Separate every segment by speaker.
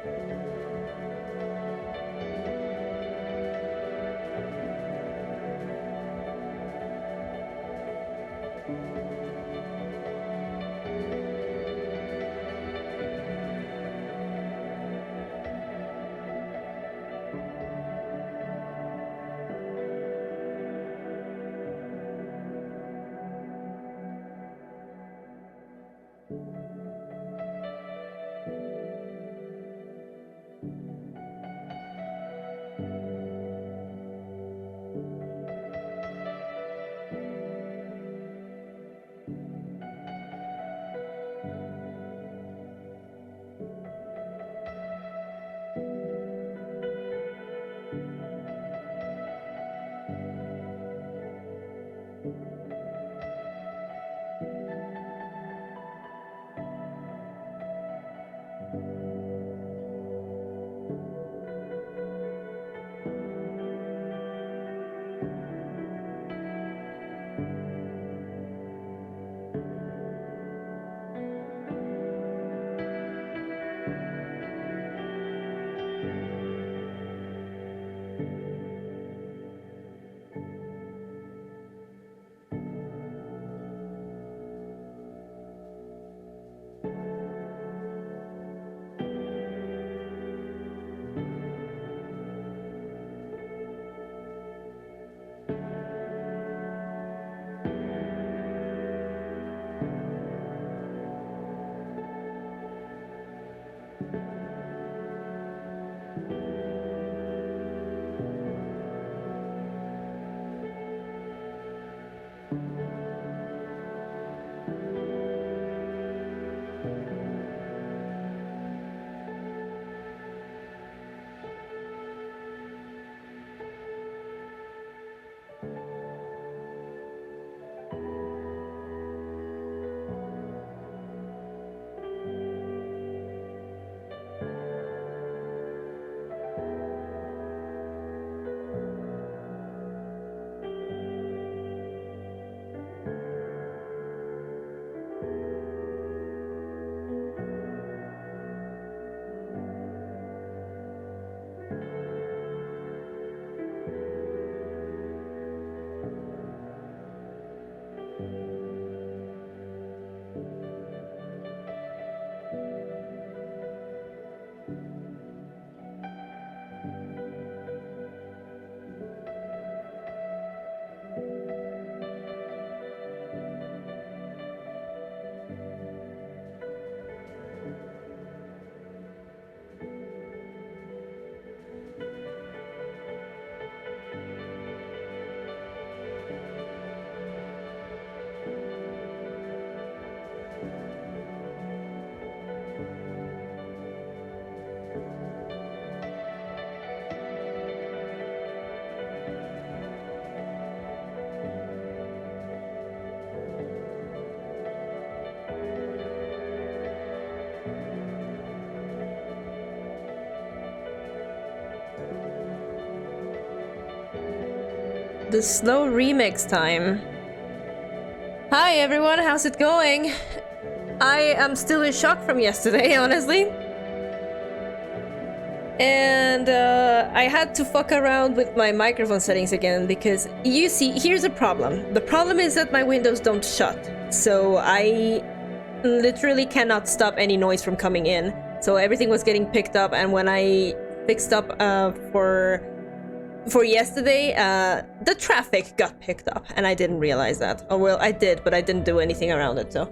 Speaker 1: The slow remix time. Hi everyone, how's it going? I am still in shock from yesterday, honestly. And I had to fuck around with my microphone settings again because you see, here's a problem. The problem is that my windows don't shut. So I literally cannot stop any noise from coming in. So everything was getting picked up, and when I fixed up for yesterday, the traffic got picked up, and I didn't realize that. Oh well, I did, but I didn't do anything around it, so.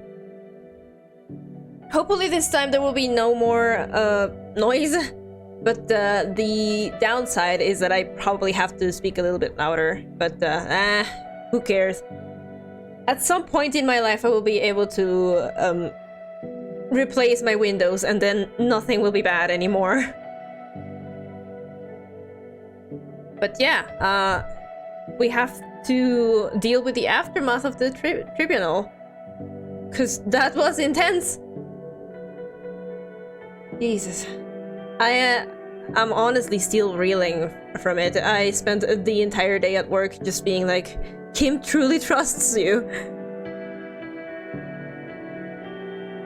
Speaker 1: Hopefully this time there will be no more noise, but the downside is that I probably have to speak a little bit louder, but who cares? At some point in my life I will be able to replace my windows, and then nothing will be bad anymore. But yeah, we have to deal with the aftermath of the tribunal. Because that was intense. Jesus. I'm honestly still reeling from it. I spent the entire day at work just being like, Kim truly trusts you.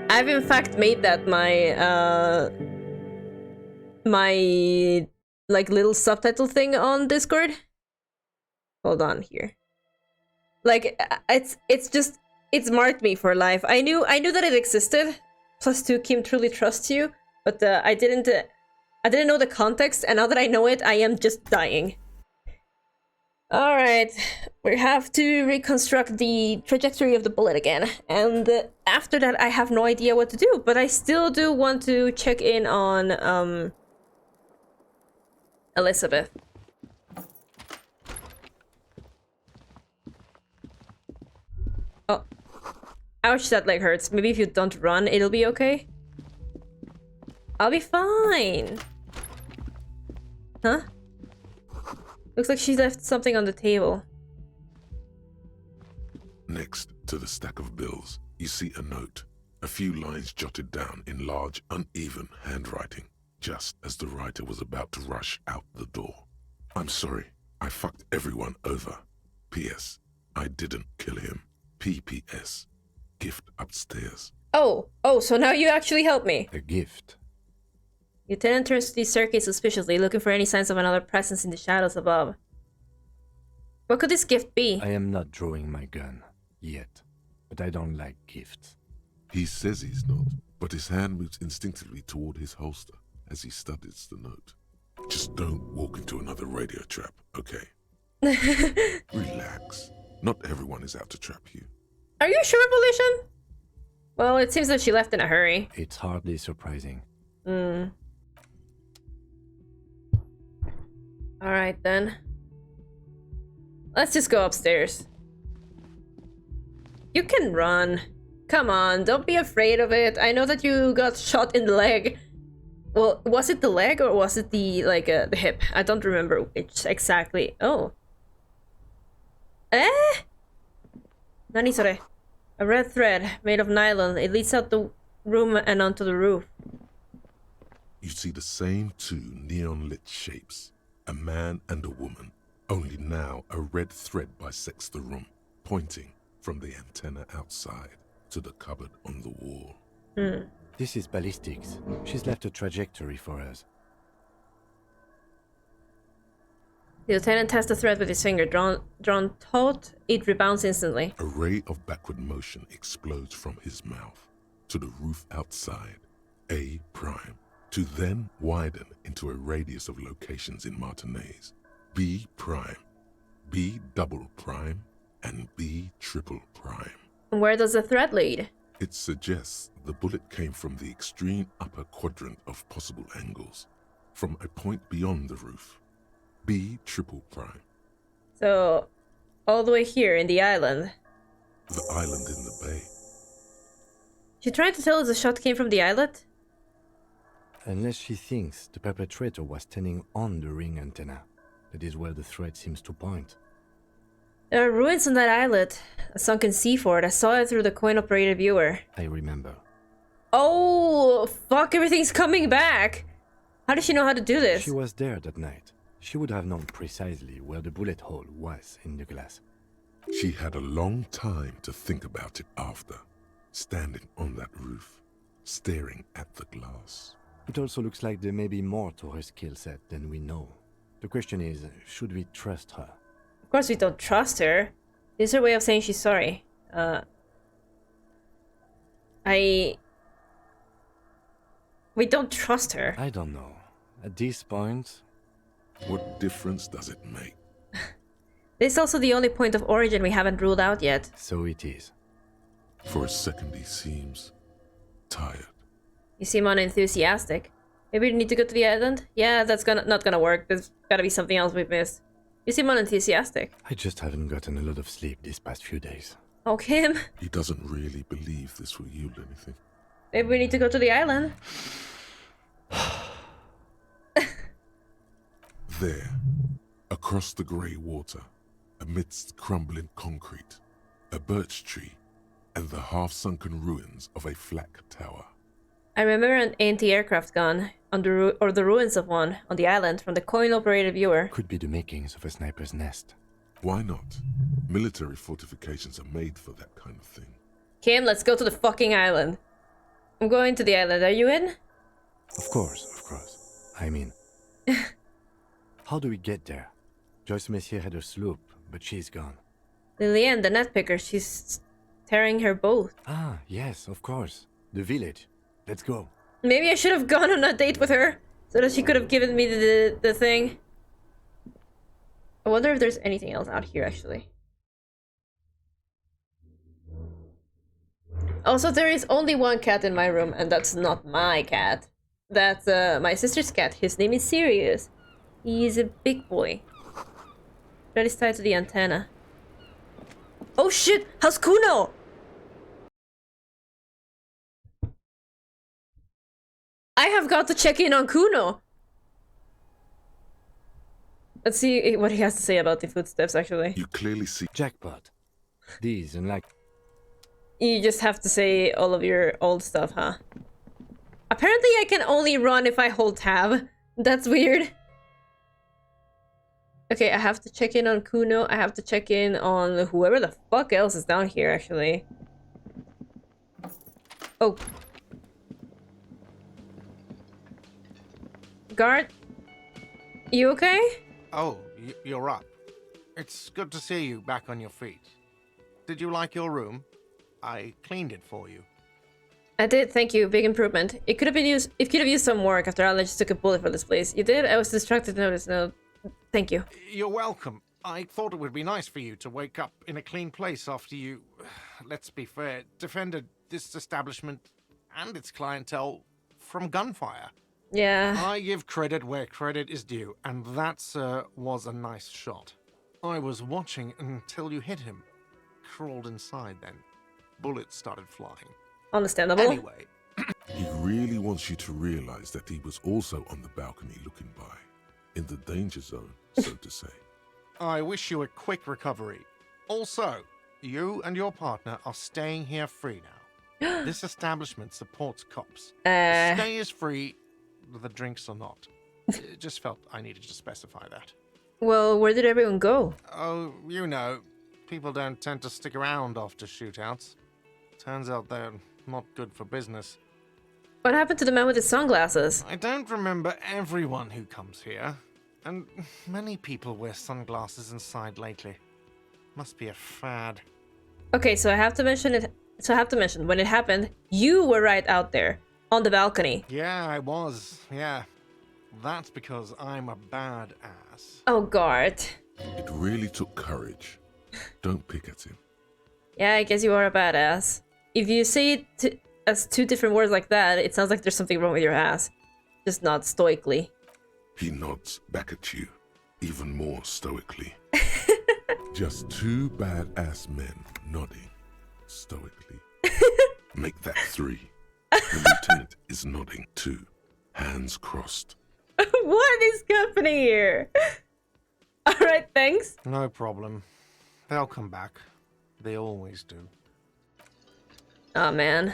Speaker 1: I've in fact made that my my like little subtitle thing on Discord? Hold on here. Like it's marked me for life. I knew that it existed. +2 Kim truly trusts you, but I didn't know the context, and now that I know it, I am just dying. All right, we have to reconstruct the trajectory of the bullet again, and after that, I have no idea what to do. But I still do want to check in on Elizabeth. Oh, ouch! That leg hurts. Maybe if you don't run, it'll be okay. I'll be fine. Huh? Looks like she left something on the table.
Speaker 2: Next to the stack of bills, you see a note. A few lines jotted down in large, uneven handwriting, just as the writer was about to rush out the door. I'm sorry, I fucked everyone over. P.S. I didn't kill him. P.P.S. Gift upstairs.
Speaker 1: Oh, so now you actually help me.
Speaker 3: A gift.
Speaker 1: Lieutenant turns to the staircase suspiciously, looking for any signs of another presence in the shadows above. What could this gift be?
Speaker 3: I am not drawing my gun, yet, but I don't like gifts.
Speaker 2: He says he's not, but his hand moves instinctively toward his holster as he studies the note. Just don't walk into another radio trap, okay? Relax. Not everyone is out to trap you.
Speaker 1: Are you sure, Volition? Well, it seems that she left in a hurry.
Speaker 3: It's hardly surprising.
Speaker 1: Alright then. Let's just go upstairs. You can run. Come on, don't be afraid of it. I know that you got shot in the leg. Well, was it the leg or was it the, like, the hip? I don't remember which exactly. Oh. Nani sore? A red thread made of nylon. It leads out the room and onto the roof.
Speaker 2: You see the same two neon-lit shapes. A man and a woman. Only now a red thread bisects the room, pointing from the antenna outside to the cupboard on the wall.
Speaker 3: This is ballistics. She's left a trajectory for us.
Speaker 1: The lieutenant tests the thread with his finger. Drawn taut, it rebounds instantly.
Speaker 2: A ray of backward motion explodes from his mouth to the roof outside, A prime, to then widen into a radius of locations in Martinez. B prime, B double prime, and B triple prime.
Speaker 1: Where does the thread lead?
Speaker 2: It suggests the bullet came from the extreme upper quadrant of possible angles, from a point beyond the roof. B triple prime.
Speaker 1: So, all the way here in the island.
Speaker 2: The island in the bay.
Speaker 1: She tried to tell us the shot came from the islet?
Speaker 3: Unless she thinks the perpetrator was standing on the ring antenna. That is where the thread seems to point.
Speaker 1: There are ruins on that islet. A sunken sea fort. I saw it through the coin-operated viewer.
Speaker 3: I remember.
Speaker 1: Oh, fuck, everything's coming back! How does she know how to do this?
Speaker 3: She was there that night. She would have known precisely where the bullet hole was in the glass.
Speaker 2: She had a long time to think about it after, standing on that roof, staring at the glass.
Speaker 3: It also looks like there may be more to her skill set than we know. The question is, should we trust her?
Speaker 1: Of course we don't trust her. This is her way of saying she's sorry. We don't trust her.
Speaker 3: I don't know. At this point...
Speaker 2: What difference does it make?
Speaker 1: This is also the only point of origin we haven't ruled out yet.
Speaker 3: So it is.
Speaker 2: For a second he seems tired.
Speaker 1: You seem unenthusiastic. Maybe we need to go to the island? Yeah, that's not gonna work. There's gotta be something else we've missed. You seem unenthusiastic.
Speaker 3: I just haven't gotten a lot of sleep these past few days.
Speaker 1: Oh, Kim.
Speaker 2: He doesn't really believe this will yield anything.
Speaker 1: Maybe we need to go to the island.
Speaker 2: There, across the grey water, amidst crumbling concrete, a birch tree, and the half-sunken ruins of a flak tower.
Speaker 1: I remember an anti-aircraft gun, or the ruins of one, on the island from the coin-operated viewer.
Speaker 3: Could be the makings of a sniper's nest.
Speaker 2: Why not? Military fortifications are made for that kind of thing.
Speaker 1: Kim, let's go to the fucking island. I'm going to the island. Are you in?
Speaker 3: Of course, of course. I mean. How do we get there? Joyce Messier had a sloop, but she's gone.
Speaker 1: Lilienne, the net picker, she's tearing her boat.
Speaker 3: Ah, yes, of course. The village. Let's go.
Speaker 1: Maybe I should have gone on a date with her so that she could have given me the thing. I wonder if there's anything else out here, actually. Also, there is only one cat in my room, and that's not my cat. That's my sister's cat. His name is Sirius. He's a big boy. That is tied to the antenna. Oh shit! How's Kuno? I have got to check in on Kuno. Let's see what he has to say about the footsteps, actually.
Speaker 2: You clearly see
Speaker 3: Jackpot. These, unlike...
Speaker 1: You just have to say all of your old stuff, huh? Apparently I can only run if I hold tab. That's weird. Okay, I have to check in on Kuno. I have to check in on whoever the fuck else is down here, actually. Oh. Garte? You okay?
Speaker 4: Oh, you're up. It's good to see you back on your feet. Did you like your room? I cleaned it for you.
Speaker 1: I did, thank you. Big improvement. It could have been used. It could have used some work. After all, I just took a bullet for this place. You did? I was distracted to notice. No, thank you.
Speaker 4: You're welcome. I thought it would be nice for you to wake up in a clean place after you, let's be fair, defended this establishment and its clientele from gunfire.
Speaker 1: Yeah.
Speaker 4: I give credit where credit is due, and that, sir, was a nice shot. I was watching until you hit him. Crawled inside then. Bullets started flying.
Speaker 1: Understandable.
Speaker 4: Anyway.
Speaker 2: he really wants you to realize that he was also on the balcony looking by, in the danger zone, so to say.
Speaker 4: I wish you a quick recovery. Also, you and your partner are staying here free now. This establishment supports cops. The stay is free, the drinks are not. It just felt I needed to specify that.
Speaker 1: Well, where did everyone go?
Speaker 4: Oh, you know, people don't tend to stick around after shootouts. Turns out they're not good for business.
Speaker 1: What happened to the man with his sunglasses?
Speaker 4: I don't remember everyone who comes here. And many people wear sunglasses inside lately. Must be a fad.
Speaker 1: Okay, so I have to mention it. So I have to mention, when it happened, you were right out there, on the balcony.
Speaker 4: Yeah, I was. Yeah. That's because I'm a badass.
Speaker 1: Oh, Garte.
Speaker 2: It really took courage. Don't pick at him.
Speaker 1: Yeah, I guess you are a badass. If you say it as two different words like that, it sounds like there's something wrong with your ass. Just not stoically.
Speaker 2: He nods back at you, even more stoically. Just two badass men nodding stoically. Make that three. The lieutenant is nodding too, hands crossed.
Speaker 1: What is happening here? Alright, thanks.
Speaker 4: No problem. They'll come back. They always do.
Speaker 1: Oh man.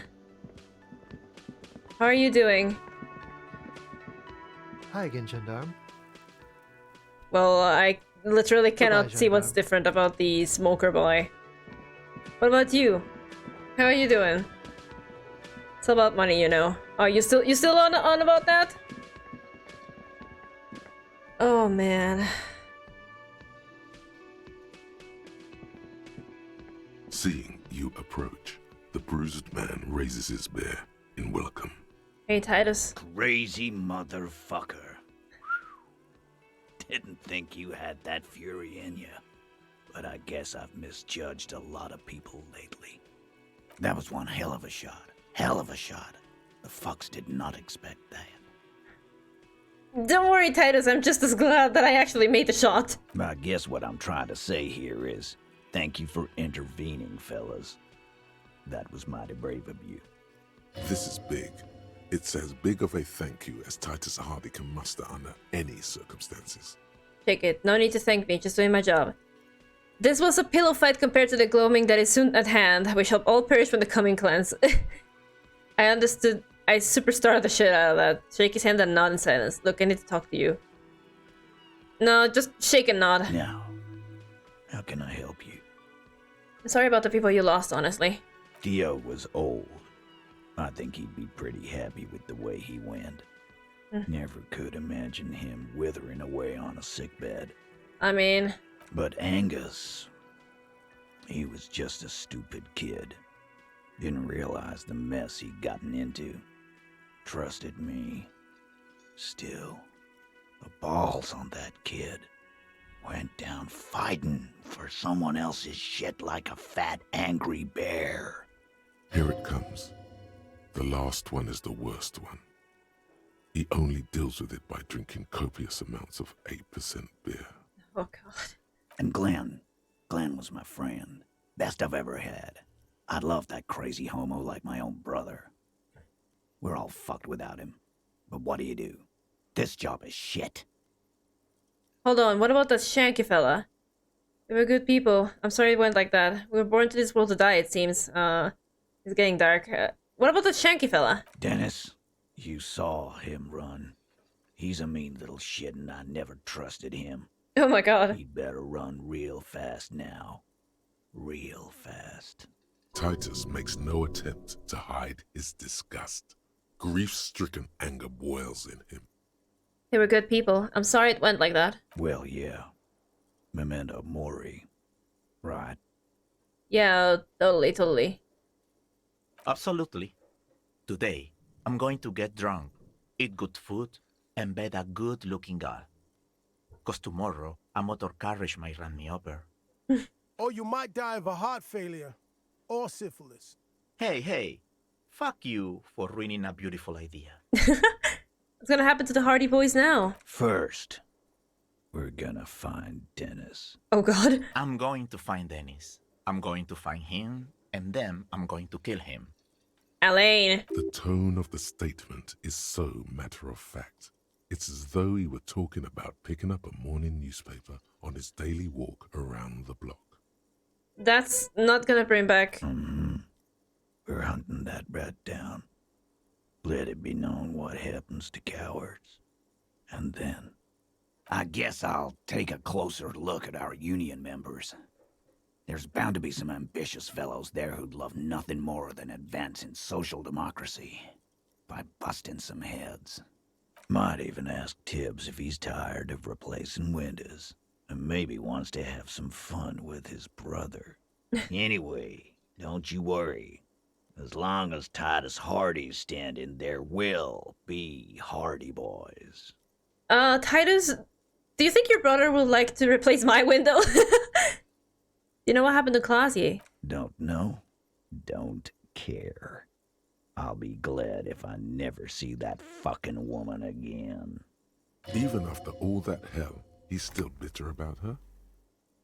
Speaker 1: How are you doing?
Speaker 5: Hi again, Gendarme.
Speaker 1: Well, I literally cannot
Speaker 5: Goodbye,
Speaker 1: see what's
Speaker 5: Gendarme.
Speaker 1: different about the smoker boy. What about you? How are you doing? It's all about money, you know. Oh, you still on about that? Oh man.
Speaker 2: Seeing you approach, the bruised man raises his bear in welcome.
Speaker 1: Hey, Titus.
Speaker 6: Crazy motherfucker. Didn't think you had that fury in you. But I guess I've misjudged a lot of people lately. That was one hell of a shot. Hell of a shot. The fucks did not expect that.
Speaker 1: Don't worry, Titus. I'm just as glad that I actually made the shot.
Speaker 6: I guess what I'm trying to say here is, thank you for intervening, fellas. That was mighty brave of you.
Speaker 2: This is big. It's as big of a thank you as Titus Hardie can muster under any circumstances.
Speaker 1: Take it. No need to thank me. Just doing my job. This was a pillow fight compared to the gloaming that is soon at hand. We shall all perish from the coming cleanse. I understood. I superstarred the shit out of that. Shake his hand and nod in silence. Look, I need to talk to you. No, just shake and nod.
Speaker 6: Now, how can I help you?
Speaker 1: I'm sorry about the people you lost, honestly.
Speaker 6: Theo was old. I think he'd be pretty happy with the way he went. Never could imagine him withering away on a sickbed.
Speaker 1: I mean...
Speaker 6: But Angus, he was just a stupid kid. Didn't realize the mess he'd gotten into. Trusted me. Still, the balls on that kid. Went down fighting for someone else's shit like a fat, angry bear.
Speaker 2: Here it comes. The last one is the worst one. He only deals with it by drinking copious amounts of 8% beer.
Speaker 1: Oh, God.
Speaker 6: And Glenn was my friend. Best I've ever had. I'd love that crazy homo like my own brother. We're all fucked without him. But what do? This job is shit.
Speaker 1: Hold on, what about that Shanky fella? We were good people. I'm sorry it went like that. We were born to this world to die, it seems. It's getting dark. What about that Shanky fella?
Speaker 6: Dennis, you saw him run. He's a mean little shit and I never trusted him.
Speaker 1: Oh my God.
Speaker 6: He'd better run real fast now. Real fast.
Speaker 2: Titus makes no attempt to hide his disgust. Grief-stricken anger boils in him.
Speaker 1: They were good people. I'm sorry it went like that.
Speaker 6: Well, yeah. Memento mori. Right.
Speaker 1: Yeah, totally.
Speaker 5: Absolutely. Today, I'm going to get drunk, eat good food, and bed a good-looking girl. 'Cause tomorrow, a motor carriage might run me over.
Speaker 7: Or you might die of a heart failure. Or syphilis.
Speaker 5: Hey. Fuck you for ruining a beautiful idea.
Speaker 1: What's gonna happen to the Hardie Boys now?
Speaker 6: First, we're gonna find Dennis.
Speaker 1: Oh God.
Speaker 5: I'm going to find Dennis. I'm going to find him, and then I'm going to kill him.
Speaker 1: Elaine.
Speaker 2: The tone of the statement is so matter-of-fact. It's as though he were talking about picking up a morning newspaper on his daily walk around the block.
Speaker 1: That's not gonna bring back...
Speaker 6: We're hunting that rat down. Let it be known what happens to cowards. And then, I guess I'll take a closer look at our union members. There's bound to be some ambitious fellows there who'd love nothing more than advancing social democracy by busting some heads. Might even ask Tibbs if he's tired of replacing windows and maybe wants to have some fun with his brother. Anyway, don't you worry. As long as Titus Hardie's standing, there will be Hardie Boys.
Speaker 1: Titus, do you think your brother would like to replace my window? You know what happened to Klaasje?
Speaker 6: Don't know. Don't care. I'll be glad if I never see that fucking woman again.
Speaker 2: Even after all that hell, he's still bitter about her?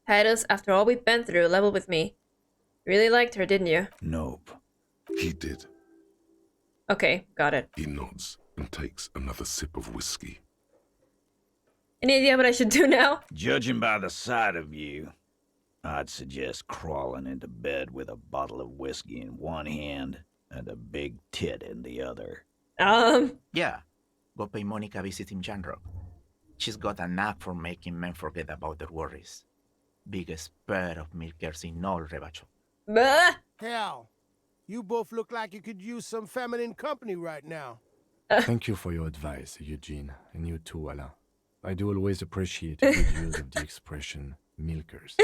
Speaker 1: Titus, after all we've been through, level with me. Really liked her, didn't you?
Speaker 6: Nope.
Speaker 2: He did.
Speaker 1: Okay, got it.
Speaker 2: He nods and takes another sip of whiskey.
Speaker 1: Any idea what I should do now?
Speaker 6: Judging by the sight of you, I'd suggest crawling into bed with a bottle of whiskey in one hand and a big tit in the other.
Speaker 5: Yeah, go pay Monica a visit in Janrock. She's got a knack for making men forget about their worries. Biggest pair of milkers in all Rebacho.
Speaker 1: Bah!
Speaker 7: Hell, you both look like you could use some feminine company right now.
Speaker 3: Thank you for your advice, Eugene, and you too, Alain. I do always appreciate a good use of the expression milkers.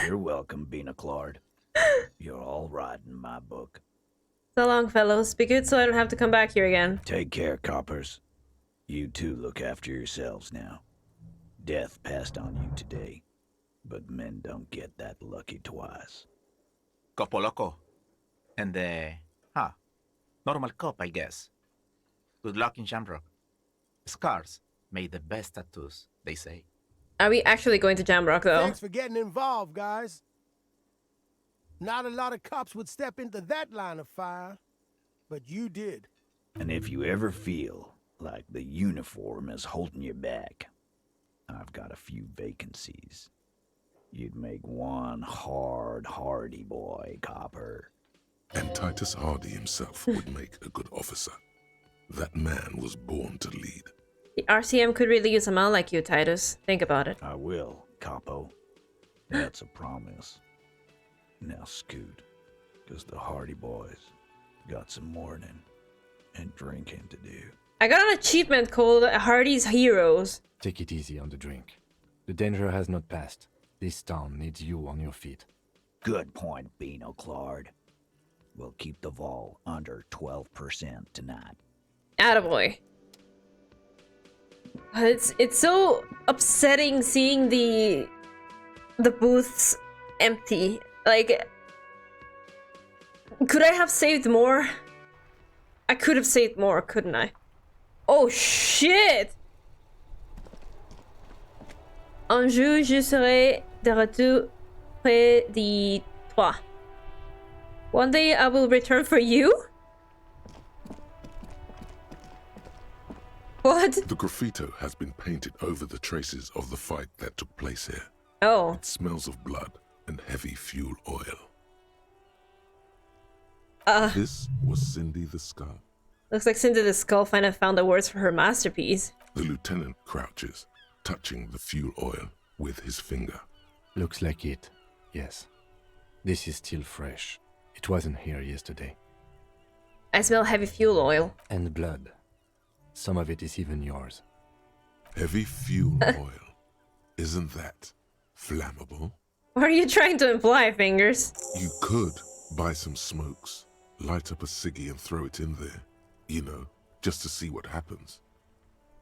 Speaker 6: You're welcome, Bina Claude. You're all right in my book.
Speaker 1: So long, fellows. Be good so I don't have to come back here again.
Speaker 6: Take care, coppers. You two look after yourselves now. Death passed on you today, but men don't get that lucky twice.
Speaker 5: Copo loco. And normal cop, I guess. Good luck in Jamrock. Scars made the best tattoos, they say.
Speaker 1: Are we actually going to Jamrock, though?
Speaker 7: Thanks for getting involved, guys. Not a lot of cops would step into that line of fire, but you did.
Speaker 6: And if you ever feel like the uniform is holding you back, I've got a few vacancies. You'd make one hard Hardie boy, copper.
Speaker 2: And Titus Hardie himself would make a good officer. That man was born to lead.
Speaker 1: The RCM could really use a man like you, Titus. Think about it.
Speaker 6: I will, capo. That's a promise. Now scoot, because the Hardie Boys got some mourning and drinking to do.
Speaker 1: I got an achievement called Hardie's Heroes.
Speaker 3: Take it easy on the drink. The danger has not passed. This town needs you on your feet.
Speaker 6: Good point, Beano Claude. We'll keep the vol under 12% tonight.
Speaker 1: Attaboy. It's so upsetting seeing the booths empty. Like, could I have saved more? I could have saved more, couldn't I? Oh shit! Un jour, je serai de retour près de toi. One day I will return for you? What?
Speaker 2: The graffito has been painted over the traces of the fight that took place here.
Speaker 1: Oh.
Speaker 2: It smells of blood and heavy fuel oil. This was Cindy the Skull.
Speaker 1: Looks like Cindy the Skull finally found the words for her masterpiece.
Speaker 2: The lieutenant crouches, touching the fuel oil with his finger.
Speaker 3: Looks like it, yes. This is still fresh. It wasn't here yesterday.
Speaker 1: I smell heavy fuel oil.
Speaker 3: And blood. Some of it is even yours.
Speaker 2: Heavy fuel oil. Isn't that flammable?
Speaker 1: What are you trying to imply, Fingers?
Speaker 2: You could buy some smokes, light up a ciggy and throw it in there. You know, just to see what happens.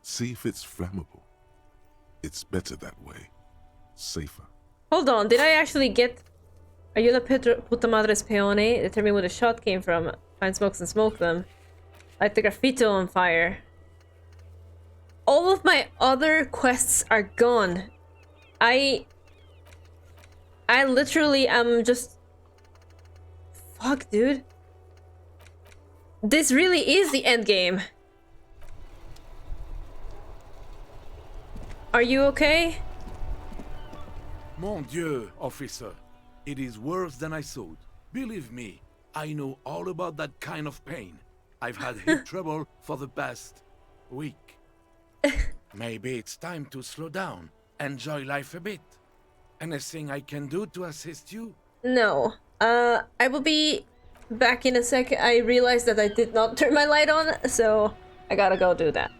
Speaker 2: See if it's flammable. It's better that way. Safer.
Speaker 1: Hold on, did I actually get... Ayuda puta madres peone? Determine where the shot came from. Find smokes and smoke them. Light the graffito on fire. All of my other quests are gone. I literally am just... Fuck, dude. This really is the end game. Are you okay?
Speaker 8: Mon Dieu, officer. It is worse than I thought. Believe me, I know all about that kind of pain. I've had hip trouble for the past week. Maybe it's time to slow down, enjoy life a bit. Anything I can do to assist you?
Speaker 1: No. I will be back in a sec. I realized that I did not turn my light on, so I gotta go do that.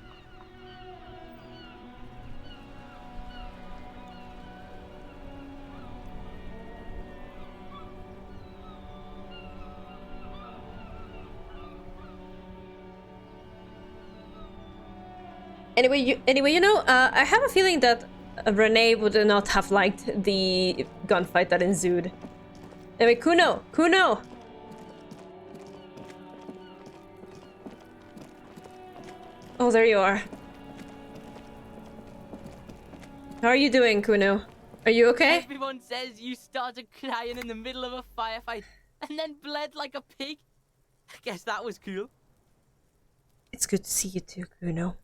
Speaker 1: Anyway, you know, I have a feeling that Renee would not have liked the gunfight that ensued. Anyway, Kuno! Kuno! Oh, there you are. How are you doing, Kuno? Are you okay?
Speaker 9: Everyone says you started crying in the middle of a firefight and then bled like a pig. I guess that was cool.
Speaker 1: It's good to see you too, Kuno.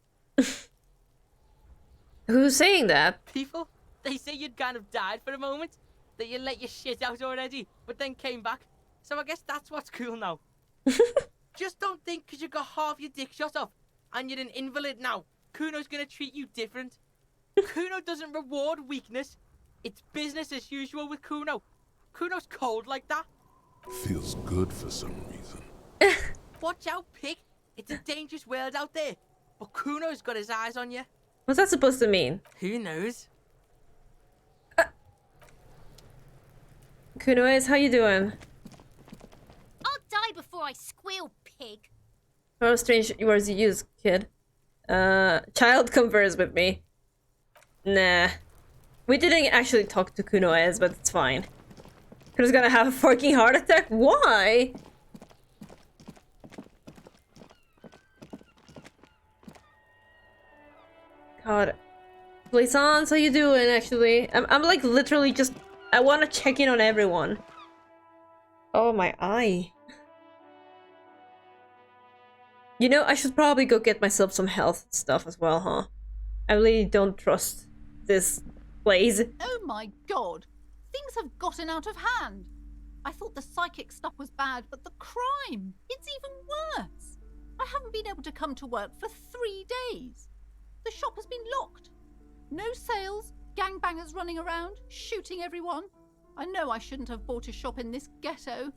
Speaker 1: Who's saying that?
Speaker 9: People, they say you'd kind of died for a moment, that you let your shit out already, but then came back. So I guess that's what's cool now. Just don't think because you got half your dick shot off and you're an invalid now, Kuno's gonna treat you different. Kuno doesn't reward weakness. It's business as usual with Kuno. Kuno's cold like that.
Speaker 2: Feels good for some reason.
Speaker 9: Watch out, pig. It's a dangerous world out there. But Kuno's got his eyes on you.
Speaker 1: What's that supposed to mean?
Speaker 9: Who knows?
Speaker 1: Kunoes, how you doing?
Speaker 10: I'll die before I squeal, pig.
Speaker 1: How strange words you use, kid. Child converse with me. Nah. We didn't actually talk to Kunoes, but it's fine. Kuno's gonna have a fucking heart attack? Why? God. Plaisance, how you doing, actually? I'm like literally just... I want to check in on everyone. Oh, my eye. You know, I should probably go get myself some health stuff as well, huh? I really don't trust this place.
Speaker 11: Oh my god! Things have gotten out of hand! I thought the psychic stuff was bad, but the crime! It's even worse! I haven't been able to come to work for 3 days. The shop has been locked. No sales, gangbangers running around, shooting everyone. I know I shouldn't have bought a shop in this ghetto.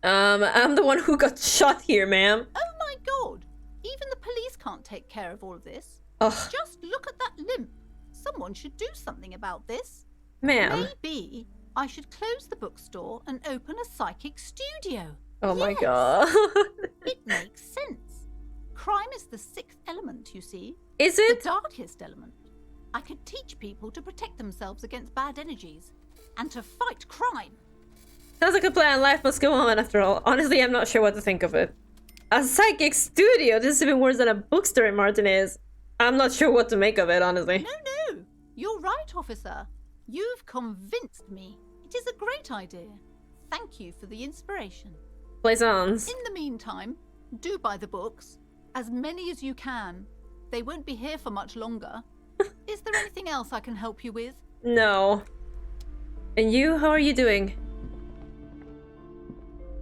Speaker 1: I'm the one who got shot here, ma'am.
Speaker 11: Oh my god! Even the police can't take care of all of this.
Speaker 1: Ugh.
Speaker 11: Just look at that limp. Someone should do something about this.
Speaker 1: Ma'am.
Speaker 11: Maybe I should close the bookstore and open a psychic studio.
Speaker 1: Oh my
Speaker 11: Yes.
Speaker 1: god.
Speaker 11: It makes sense. Crime is the sixth element, you see.
Speaker 1: Is
Speaker 11: The
Speaker 1: it?
Speaker 11: darkest element. I could teach people to protect themselves against bad energies and to fight crime.
Speaker 1: Sounds like a plan. Life must go on after all. Honestly, I'm not sure what to think of it. A psychic studio? This is even worse than a bookstore in Martinez. I'm not sure what to make of it, honestly.
Speaker 11: No. You're right, officer. You've convinced me. It is a great idea. Thank you for the inspiration.
Speaker 1: Plaisance.
Speaker 11: In the meantime, do buy the books. As many as you can. They won't be here for much longer. Is there anything else I can help you with?
Speaker 1: No. And you? How are you doing?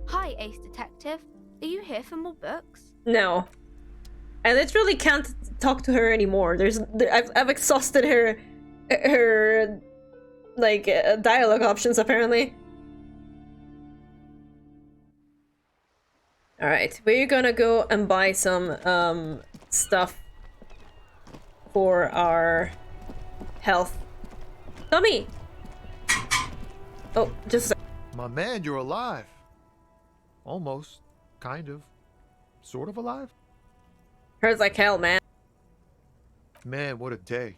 Speaker 12: Hi, Ace Detective. Are you here for more books?
Speaker 1: No. I literally can't talk to her anymore. I've exhausted her like dialogue options apparently. All right, we're gonna go and buy some stuff for our health. Tommy. Oh, just.
Speaker 13: My man, you're alive. Almost. Kind of. Sort of alive?
Speaker 1: Hurts like hell, man.
Speaker 13: Man, what a day.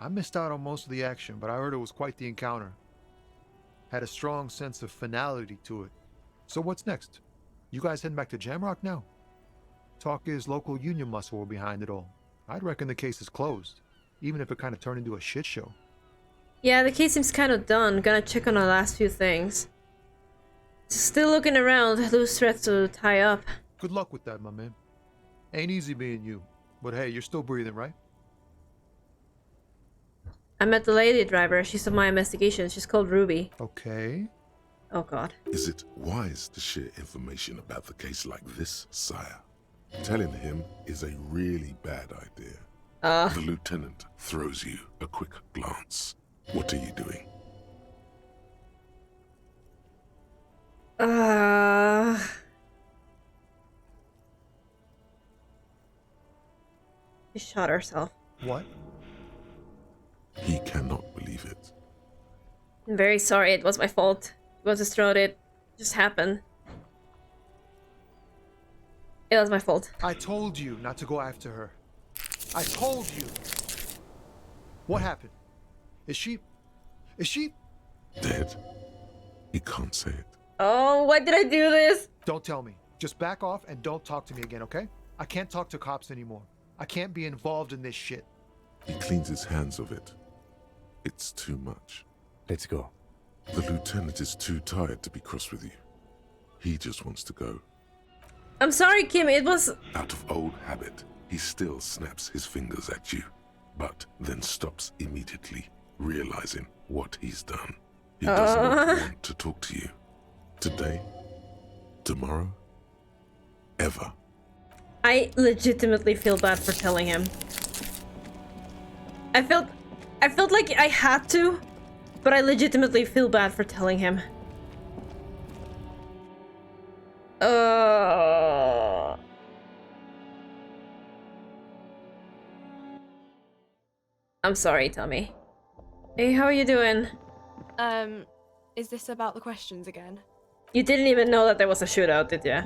Speaker 13: I missed out on most of the action, but I heard it was quite the encounter. Had a strong sense of finality to it. So what's next? You guys heading back to Jamrock now? Talk is local union muscle were behind it all. I'd reckon the case is closed, even if it kind of turned into a shit show.
Speaker 1: Yeah, the case seems kind of done. Gonna check on the last few things. Still looking around, loose threads to tie up.
Speaker 13: Good luck with that, my man. Ain't easy being you, but hey, you're still breathing, right?
Speaker 1: I met the lady driver. She's on my investigation. She's called Ruby.
Speaker 13: Okay.
Speaker 1: Oh god.
Speaker 2: Is it wise to share information about the case like this, sire? Telling him is a really bad idea. The lieutenant throws you a quick glance. What are you doing?
Speaker 1: She shot herself.
Speaker 13: What?
Speaker 2: He cannot believe it.
Speaker 1: I'm very sorry. It was my fault. It was just throat. It just happened. It was my fault.
Speaker 13: I told you not to go after her. I told you. What happened? Is she...
Speaker 2: Dead? He can't say it.
Speaker 1: Oh, why did I do this?
Speaker 13: Don't tell me. Just back off and don't talk to me again, okay? I can't talk to cops anymore. I can't be involved in this shit.
Speaker 2: He cleans his hands of it. It's too much.
Speaker 3: Let's go.
Speaker 2: The lieutenant is too tired to be cross with you. He just wants to go.
Speaker 1: I'm sorry, Kim. It was...
Speaker 2: Out of old habit, he still snaps his fingers at you, but then stops immediately, realizing what he's done. He does not want to talk to you. Today, tomorrow, ever.
Speaker 1: I legitimately feel bad for telling him. I felt like I had to, but I legitimately feel bad for telling him. I'm sorry, Tommy. Hey, how are you doing?
Speaker 14: Is this about the questions again?
Speaker 1: You didn't even know that there was a shootout, did ya?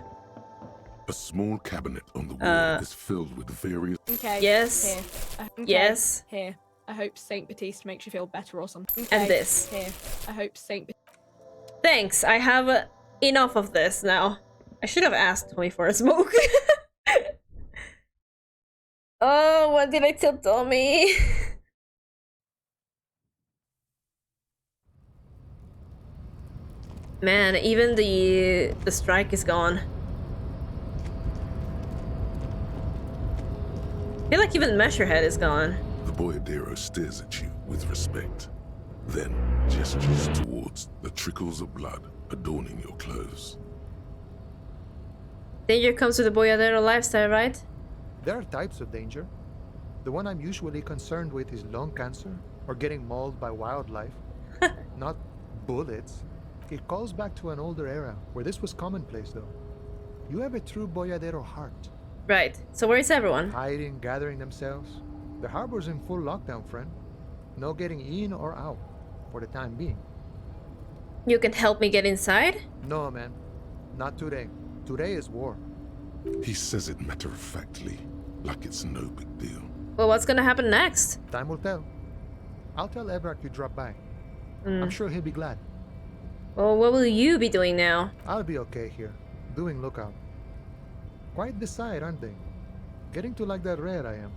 Speaker 2: A small cabinet on the wall is filled with various...
Speaker 14: Okay.
Speaker 1: Yes.
Speaker 14: Here. Okay.
Speaker 1: Yes.
Speaker 14: Here. I hope Saint Baptiste makes you feel better or something.
Speaker 1: And
Speaker 14: Okay.
Speaker 1: this.
Speaker 14: Here. I hope Saint.
Speaker 1: Thanks, I have enough of this now. I should have asked Tommy for a smoke. Oh, what did I tell Tommy? Man, even the strike is gone. I feel like even Measurehead is gone.
Speaker 2: The boyadero stares at you with respect, then gestures towards the trickles of blood adorning your clothes.
Speaker 1: Danger comes with the boyadero lifestyle, right?
Speaker 13: There are types of danger. The one I'm usually concerned with is lung cancer or getting mauled by wildlife. Not bullets. It calls back to an older era where this was commonplace, though. You have a true boyadero heart.
Speaker 1: Right. So where is everyone?
Speaker 13: Hiding, gathering themselves. The harbor's in full lockdown, friend. No getting in or out, for the time being.
Speaker 1: You can help me get inside?
Speaker 13: No, man. Not today. Today is war.
Speaker 2: He says it matter-of-factly, like it's no big deal.
Speaker 1: Well, what's gonna happen next?
Speaker 13: Time will tell. I'll tell Everett you dropped by. I'm sure he'll be glad.
Speaker 1: Well, what will you be doing now?
Speaker 13: I'll be okay here, doing lookout. Quite the sight, aren't they? Getting to like that red I am.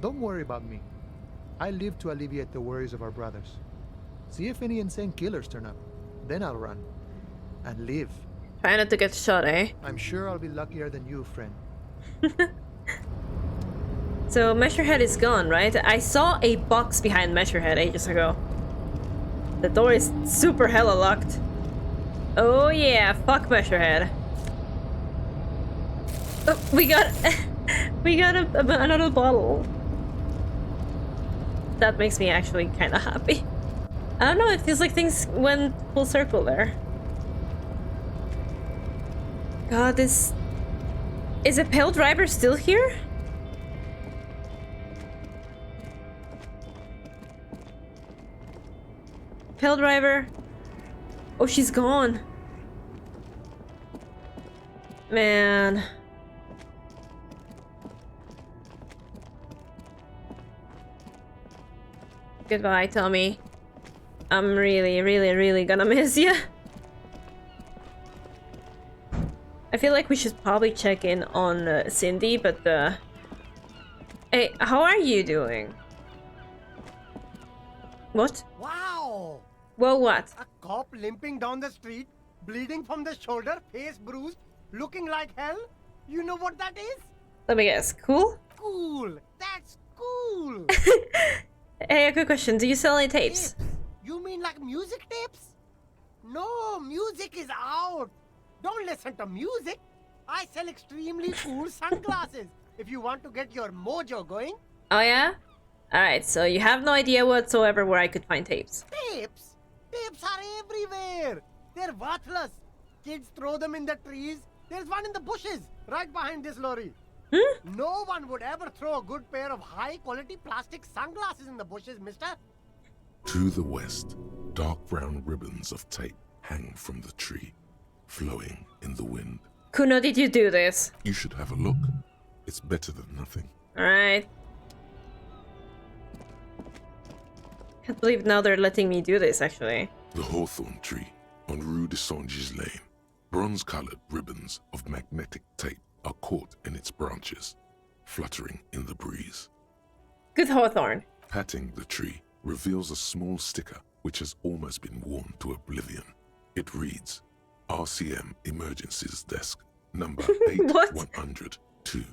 Speaker 13: Don't worry about me. I live to alleviate the worries of our brothers. See if any insane killers turn up. Then I'll run. And live.
Speaker 1: Try not to get shot, eh?
Speaker 13: I'm sure I'll be luckier than you, friend.
Speaker 1: So Measurehead is gone, right? I saw a box behind Measurehead ages ago. The door is super hella locked. Oh yeah, fuck Measurehead. Oh, we got another bottle. That makes me actually kind of happy. I don't know, it feels like things went full circle there. God, this... Is a pale driver still here? Pale driver. Oh, she's gone. Man. Goodbye, Tommy. I'm really gonna miss you. I feel like we should probably check in on Cindy, but hey, how are you doing? What?
Speaker 7: Wow!
Speaker 1: Well, what?
Speaker 7: A cop limping down the street, bleeding from the shoulder, face bruised, looking like hell? You know what that is?
Speaker 1: Let me guess. Cool?
Speaker 7: Cool! That's cool!
Speaker 1: Hey, a quick question. Do you sell any tapes?
Speaker 7: You mean like music tapes? No, music is out. Don't listen to music. I sell extremely cool sunglasses if you want to get your mojo going.
Speaker 1: Oh yeah? Alright, so you have no idea whatsoever where I could find tapes.
Speaker 7: Tapes? Tapes are everywhere. They're worthless. Kids throw them in the trees. There's one in the bushes, right behind this lorry. No one would ever throw a good pair of high-quality plastic sunglasses in the bushes, mister.
Speaker 2: To the west, dark brown ribbons of tape hang from the tree, flowing in the wind.
Speaker 1: Kuno, did you do this?
Speaker 2: You should have a look. It's better than nothing.
Speaker 1: Alright. Can't believe now they're letting me do this, actually.
Speaker 2: The hawthorn tree on Rue de Saint-Gilles Lane. Bronze-colored ribbons of magnetic tape are caught in its branches, fluttering in the breeze.
Speaker 1: Good hawthorn.
Speaker 2: Patting the tree reveals a small sticker which has almost been worn to oblivion. It reads, RCM Emergencies Desk, number 8102.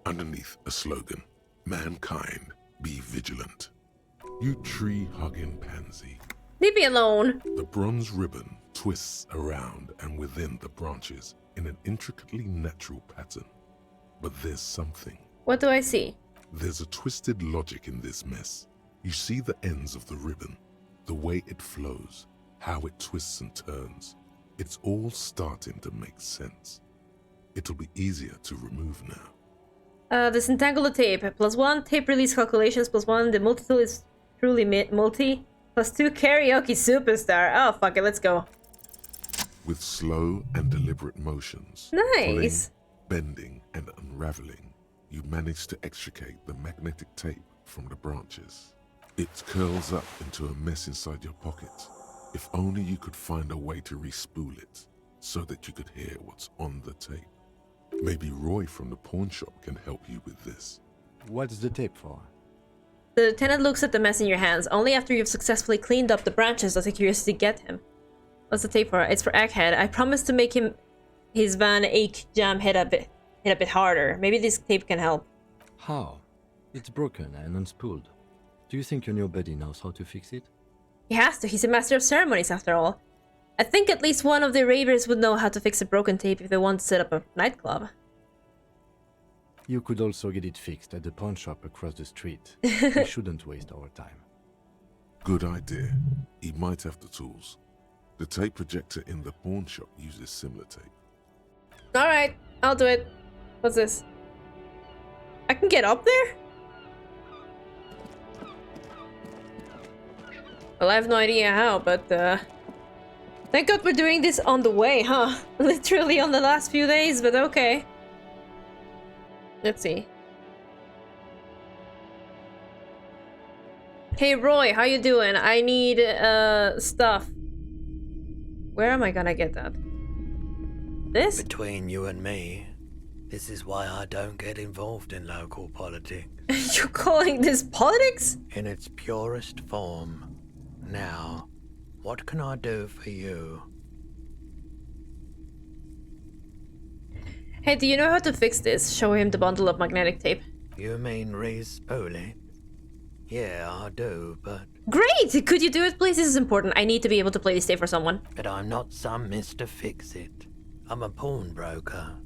Speaker 2: Underneath a slogan, Mankind, be vigilant. You tree-hugging pansy.
Speaker 1: Leave me alone.
Speaker 2: The bronze ribbon twists around and within the branches in an intricately natural pattern. But there's something.
Speaker 1: What do I see?
Speaker 2: There's a twisted logic in this mess. You see the ends of the ribbon, the way it flows, how it twists and turns. It's all starting to make sense. It'll be easier to remove now.
Speaker 1: Disentangle the tape. +1, tape release calculations, +1, the multi-tool is truly multi, +2, karaoke superstar. Oh, fuck it, let's go.
Speaker 2: With slow and deliberate motions,
Speaker 1: nice,
Speaker 2: pulling, bending and unraveling, you manage to extricate the magnetic tape from the branches. It curls up into a mess inside your pocket. If only you could find a way to re-spool it, so that you could hear what's on the tape. Maybe Roy from the pawn shop can help you with this.
Speaker 3: What's the tape for?
Speaker 1: The lieutenant looks at the mess in your hands. Only after you've successfully cleaned up the branches does the curiosity get him. What's the tape for? It's for Egghead. I promised to make him his Van Eyck jam hit a bit harder. Maybe this tape can help.
Speaker 3: How? It's broken and unspooled. Do you think your new buddy knows how to fix it?
Speaker 1: He has to. He's a master of ceremonies after all. I think at least one of the ravers would know how to fix a broken tape if they want to set up a nightclub.
Speaker 3: You could also get it fixed at the pawn shop across the street. We shouldn't waste our time.
Speaker 2: Good idea. He might have the tools. The tape projector in the pawn shop uses similar tape.
Speaker 1: Alright, I'll do it. What's this? I can get up there? Well, I have no idea how, but thank God we're doing this on the way, huh? Literally on the last few days, but okay. Let's see. Hey Roy, how you doing? I need stuff. Where am I gonna get that? This?
Speaker 15: Between you and me, this is why I don't get involved in local politics.
Speaker 1: You're calling this politics?
Speaker 15: In its purest form. Now, what can I do for you?
Speaker 1: Hey, do you know how to fix this? Show him the bundle of magnetic tape.
Speaker 15: You mean re-spool it? Yeah, I do, but...
Speaker 1: Great! Could you do it, please? This is important. I need to be able to play this tape for someone.
Speaker 15: But I'm not some Mr. Fix-It. I'm a pawnbroker.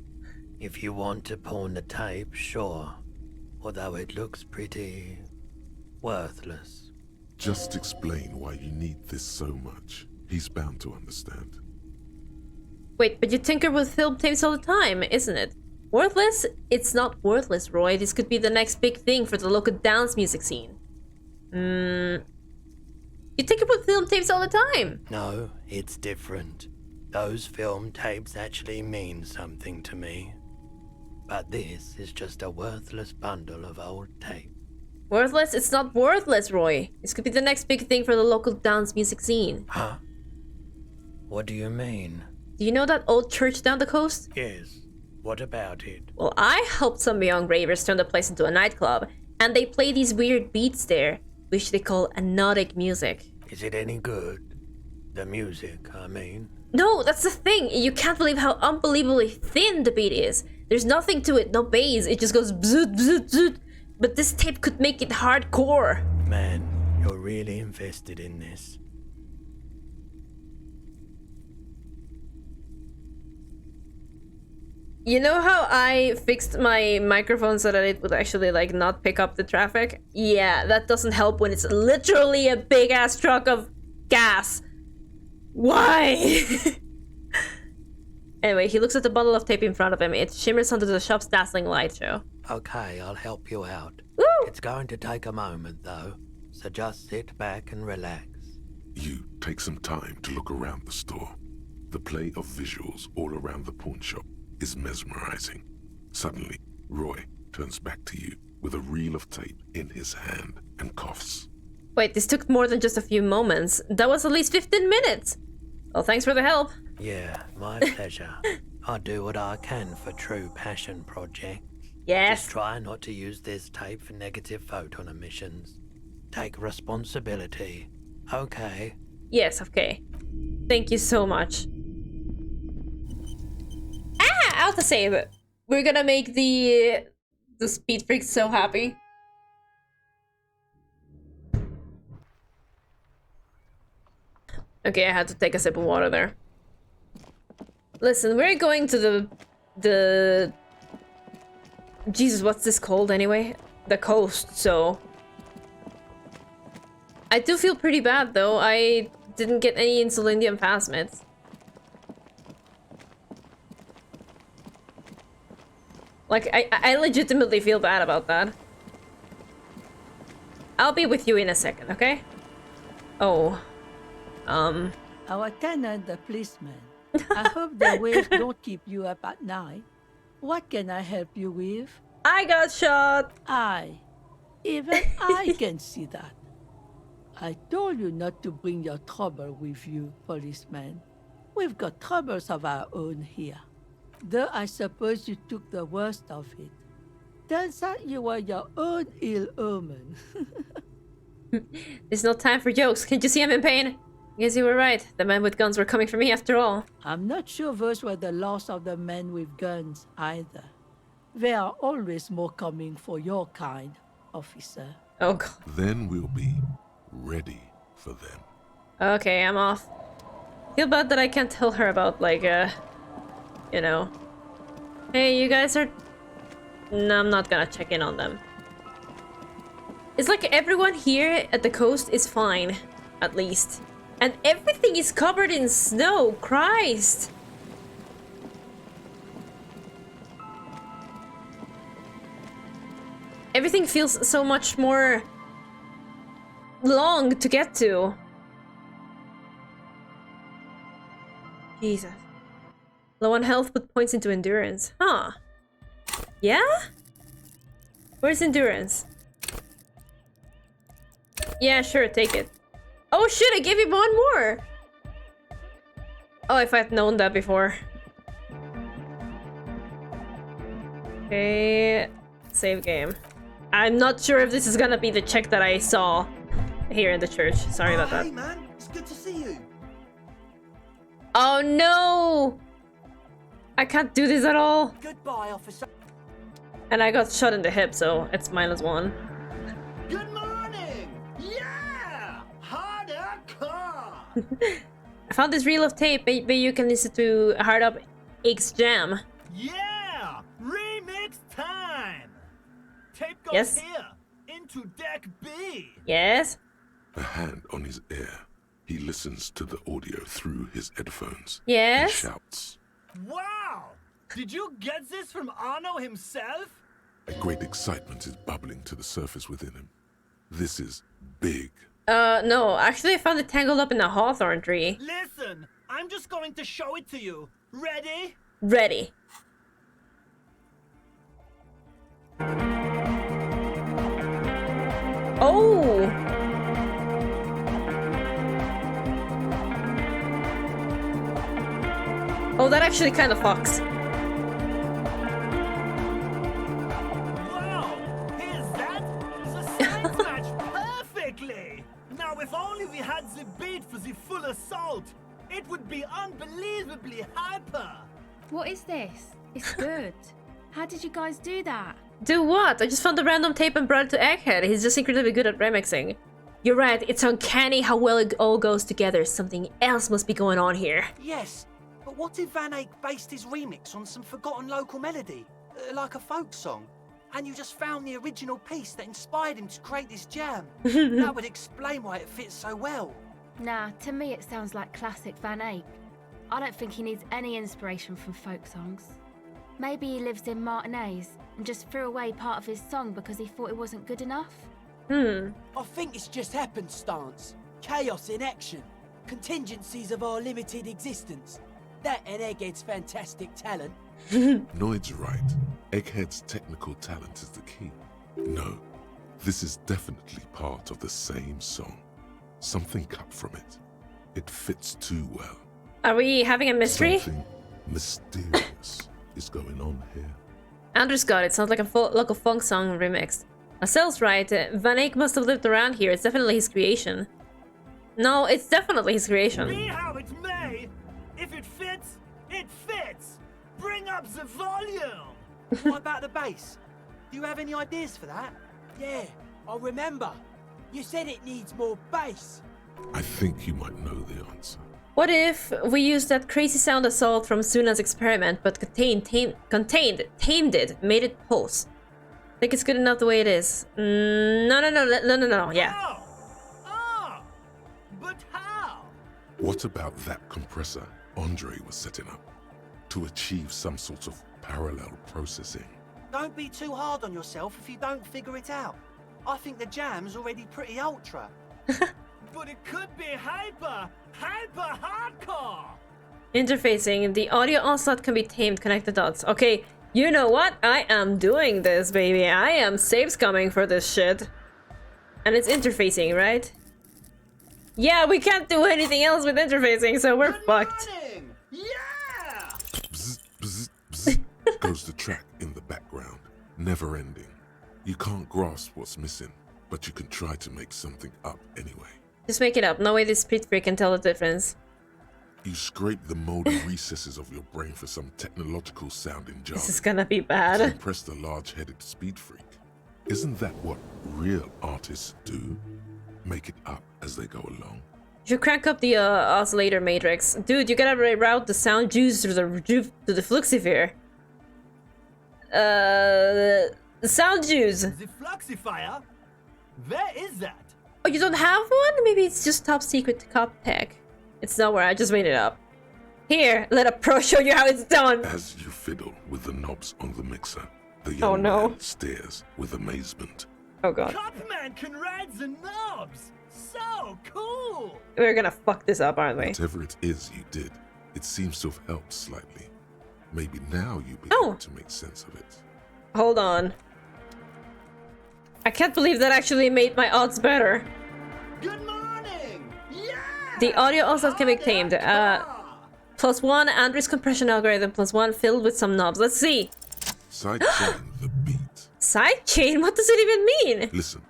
Speaker 15: If you want to pawn the tape, sure. Although it looks pretty... worthless.
Speaker 2: Just explain why you need this so much. He's bound to understand.
Speaker 1: Wait, but you tinker with film tapes all the time, isn't it? Worthless? It's not worthless, Roy. This could be the next big thing for the local dance music scene. You tinker with film tapes all the time.
Speaker 15: No, it's different. Those film tapes actually mean something to me. But this is just a worthless bundle of old tape.
Speaker 1: Worthless? It's not worthless, Roy. This could be the next big thing for the local dance music scene.
Speaker 15: Huh? What do you mean?
Speaker 1: Do you know that old church down the coast?
Speaker 15: Yes. What about it?
Speaker 1: Well, I helped some young ravers turn the place into a nightclub, and they play these weird beats there, which they call anodic music.
Speaker 15: Is it any good? The music, I mean.
Speaker 1: No, that's the thing. You can't believe how unbelievably thin the beat is. There's nothing to it, no bass. It just goes bzoot, bzoot, bzoot. But this tape could make it hardcore.
Speaker 15: Man, you're really invested in this.
Speaker 1: You know how I fixed my microphone so that it would actually like not pick up the traffic? Yeah, that doesn't help when it's literally a big ass truck of gas. Why? Anyway, he looks at the bundle of tape in front of him. It shimmers under the shop's dazzling light show.
Speaker 15: Okay, I'll help you out.
Speaker 1: Woo!
Speaker 15: It's going to take a moment though, so just sit back and relax.
Speaker 2: You take some time to look around the store. The play of visuals all around the pawn shop is mesmerizing. Suddenly, Roy turns back to you with a reel of tape in his hand and coughs.
Speaker 1: Wait, this took more than just a few moments. That was at least 15 minutes. Well, thanks for the help.
Speaker 15: Yeah, my pleasure. I do what I can for true passion projects.
Speaker 1: Yes.
Speaker 15: Just try not to use this tape for negative photon emissions. Take responsibility. Okay?
Speaker 1: Yes, okay. Thank you so much. Ah! Autosave! We're gonna make the speed freaks so happy. Okay, I had to take a sip of water there. Listen, we're going to the Jesus, what's this called anyway? The coast, so... I do feel pretty bad though. I didn't get any insulinium plasmids. Like, I legitimately feel bad about that. I'll be with you in a second, okay? Oh.
Speaker 16: Our tenant, the policeman. I hope the waves don't keep you up at night. What can I help you with?
Speaker 1: I got shot!
Speaker 16: Even I can see that. I told you not to bring your trouble with you, policeman. We've got troubles of our own here. Though I suppose you took the worst of it. Turns out you were your own ill omen.
Speaker 1: There's no time for jokes. Can't you see I'm in pain? Yes, you were right. The men with guns were coming for me after all.
Speaker 16: I'm not sure those were the last of the men with guns either. There are always more coming for your kind, officer.
Speaker 1: Oh god.
Speaker 2: Then we'll be ready for them.
Speaker 1: Okay, I'm off. Feel bad that I can't tell her about, like, you know. Hey, you guys are... No, I'm not gonna check in on them. It's like everyone here at the coast is fine, at least. And everything is covered in snow, Christ! Everything feels so much more long to get to. Jesus. Low on health, but points into endurance. Huh. Yeah? Where's endurance? Yeah, sure, take it. Oh shit, I gave you one more! Oh, if I'd known that before. Okay, save game. I'm not sure if this is gonna be the check that I saw here in the church. Sorry about that.
Speaker 17: Hey man, it's good to see you.
Speaker 1: Oh no! I can't do this at all.
Speaker 17: Goodbye, officer.
Speaker 1: And I got shot in the hip, so it's -1.
Speaker 17: Good morning! Yeah! Harder car!
Speaker 1: I found this reel of tape. Maybe you can listen to Hard Up Eyck's Jam.
Speaker 17: Yeah! Remix time! Tape goes
Speaker 1: Yes.
Speaker 17: here, into deck B.
Speaker 1: Yes?
Speaker 2: A hand on his ear. He listens to the audio through his headphones.
Speaker 1: Yes?
Speaker 2: And shouts.
Speaker 17: Wow! Did you get this from Arno himself?
Speaker 2: A great excitement is bubbling to the surface within him. This is big.
Speaker 1: No. Actually, I found it tangled up in a hawthorn tree.
Speaker 17: Listen, I'm just going to show it to you. Ready?
Speaker 1: Ready. Oh! Oh, that actually kind of fucks.
Speaker 17: Wow! Here's that! The sides match perfectly! Now, if only we had the beat for the full assault, it would be unbelievably hyper!
Speaker 12: What is this? It's good. How did you guys do that?
Speaker 1: Do what? I just found the random tape and brought it to Egghead. He's just incredibly good at remixing. You're right, it's uncanny how well it all goes together. Something else must be going on here.
Speaker 17: Yes, but what if Van Eyck based his remix on some forgotten local melody? Like a folk song? And you just found the original piece that inspired him to create this jam? That would explain why it fits so well.
Speaker 12: Nah, to me it sounds like classic Van Eyck. I don't think he needs any inspiration from folk songs. Maybe he lives in Martinez and just threw away part of his song because he thought it wasn't good enough.
Speaker 17: I think it's just happenstance. Chaos in action. Contingencies of our limited existence. That and Egghead's fantastic talent.
Speaker 2: Noid's right. Egghead's technical talent is the key. No, this is definitely part of the same song. Something cut from it. It fits too well.
Speaker 1: Are we having a mystery?
Speaker 2: Something mysterious is going on here.
Speaker 1: Andrew's got it. Sounds like a local funk song remixed. Marcel's right. Van Eyck must have lived around here. It's definitely his creation. No, it's definitely his creation.
Speaker 17: Be how it may, if it fits, it fits. Bring up the volume. What about the bass? Do you have any ideas for that? Yeah, I remember. You said it needs more bass.
Speaker 2: I think you might know the answer.
Speaker 1: What if we used that crazy sound assault from Suna's experiment, but tamed it, made it pulse? Think it's good enough the way it is? No, yeah.
Speaker 17: But how?
Speaker 2: What about that compressor Andre was setting up to achieve some sort of parallel processing?
Speaker 17: Don't be too hard on yourself if you don't figure it out. I think the jam's already pretty ultra. But it could be hyper hardcore!
Speaker 1: Interfacing. The audio onslaught can be tamed. Connect the dots. Okay, you know what? I am doing this, baby. I am save scumming for this shit. And it's interfacing, right? Yeah, we can't do anything else with interfacing, so we're fucked.
Speaker 17: Yeah!
Speaker 2: Bzz, bzz, bzz, goes the track in the background, never ending. You can't grasp what's missing, but you can try to make something up anyway.
Speaker 1: Just make it up. No way this Sprit Freak can tell the difference.
Speaker 2: You scrape the moldy recesses of your brain for some technological sounding jargon.
Speaker 1: This is gonna be bad.
Speaker 2: To impress the large-headed speed freak. Isn't that what real artists do? Make it up as they go along.
Speaker 1: You should crank up the oscillator matrix. Dude, you gotta reroute the sound juice to the fluxifier. The sound juice.
Speaker 17: The fluxifier? Where is that?
Speaker 1: Oh, you don't have one? Maybe it's just top secret cop tech. It's nowhere, I just made it up. Here, let a pro show you how it's done.
Speaker 2: As you fiddle with the knobs on the mixer, The young
Speaker 1: no.
Speaker 2: man stares with amazement.
Speaker 1: Oh god.
Speaker 17: Copman can ride the knobs! So cool!
Speaker 1: We're gonna fuck this up, aren't we?
Speaker 2: Whatever it is you did, it seems to have helped slightly. Maybe now you'll be able to make sense of it.
Speaker 1: Hold on. I can't believe that actually made my odds better.
Speaker 17: Good morning! Yeah!
Speaker 1: The audio also can be tamed. +1 Andrews compression algorithm, +1 filled with some knobs. Let's see.
Speaker 2: Sidechain the beat.
Speaker 1: Sidechain? What does it even mean?
Speaker 2: Listen,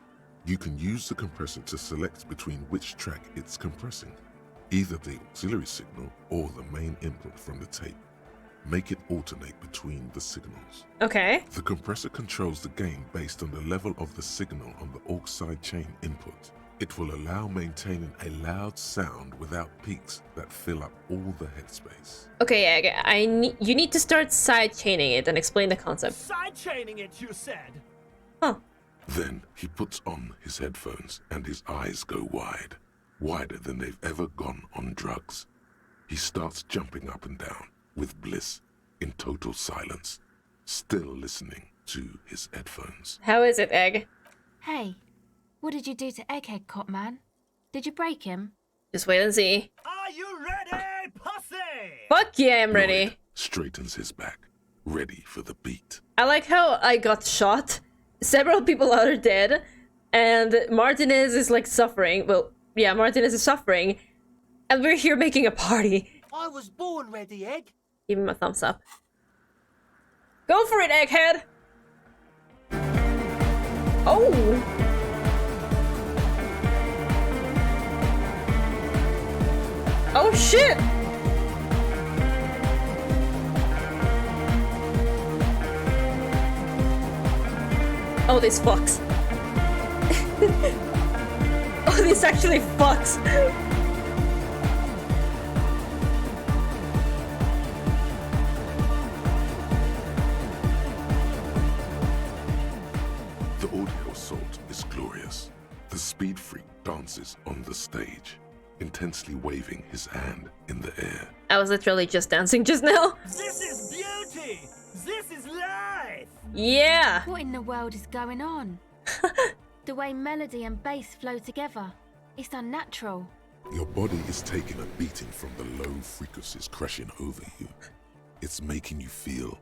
Speaker 2: you can use the compressor to select between which track it's compressing, either the auxiliary signal or the main input from the tape. Make it alternate between the signals.
Speaker 1: Okay.
Speaker 2: The compressor controls the gain based on the level of the signal on the aux sidechain input. It will allow maintaining a loud sound without peaks that fill up all the headspace.
Speaker 1: Okay, Eyck, you need to start sidechaining it and explain the concept.
Speaker 17: Sidechaining it, you said?
Speaker 1: Huh.
Speaker 2: Then he puts on his headphones and his eyes go wide, wider than they've ever gone on drugs. He starts jumping up and down with bliss in total silence, still listening to his headphones.
Speaker 1: How is it, Eyck?
Speaker 12: Hey, what did you do to Egghead, Cop Man? Did you break him?
Speaker 1: Just wait and see.
Speaker 17: Are you ready, pussy?
Speaker 1: Fuck yeah, I'm ready.
Speaker 2: Lloyd straightens his back, ready for the beat.
Speaker 1: I like how I got shot. Several people are dead, and Martinez is like suffering. Well, yeah, Martinez is suffering, and we're here making a party.
Speaker 17: I was born ready, Eyck.
Speaker 1: Give him a thumbs up. Go for it, Egghead! Oh! Oh shit! Oh, this fucks. Oh, this actually fucks.
Speaker 2: The audio assault is glorious. The speed freak dances on the stage, intensely waving his hand in the air.
Speaker 1: I was literally just dancing just now.
Speaker 17: This is beauty! This is life!
Speaker 1: Yeah!
Speaker 12: What in the world is going on? The way melody and bass flow together. It's unnatural.
Speaker 2: Your body is taking a beating from the low frequencies crashing over you. It's making you feel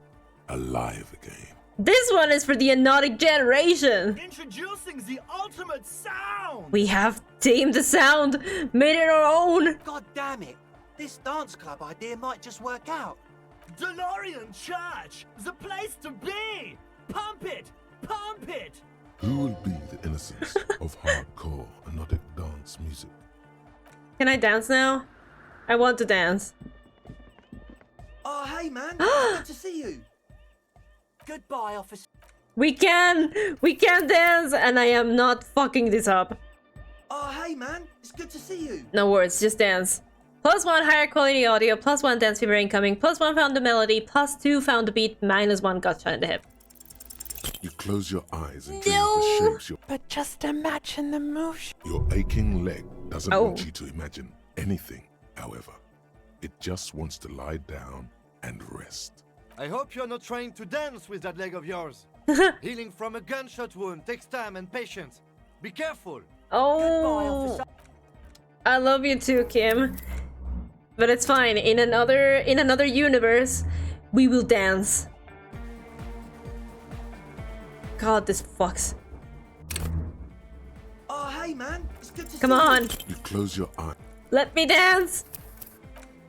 Speaker 2: alive again.
Speaker 1: This one is for the Anodic generation.
Speaker 17: Introducing the ultimate sound!
Speaker 1: We have tamed the sound, made it our own.
Speaker 17: God damn it! This dance club idea might just work out. DeLorean Church! The place to be! Pump it! Pump it!
Speaker 2: Who will be the innocence of hardcore anodic dance music?
Speaker 1: Can I dance now? I want to dance.
Speaker 17: Oh, hey man! Good to see you. Goodbye, officer.
Speaker 1: We can dance, and I am not fucking this up.
Speaker 17: Oh, hey man! It's good to see you.
Speaker 1: No words, just dance. +1 higher quality audio, +1 dance fever incoming, +1 found the melody, +2 found the beat, -1 got shot in the hip.
Speaker 2: You close your eyes and dream of the shapes your...
Speaker 18: But just imagine the motion.
Speaker 2: Your aching leg doesn't want you to imagine anything, however. It just wants to lie down and rest.
Speaker 7: I hope you're not trying to dance with that leg of yours. Healing from a gunshot wound takes time and patience. Be careful.
Speaker 1: Oh, I love you too, Kim. But it's fine. In another universe, we will dance. God, this fucks.
Speaker 17: Oh, hey man! It's good to
Speaker 1: Come
Speaker 17: see
Speaker 1: on.
Speaker 17: you.
Speaker 2: You close your eyes.
Speaker 1: Let me dance.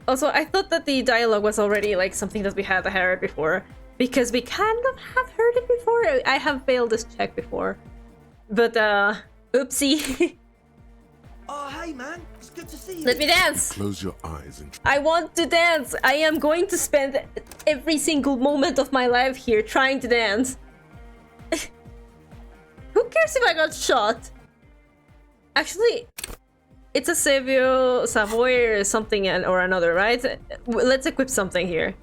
Speaker 1: Also, I thought that the dialogue was already like something that we had heard before, because we kind of have heard it before. I have failed this check before, but oopsie.
Speaker 17: Oh, hey man! It's good to see you.
Speaker 1: Let me dance.
Speaker 2: Close your eyes and...
Speaker 1: I want to dance. I am going to spend every single moment of my life here trying to dance. Who cares if I got shot? Actually, it's a Savoy or something or another, right? Let's equip something here.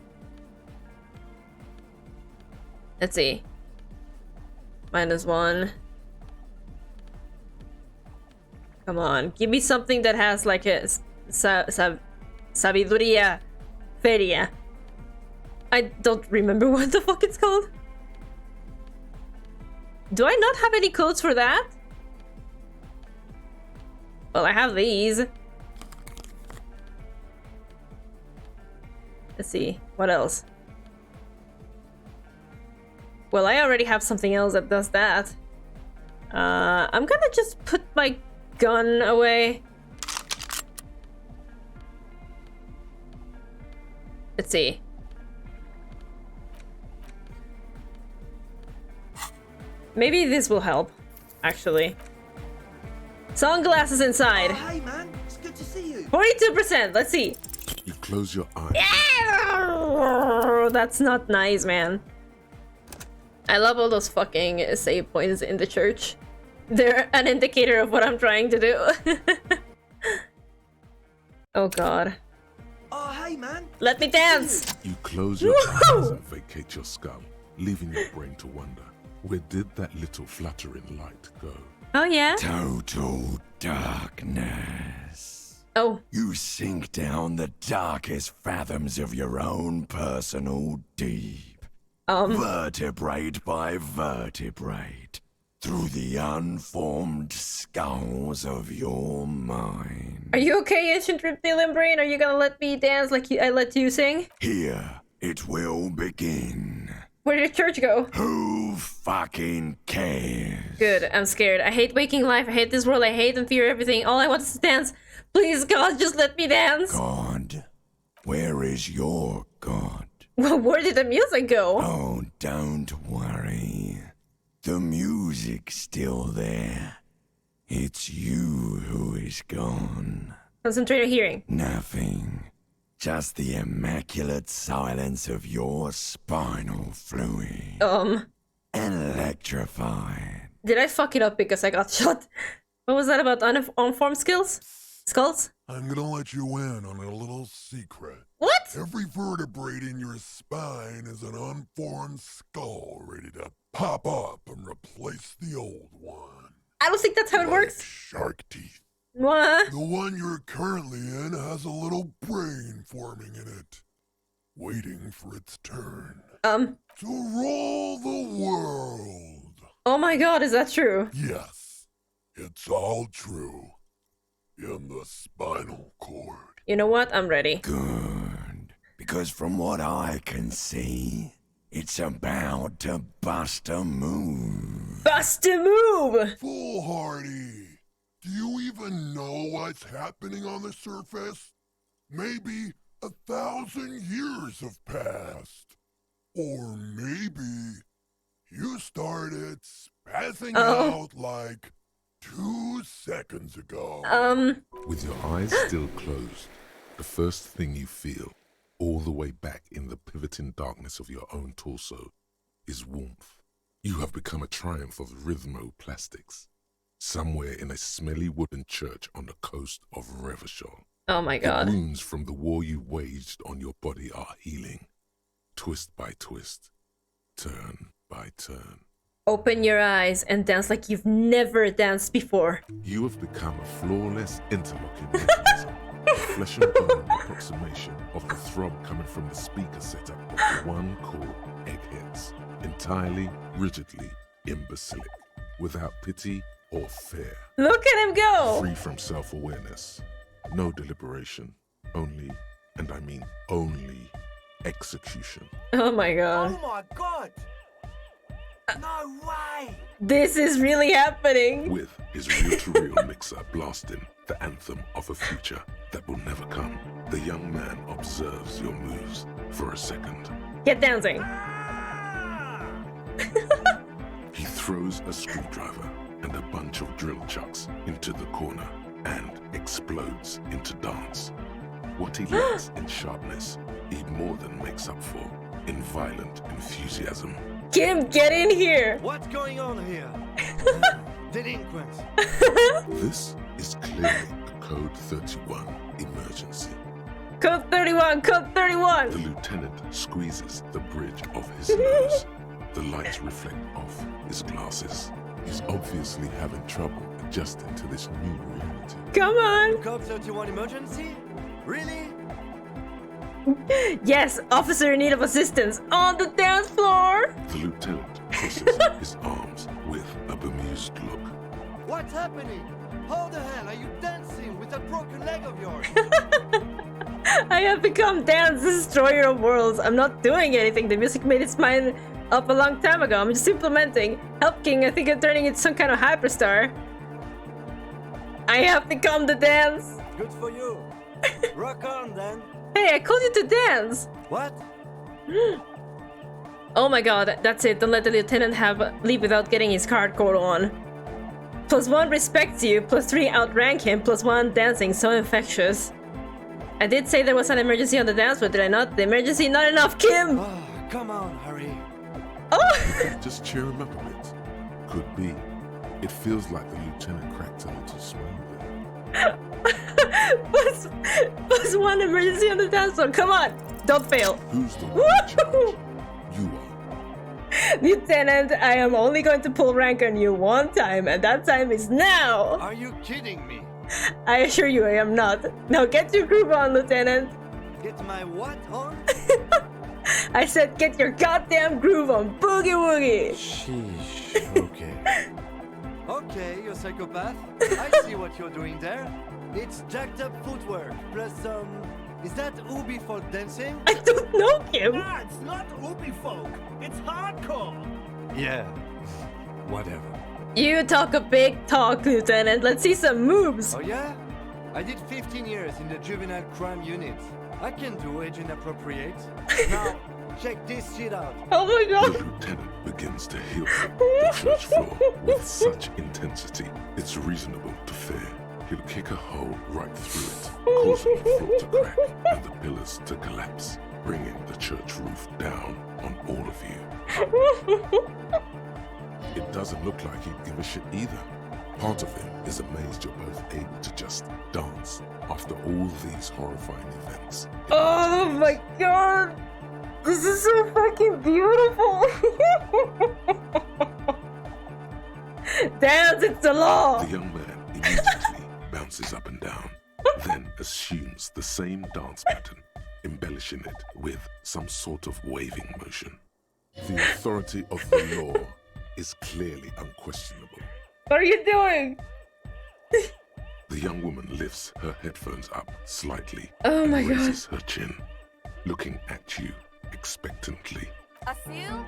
Speaker 1: Let's see. -1. Come on, give me something that has like a sabiduría feria. I don't remember what the fuck it's called. Do I not have any codes for that? Well, I have these. Let's see. What else? Well, I already have something else that does that. I'm gonna just put my gun away. Let's see. Maybe this will help, actually. Sunglasses inside.
Speaker 17: Oh, hey man, it's good to see you.
Speaker 1: 42%, let's see.
Speaker 2: You close your eyes.
Speaker 1: Yeah! That's not nice, man. I love all those fucking save points in the church. They're an indicator of what I'm trying to do. Oh god.
Speaker 17: Oh, hey man.
Speaker 1: Let me dance!
Speaker 2: You close your eyes and vacate your skull, leaving your brain to wonder. Where did that little fluttering light go?
Speaker 1: Oh yeah?
Speaker 19: Total darkness.
Speaker 1: Oh.
Speaker 19: You sink down the darkest fathoms of your own personal deep. Vertebrate by vertebrate. Through the unformed skulls of your mind.
Speaker 1: Are you okay, ancient reptilian brain? Are you gonna let me dance like I let you sing?
Speaker 19: Here it will begin.
Speaker 1: Where did church go?
Speaker 19: Who fucking cares?
Speaker 1: Good, I'm scared. I hate waking life. I hate this world. I hate and fear everything. All I want is to dance. Please, God, just let me dance.
Speaker 19: God? Where is your God?
Speaker 1: Well, where did the music go?
Speaker 19: Oh, don't worry. The music's still there. It's you who is gone.
Speaker 1: Concentrate on hearing.
Speaker 19: Nothing. Just the immaculate silence of your spinal fluid. Electrified.
Speaker 1: Did I fuck it up because I got shot? What was that about unformed skills? Skulls?
Speaker 20: I'm gonna let you in on a little secret.
Speaker 1: What?
Speaker 20: Every vertebrae in your spine is an unformed skull ready to pop up and replace the old one.
Speaker 1: I don't think that's how it works.
Speaker 20: Shark teeth.
Speaker 1: What?
Speaker 20: The one you're currently in has a little brain forming in it, waiting for its turn. To rule the world.
Speaker 1: Oh my god, is that true?
Speaker 20: Yes, it's all true. In the spinal cord.
Speaker 1: You know what? I'm ready.
Speaker 19: Good. Because from what I can see, it's about to bust a move.
Speaker 1: Bust a move!
Speaker 20: Foolhardy. Do you even know what's happening on the surface? Maybe 1,000 years have passed. Or maybe you started spazzing out like 2 seconds ago.
Speaker 2: With your eyes still closed, the first thing you feel, all the way back in the pivoting darkness of your own torso, is warmth. You have become a triumph of rhythmoplastics. Somewhere in a smelly wooden church on the coast of Revachol.
Speaker 1: Oh my god.
Speaker 2: The wounds from the war you waged on your body are healing. Twist by twist. Turn by turn.
Speaker 1: Open your eyes and dance like you've never danced before.
Speaker 2: You have become a flawless interlocking mechanism. A flesh and bone approximation of the throb coming from the speaker setup of the one called Eggheads. Entirely, rigidly imbecilic. Without pity or fear.
Speaker 1: Look at him go!
Speaker 2: Free from self-awareness. No deliberation. Only, and I mean only, execution.
Speaker 1: Oh my god.
Speaker 17: Oh my god! No way!
Speaker 1: This is really happening!
Speaker 2: With his reel-to-reel mixer blasting the anthem of a future that will never come, the young man observes your moves for a second.
Speaker 1: Get dancing!
Speaker 2: He throws a screwdriver and a bunch of drill chucks into the corner and explodes into dance. What he lacks in sharpness, he more than makes up for in violent enthusiasm.
Speaker 1: Kim, get in here!
Speaker 17: What's going on here? Delinquents.
Speaker 2: This is clearly a Code 31 emergency.
Speaker 1: Code 31! Code 31!
Speaker 2: The lieutenant squeezes the bridge of his nose. The lights reflect off his glasses. He's obviously having trouble adjusting to this new reality.
Speaker 1: Come on!
Speaker 17: Code 31 emergency? Really?
Speaker 1: Yes, officer in need of assistance on the dance floor!
Speaker 2: The lieutenant crosses his arms with confused look.
Speaker 21: What's happening? How the hell are you dancing with that broken leg of yours?
Speaker 1: I have become Dance Destroyer of Worlds. I'm not doing anything. The music made its mind up a long time ago. I'm just implementing. Help King, I think I'm turning into some kind of hyperstar. I have become the dance.
Speaker 21: Good for you. Rock on then.
Speaker 1: Hey, I called you to dance.
Speaker 21: What?
Speaker 1: Oh my god, that's it. Don't let the lieutenant leave without getting his card code on. +1 respects you, +3 outrank him, +1 dancing, so infectious. I did say there was an emergency on the dance floor, did I not? The emergency, not enough, Kim!
Speaker 21: Oh, come on, hurry.
Speaker 1: Oh!
Speaker 2: Just cheer him up a bit. Could be. It feels like the lieutenant cracked a little smile there.
Speaker 1: +1 emergency on the dance floor, come on! Don't fail.
Speaker 2: Who's the one in charge? You are.
Speaker 1: Lieutenant, I am only going to pull rank on you one time, and that time is now!
Speaker 21: Are you kidding me?
Speaker 1: I assure you I am not. Now get your groove on, Lieutenant.
Speaker 21: Get my what on?
Speaker 1: I said get your goddamn groove on, boogie woogie!
Speaker 3: Sheesh, okay.
Speaker 21: Okay, you psychopath. I see what you're doing there. It's jacked up footwork, plus is that Ubi folk dancing?
Speaker 1: I don't know, Kim!
Speaker 17: Nah, it's not Ubi folk. It's hardcore.
Speaker 3: Yeah, whatever.
Speaker 1: You talk a big talk, Lieutenant. Let's see some moves.
Speaker 21: Oh yeah? I did 15 years in the juvenile crime unit. I can do age inappropriate. Now, check this shit out.
Speaker 1: Oh my god.
Speaker 2: The lieutenant begins to heel the church floor with such intensity, it's reasonable to fear he'll kick a hole right through it, causing the floor to crack and the pillars to collapse, bringing the church roof down on all of you. It doesn't look like he'd give a shit either. Part of him is amazed you're both able to just dance after all these horrifying events.
Speaker 1: Oh my god! This is so fucking beautiful! Dance, it's the law!
Speaker 2: The young man immediately bounces up and down, then assumes the same dance pattern, embellishing it with some sort of waving motion. The authority of the law is clearly unquestionable.
Speaker 1: What are you doing?
Speaker 2: The young woman lifts her headphones up slightly
Speaker 1: Oh my
Speaker 2: and
Speaker 1: god.
Speaker 2: raises her chin, looking at you expectantly.
Speaker 22: Asil,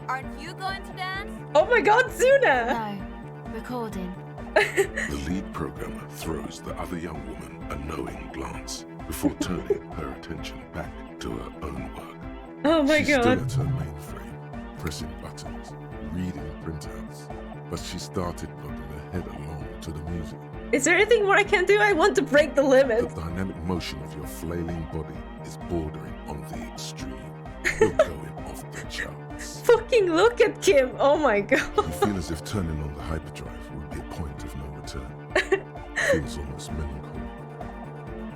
Speaker 22: aren't you going to dance?
Speaker 1: Oh my god, Suna!
Speaker 12: No, recording.
Speaker 2: The lead programmer throws the other young woman a knowing glance before turning her attention back to her own work.
Speaker 1: Oh my
Speaker 2: She's
Speaker 1: god.
Speaker 2: still at her mainframe, pressing buttons, reading printouts, but she started nodding her head along to the music.
Speaker 1: Is there anything more I can do? I want to break the limit.
Speaker 2: The dynamic motion of your flailing body is bordering on the extreme. You're going off the charts.
Speaker 1: Fucking look at Kim! Oh my god.
Speaker 2: You feel as if turning on the hyperdrive would be a point of no return. Feels almost melancholy.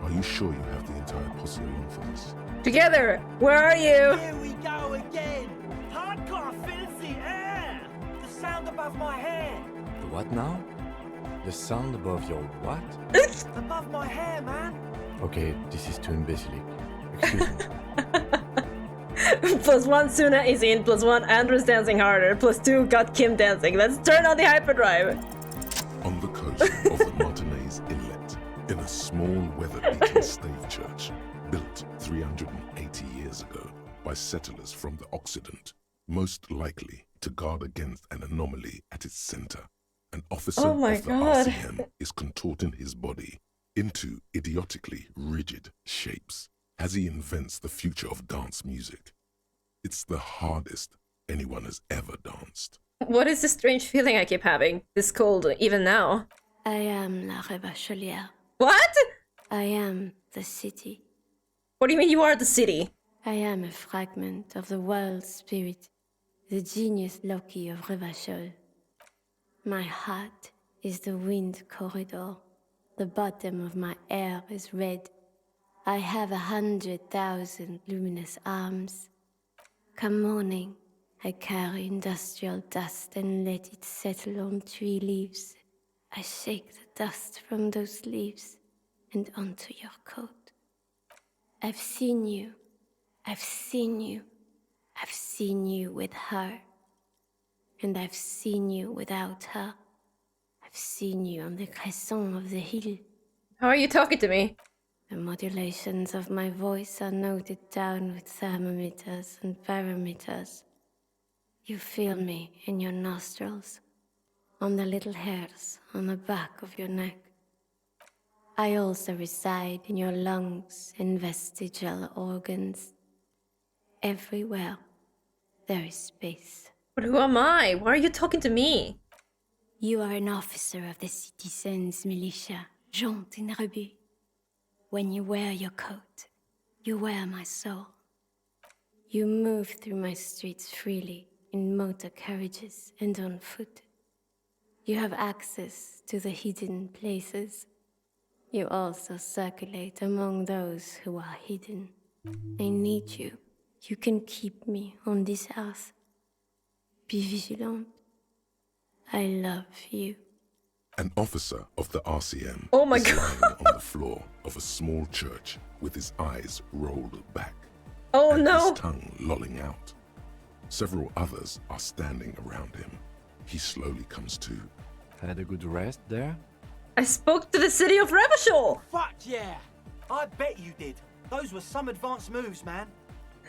Speaker 2: Are you sure you have the entire posse along for this?
Speaker 1: Together! Where are you?
Speaker 17: Here we go again. Hardcore fills the air. The sound above my head.
Speaker 3: The what now? The sound above your what?
Speaker 17: Above my hair, man.
Speaker 3: Okay, this is too imbecilic. Excuse me.
Speaker 1: +1 Suna is in, +1 Andrew's dancing harder, +2 got Kim dancing. Let's turn on the hyperdrive.
Speaker 2: On the coast of the Martinez Inlet, in a small weather-beaten stave church built 380 years ago by settlers from the Occident, most likely to guard against an anomaly at its center. An officer
Speaker 1: Oh my
Speaker 2: of the
Speaker 1: God.
Speaker 2: RCM is contorting his body into idiotically rigid shapes as he invents the future of dance music. It's the hardest anyone has ever danced.
Speaker 1: What is this strange feeling I keep having? This cold, even now.
Speaker 23: I am la Rebachelière.
Speaker 1: What?
Speaker 23: I am the city.
Speaker 1: What do you mean you are the city?
Speaker 23: I am a fragment of the world spirit, the genius Loki of Revachol. My heart is the wind corridor. The bottom of my air is red. I have 100,000 luminous arms. Come morning, I carry industrial dust and let it settle on tree leaves. I shake the dust from those leaves and onto your coat. I've seen you. I've seen you. I've seen you with her. And I've seen you without her. I've seen you on the crescent of the hill.
Speaker 1: How are you talking to me?
Speaker 23: The modulations of my voice are noted down with thermometers and barometers. You feel me in your nostrils, on the little hairs on the back of your neck. I also reside in your lungs and vestigial organs. Everywhere there is space.
Speaker 1: But who am I? Why are you talking to me?
Speaker 23: You are an officer of the citizens' militia, Jean in Rebut. When you wear your coat, you wear my soul. You move through my streets freely, in motor carriages and on foot. You have access to the hidden places. You also circulate among those who are hidden. I need you. You can keep me on this earth. Be vigilant. I love you.
Speaker 2: An officer of the RCM
Speaker 1: oh my
Speaker 2: is
Speaker 1: God.
Speaker 2: lying on the floor of a small church with his eyes rolled back.
Speaker 1: Oh
Speaker 2: and
Speaker 1: no!
Speaker 2: his tongue lolling out. Several others are standing around him. He slowly comes to.
Speaker 3: Had a good rest there?
Speaker 1: I spoke to the city of Revachol!
Speaker 17: Fuck yeah! I bet you did. Those were some advanced moves, man.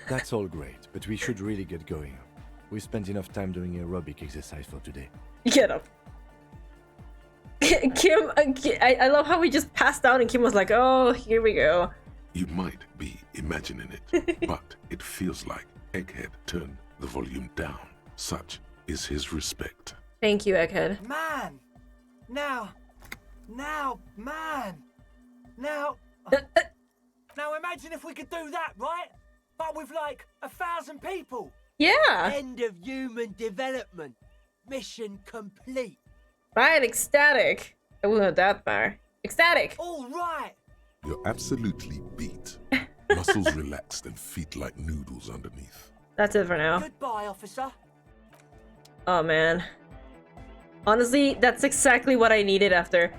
Speaker 3: That's all great, but we should really get going. We spent enough time doing aerobic exercise for today.
Speaker 1: Get up. Kim, I love how we just passed out and Kim was like, oh, here we go.
Speaker 2: You might be imagining it, but it feels like Egghead turned the volume down. Such is his respect.
Speaker 1: Thank you, Egghead.
Speaker 17: Man! Now, man! Now imagine if we could do that, right? But with like 1,000 people.
Speaker 1: Yeah!
Speaker 17: End of human development. Mission complete.
Speaker 1: Right, ecstatic. I wasn't go that far. Ecstatic!
Speaker 17: All right!
Speaker 2: You're absolutely beat. Muscles relaxed and feet like noodles underneath.
Speaker 1: That's it for now.
Speaker 17: Goodbye, officer.
Speaker 1: Oh man. Honestly, that's exactly what I needed after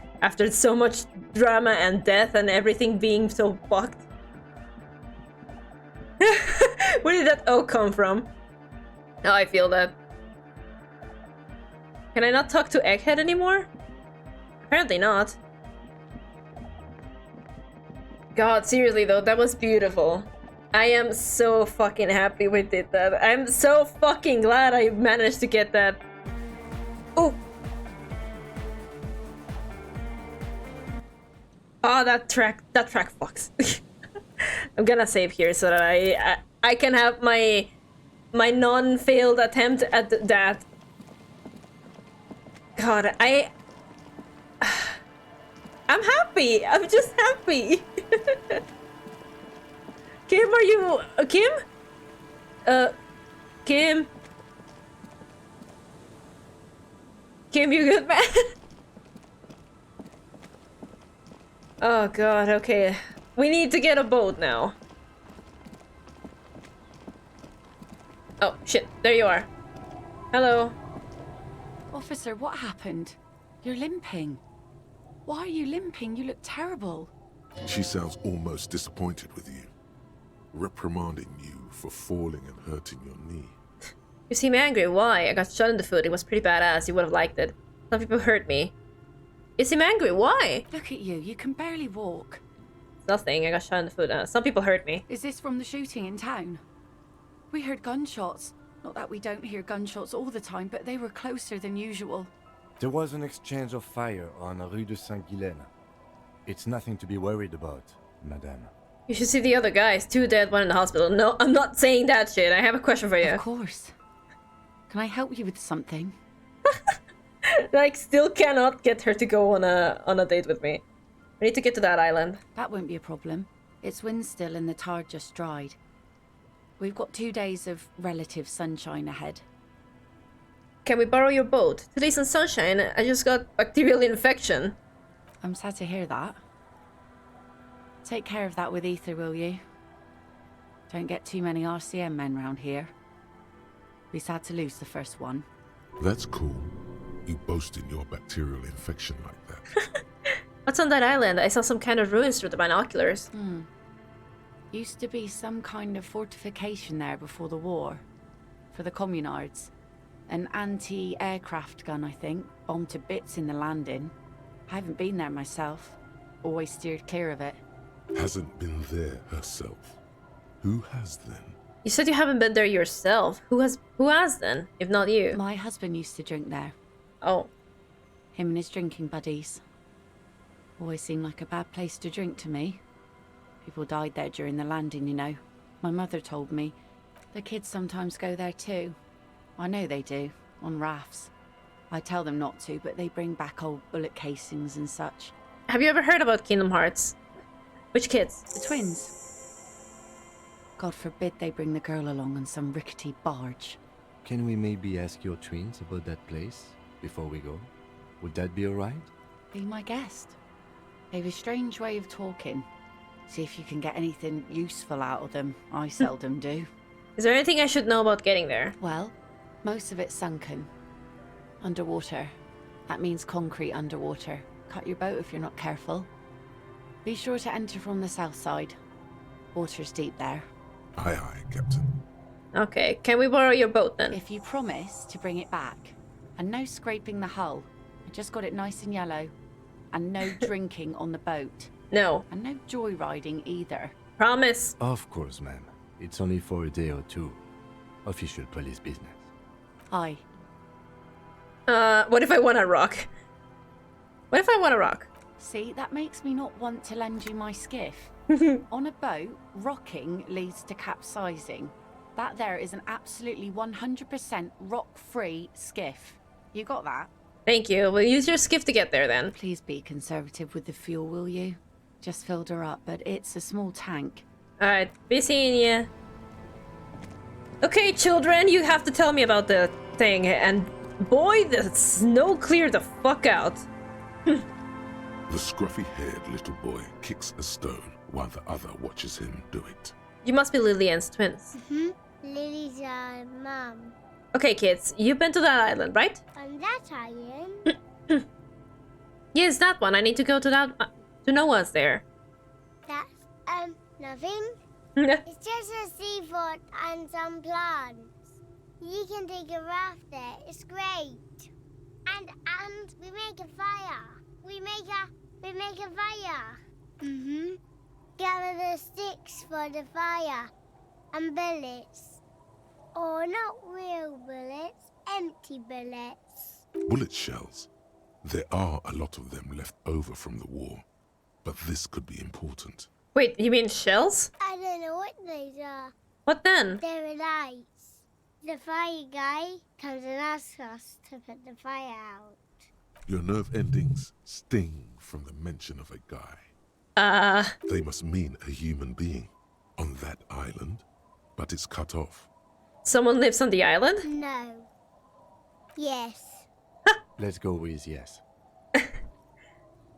Speaker 1: so much drama and death and everything being so fucked. Where did that O come from? Oh, I feel that. Can I not talk to Egghead anymore? Apparently not. God, seriously though, that was beautiful. I am so fucking happy we did that. I'm so fucking glad I managed to get that. Oh! Oh, that track fucks. I'm gonna save here so that I can have my non-failed attempt at that. God, I'm happy. I'm just happy. Kim, are you Kim? Kim? Kim, you good, man? Oh God, okay. We need to get a boat now. Oh shit, there you are. Hello.
Speaker 4: Officer, what happened? You're limping. Why are you limping? You look terrible.
Speaker 2: She sounds almost disappointed with you, reprimanding you for falling and hurting your knee.
Speaker 1: You seem angry. Why? I got shot in the foot. It was pretty badass. You would have liked it. Some people hurt me. You seem angry. Why?
Speaker 4: Look at you. You can barely walk.
Speaker 1: It's nothing. I got shot in the foot. Some people hurt me.
Speaker 4: Is this from the shooting in town? We heard gunshots. Not that we don't hear gunshots all the time, but they were closer than usual.
Speaker 3: There was an exchange of fire on Rue de Saint-Guylaine. It's nothing to be worried about, madame.
Speaker 1: You should see the other guys. 2 dead, 1 in the hospital. No, I'm not saying that shit. I have a question for you.
Speaker 4: Of course. Can I help you with something?
Speaker 1: Like, still cannot get her to go on a date with me. We need to get to that island.
Speaker 4: That won't be a problem. It's wind still and the tide just dried. We've got 2 days of relative sunshine ahead.
Speaker 1: Can we borrow your boat? Today's in sunshine. I just got bacterial infection.
Speaker 4: I'm sad to hear that. Take care of that with Ether, will you? Don't get too many RCM men round here. Be sad to lose the first one.
Speaker 2: That's cool. You boasting your bacterial infection like that.
Speaker 1: What's on that island? I saw some kind of ruins through the binoculars.
Speaker 4: Used to be some kind of fortification there before the war. For the communards. An anti-aircraft gun, I think. Bombed to bits in the landing. I haven't been there myself. Always steered clear of it.
Speaker 2: Hasn't been there herself. Who has then?
Speaker 1: You said you haven't been there yourself. Who has then, if not you?
Speaker 4: My husband used to drink there.
Speaker 1: Oh.
Speaker 4: Him and his drinking buddies. Always seemed like a bad place to drink to me. People died there during the landing, you know. My mother told me. The kids sometimes go there too. I know they do, on rafts. I tell them not to, but they bring back old bullet casings and such.
Speaker 1: Have you ever heard about Kingdom Hearts? Which kids?
Speaker 4: The twins. God forbid they bring the girl along on some rickety barge.
Speaker 3: Can we maybe ask your twins about that place before we go? Would that be alright?
Speaker 4: Be my guest. They've a strange way of talking. See if you can get anything useful out of them. I seldom do.
Speaker 1: Is there anything I should know about getting there?
Speaker 4: Well, most of it's sunken. Underwater. That means concrete underwater. Cut your boat if you're not careful. Be sure to enter from the south side. Water's deep there.
Speaker 2: Aye, aye, Captain.
Speaker 1: Okay, can we borrow your boat then?
Speaker 4: If you promise to bring it back. And no scraping the hull. I just got it nice and yellow. And no drinking on the boat.
Speaker 1: No.
Speaker 4: And no joyriding either.
Speaker 1: Promise.
Speaker 3: Of course, ma'am. It's only for a day or two. Official police business.
Speaker 4: Aye.
Speaker 1: What if I want to rock? What if I want to rock?
Speaker 4: See, that makes me not want to lend you my skiff. On a boat, rocking leads to capsizing. That there is an absolutely 100% rock-free skiff. You got that?
Speaker 1: Thank you. We'll use your skiff to get there then.
Speaker 4: Please be conservative with the fuel, will you? Just filled her up, but it's a small tank.
Speaker 1: Alright, be seeing ya. Okay, children, you have to tell me about the thing. And boy, the snow cleared the fuck out.
Speaker 2: The scruffy-haired little boy kicks a stone while the other watches him do it.
Speaker 1: You must be Lilienne's twins.
Speaker 5: Lily's mum.
Speaker 1: Okay, kids, you've been to that island, right?
Speaker 5: On that island?
Speaker 1: Yes, that one. I need to go to that to know what's there.
Speaker 5: That's, nothing. It's just a seafort and some plants. You can take a raft there. It's great. And we make a fire. We make a fire. Gather the sticks for the fire. And bullets. Or not real bullets, empty bullets.
Speaker 2: Bullet shells. There are a lot of them left over from the war, but this could be important.
Speaker 1: Wait, you mean shells?
Speaker 5: I don't know what these are.
Speaker 1: What then?
Speaker 5: They're lights. The fire guy comes and asks us to put the fire out.
Speaker 2: Your nerve endings sting from the mention of a guy. They must mean a human being on that island, but it's cut off.
Speaker 1: Someone lives on the island?
Speaker 5: No. Yes.
Speaker 3: Let's go with yes.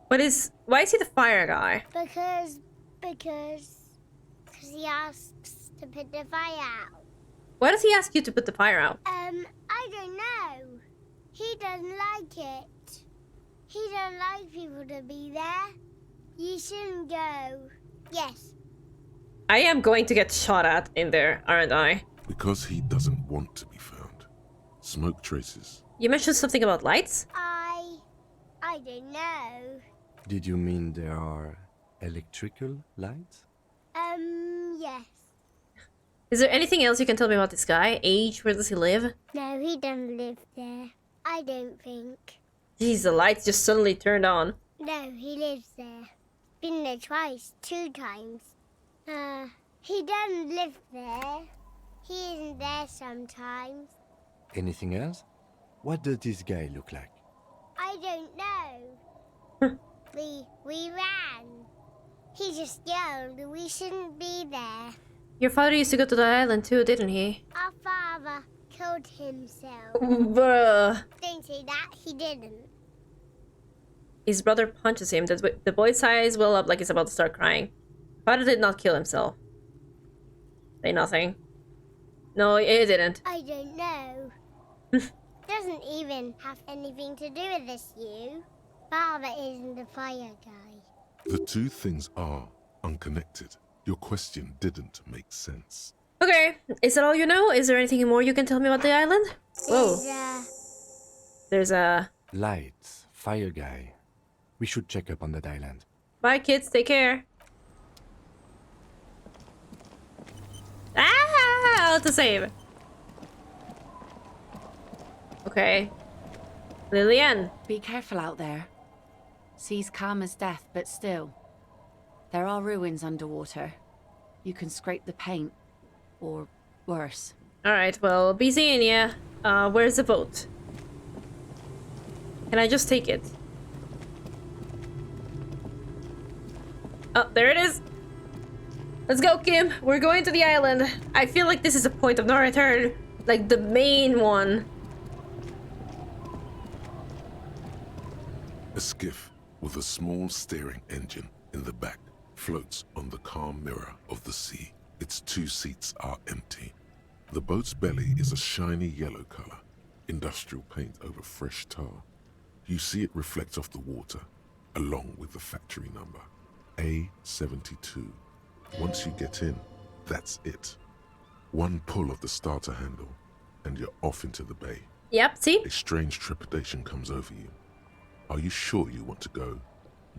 Speaker 1: Why is he the fire guy?
Speaker 5: Because he asks to put the fire out.
Speaker 1: Why does he ask you to put the fire out?
Speaker 5: I don't know. He doesn't like it. He don't like people to be there. You shouldn't go. Yes.
Speaker 1: I am going to get shot at in there, aren't I?
Speaker 2: Because he doesn't want to be found. Smoke traces.
Speaker 1: You mentioned something about lights?
Speaker 5: I don't know.
Speaker 3: Did you mean there are electrical lights?
Speaker 5: Yes.
Speaker 1: Is there anything else you can tell me about this guy? Age? Where does he live?
Speaker 5: No, he doesn't live there. I don't think.
Speaker 1: Jeez, the lights just suddenly turned on.
Speaker 5: No, he lives there. Been there twice, 2 times. He doesn't live there. He isn't there sometimes.
Speaker 3: Anything else? What does this guy look like?
Speaker 5: I don't know. we ran. He just yelled we shouldn't be there.
Speaker 1: Your father used to go to the island too, didn't he?
Speaker 5: Our father killed himself.
Speaker 1: Bruh.
Speaker 5: Don't say that, he didn't.
Speaker 1: His brother punches him. The boy's eyes well up like he's about to start crying. Father did not kill himself. Say nothing. No, he didn't.
Speaker 5: I don't know. Doesn't even have anything to do with this, you. Father isn't the fire guy.
Speaker 2: The two things are unconnected. Your question didn't make sense.
Speaker 1: Okay, is that all you know? Is there anything more you can tell me about the island? Whoa. There's a...
Speaker 3: Lights, fire guy. We should check up on that island.
Speaker 1: Bye, kids. Take care. Ah! To save. Okay. Lilienne.
Speaker 4: Be careful out there. Sea's calm as death, but still. There are ruins underwater. You can scrape the paint. Or worse.
Speaker 1: Alright, well, be seeing ya. Where's the boat? Can I just take it? Oh, there it is! Let's go, Kim! We're going to the island! I feel like this is a point of no return. Like, the main one.
Speaker 2: A skiff with a small steering engine in the back floats on the calm mirror of the sea. Its 2 seats are empty. The boat's belly is a shiny yellow color, industrial paint over fresh tar. You see it reflect off the water, along with the factory number, A72. Once you get in, that's it. One pull of the starter handle, and you're off into the bay.
Speaker 1: Yep, see?
Speaker 2: A strange trepidation comes over you. Are you sure you want to go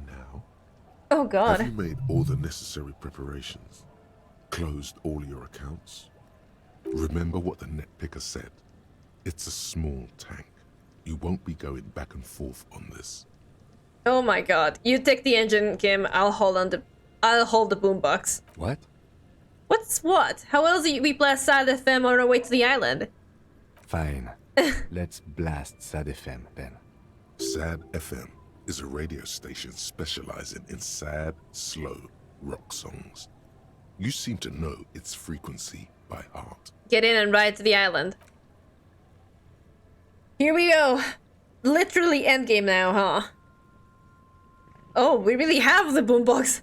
Speaker 2: now?
Speaker 1: Oh, God.
Speaker 2: Have you made all the necessary preparations? Closed all your accounts? Remember what the net picker said. It's a small tank. You won't be going back and forth on this.
Speaker 1: Oh my God. You take the engine, Kim. I'll hold the boombox.
Speaker 3: What?
Speaker 1: What's what? How else do we blast Sad FM on our way to the island?
Speaker 3: Fine. Let's blast Sad FM then.
Speaker 2: Sad FM is a radio station specializing in sad, slow rock songs. You seem to know its frequency by heart.
Speaker 1: Get in and ride to the island. Here we go. Literally endgame now, huh? Oh, we really have the boombox.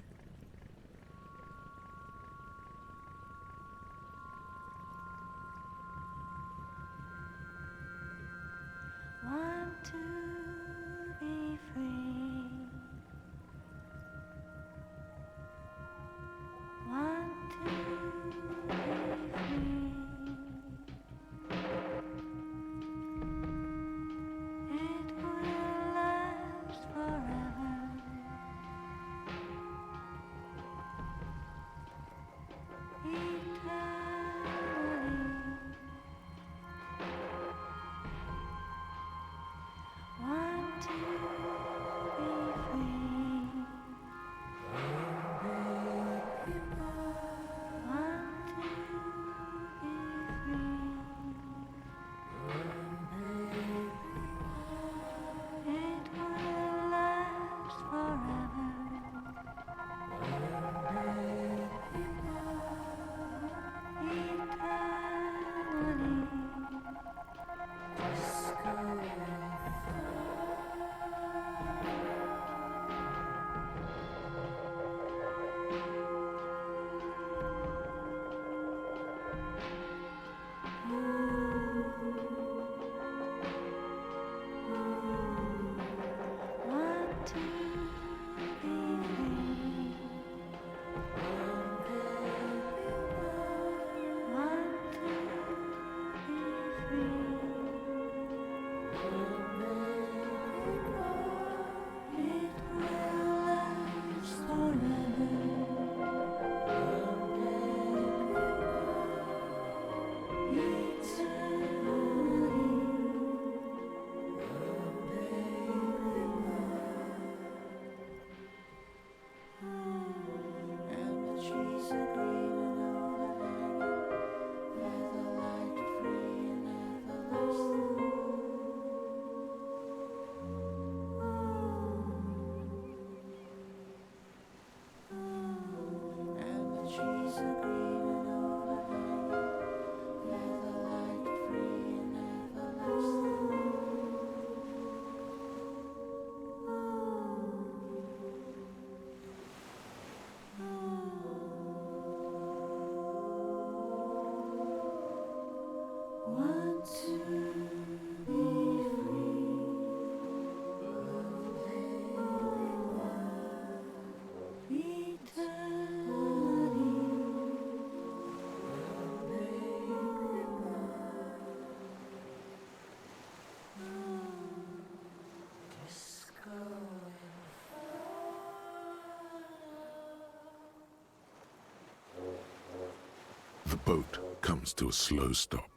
Speaker 2: boat comes to a slow stop.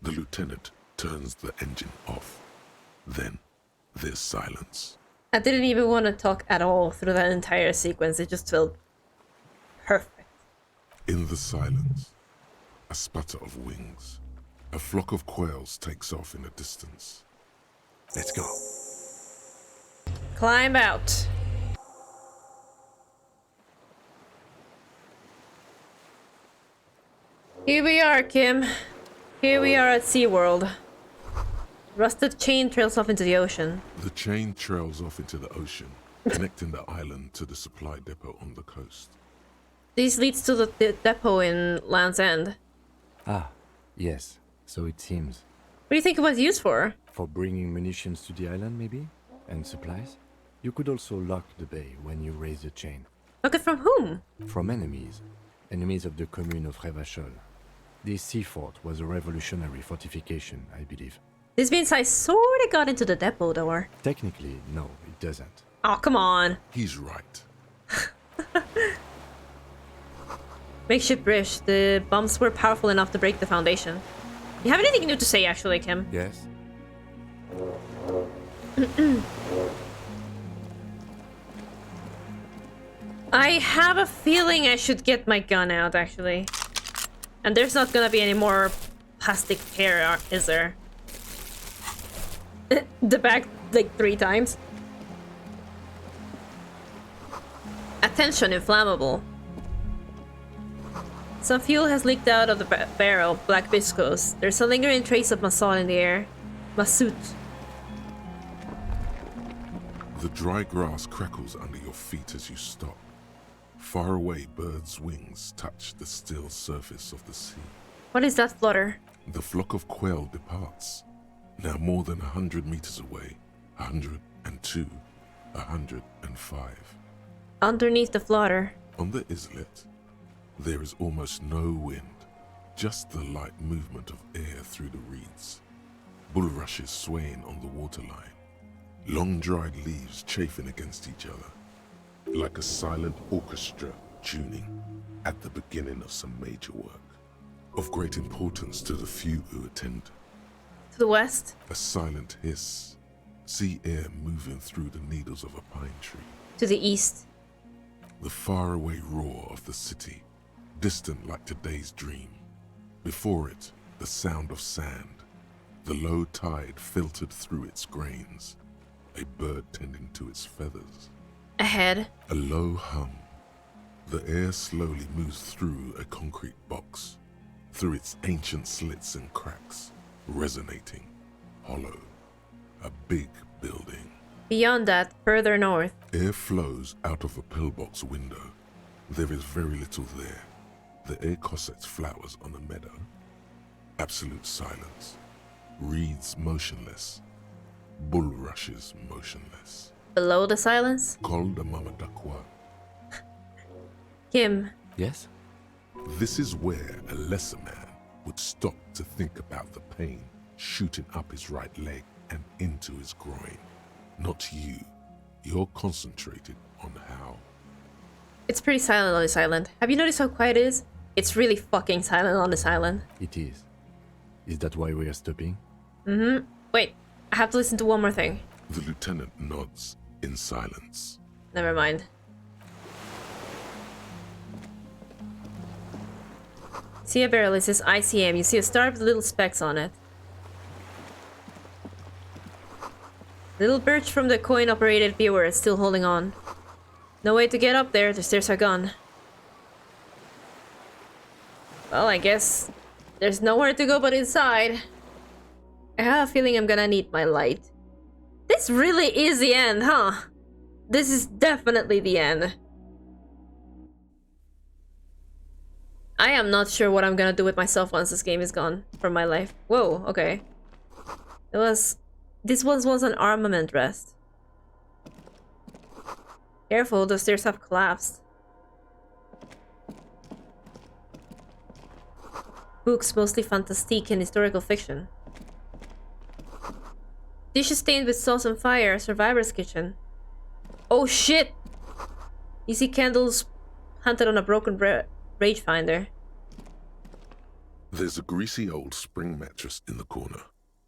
Speaker 2: The lieutenant turns the engine off. Then there's silence.
Speaker 1: I didn't even want to talk at all through that entire sequence. It just felt perfect.
Speaker 2: In the silence, a sputter of wings. A flock of quails takes off in the distance. Let's go.
Speaker 1: Climb out. Here we are, Kim. Here we are at SeaWorld. Rusted chain trails off into the ocean.
Speaker 2: The chain trails off into the ocean, connecting the island to the supply depot on the coast.
Speaker 1: This leads to the depot in Land's End.
Speaker 3: Ah, yes, so it seems.
Speaker 1: What do you think it was used for?
Speaker 3: For bringing munitions to the island, maybe? And supplies? You could also lock the bay when you raise the chain.
Speaker 1: Lock it from whom?
Speaker 3: From enemies. Enemies of the commune of Revachol. This sea fort was a revolutionary fortification, I believe.
Speaker 1: This means I sorta got into the depot door.
Speaker 3: Technically, no, it doesn't.
Speaker 1: Oh, come on.
Speaker 2: He's right.
Speaker 1: Makeshift bridge. The bombs were powerful enough to break the foundation. You have anything new to say, actually, Kim?
Speaker 3: Yes.
Speaker 1: I have a feeling I should get my gun out, actually. And there's not gonna be any more plastic hair, is there? The back, like, 3 times. Attention, inflammable. Some fuel has leaked out of the barrel, black viscose. There's a lingering trace of masot in the air. Masoot.
Speaker 2: The dry grass crackles under your feet as you stop. Far away, birds' wings touch the still surface of the sea.
Speaker 1: What is that flutter?
Speaker 2: The flock of quail departs. Now more than 100 meters away. 102, 105.
Speaker 1: Underneath the flutter.
Speaker 2: On the islet, there is almost no wind, just the light movement of air through the reeds. Bulrushes swaying on the waterline. Long dried leaves chafing against each other. Like a silent orchestra tuning at the beginning of some major work. Of great importance to the few who attend.
Speaker 1: To the west.
Speaker 2: A silent hiss. Sea air moving through the needles of a pine tree.
Speaker 1: To the east.
Speaker 2: The faraway roar of the city, distant like today's dream. Before it, the sound of sand. The low tide filtered through its grains. A bird tending to its feathers.
Speaker 1: Ahead.
Speaker 2: A low hum. The air slowly moves through a concrete box, through its ancient slits and cracks, resonating, hollow. A big building.
Speaker 1: Beyond that, further north.
Speaker 2: Air flows out of a pillbox window. There is very little there. The air cossets flowers on a meadow. Absolute silence. Reeds motionless. Bulrushes motionless.
Speaker 1: Below the silence?
Speaker 2: Col de Mamadakwa.
Speaker 1: Kim.
Speaker 3: Yes?
Speaker 2: This is where a lesser man would stop to think about the pain shooting up his right leg and into his groin. Not you. You're concentrated on how.
Speaker 1: It's pretty silent on this island. Have you noticed how quiet it is? It's really fucking silent on this island.
Speaker 3: It is. Is that why we are stopping?
Speaker 1: Mm-hmm. Wait, I have to listen to one more thing.
Speaker 2: The lieutenant nods in silence.
Speaker 1: Never mind. See a barrel, it says ICM. You see a star with little specks on it. Little birch from the coin-operated viewer is still holding on. No way to get up there, the stairs are gone. Well, I guess there's nowhere to go but inside. I have a feeling I'm gonna need my light. This really is the end, huh? This is definitely the end. I am not sure what I'm gonna do with myself once this game is gone from my life. Whoa, okay. This was an armament rest. Careful, the stairs have collapsed. Books, mostly fantastique and historical fiction. Dishes stained with sauce and fire, survivor's kitchen. Oh shit! You see candles hunted on a broken rangefinder.
Speaker 2: There's a greasy old spring mattress in the corner,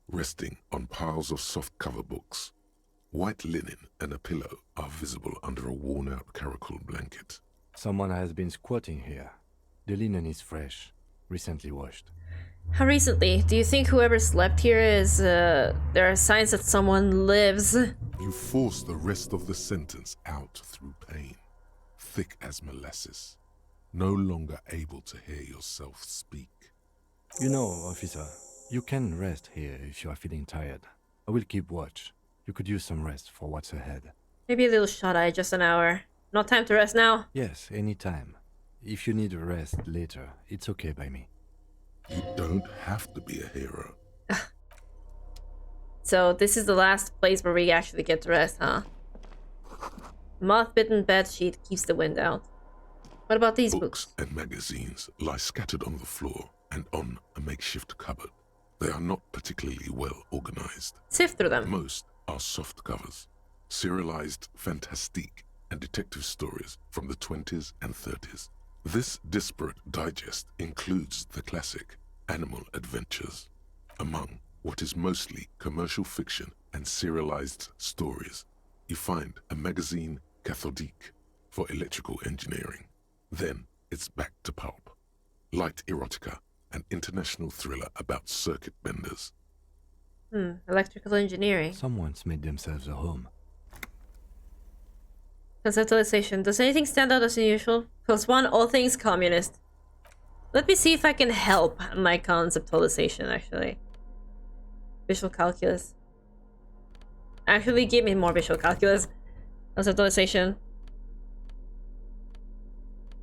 Speaker 2: resting on piles of soft cover books. White linen and a pillow are visible under a worn-out caracal blanket.
Speaker 3: Someone has been squatting here. The linen is fresh, recently washed.
Speaker 1: How recently? Do you think whoever slept here is, there are signs that someone lives?
Speaker 2: You force the rest of the sentence out through pain, thick as molasses, no longer able to hear yourself speak.
Speaker 3: You know, officer, you can rest here if you are feeling tired. I will keep watch. You could use some rest for what's ahead.
Speaker 1: Maybe a little shut-eye, just an hour. Not time to rest now?
Speaker 3: Yes, any time. If you need a rest later, it's okay by me.
Speaker 2: You don't have to be a hero.
Speaker 1: So this is the last place where we actually get to rest, huh? Moth-bitten bed sheet keeps the wind out. What about these books?
Speaker 2: Books and magazines lie scattered on the floor and on a makeshift cupboard. They are not particularly well organized.
Speaker 1: Sift through them.
Speaker 2: Most are soft covers, serialized fantastique and detective stories from the 20s and 30s. This disparate digest includes the classic Animal Adventures. Among what is mostly commercial fiction and serialized stories, you find a magazine cathodique for electrical engineering. Then it's back to pulp. Light erotica, an international thriller about circuit benders.
Speaker 1: Electrical engineering.
Speaker 3: Someone's made themselves a home.
Speaker 1: Conceptualization. Does anything stand out as unusual? +1, all things communist. Let me see if I can help my conceptualization, actually. Visual calculus. Actually, give me more visual calculus. Conceptualization.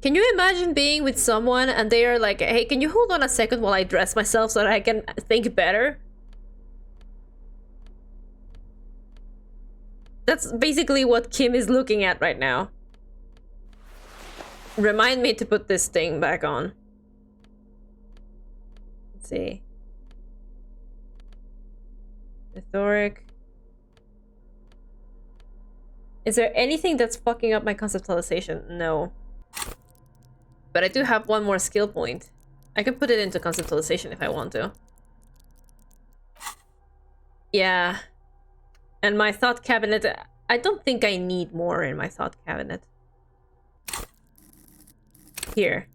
Speaker 1: Can you imagine being with someone and they are like, hey, can you hold on a second while I dress myself so that I can think better? That's basically what Kim is looking at right now. Remind me to put this thing back on. Let's see. Rhetoric. Is there anything that's fucking up my conceptualization? No. But I do have one more skill point. I can put it into conceptualization if I want to. Yeah. And my thought cabinet, I don't think I need more in my thought cabinet. Here.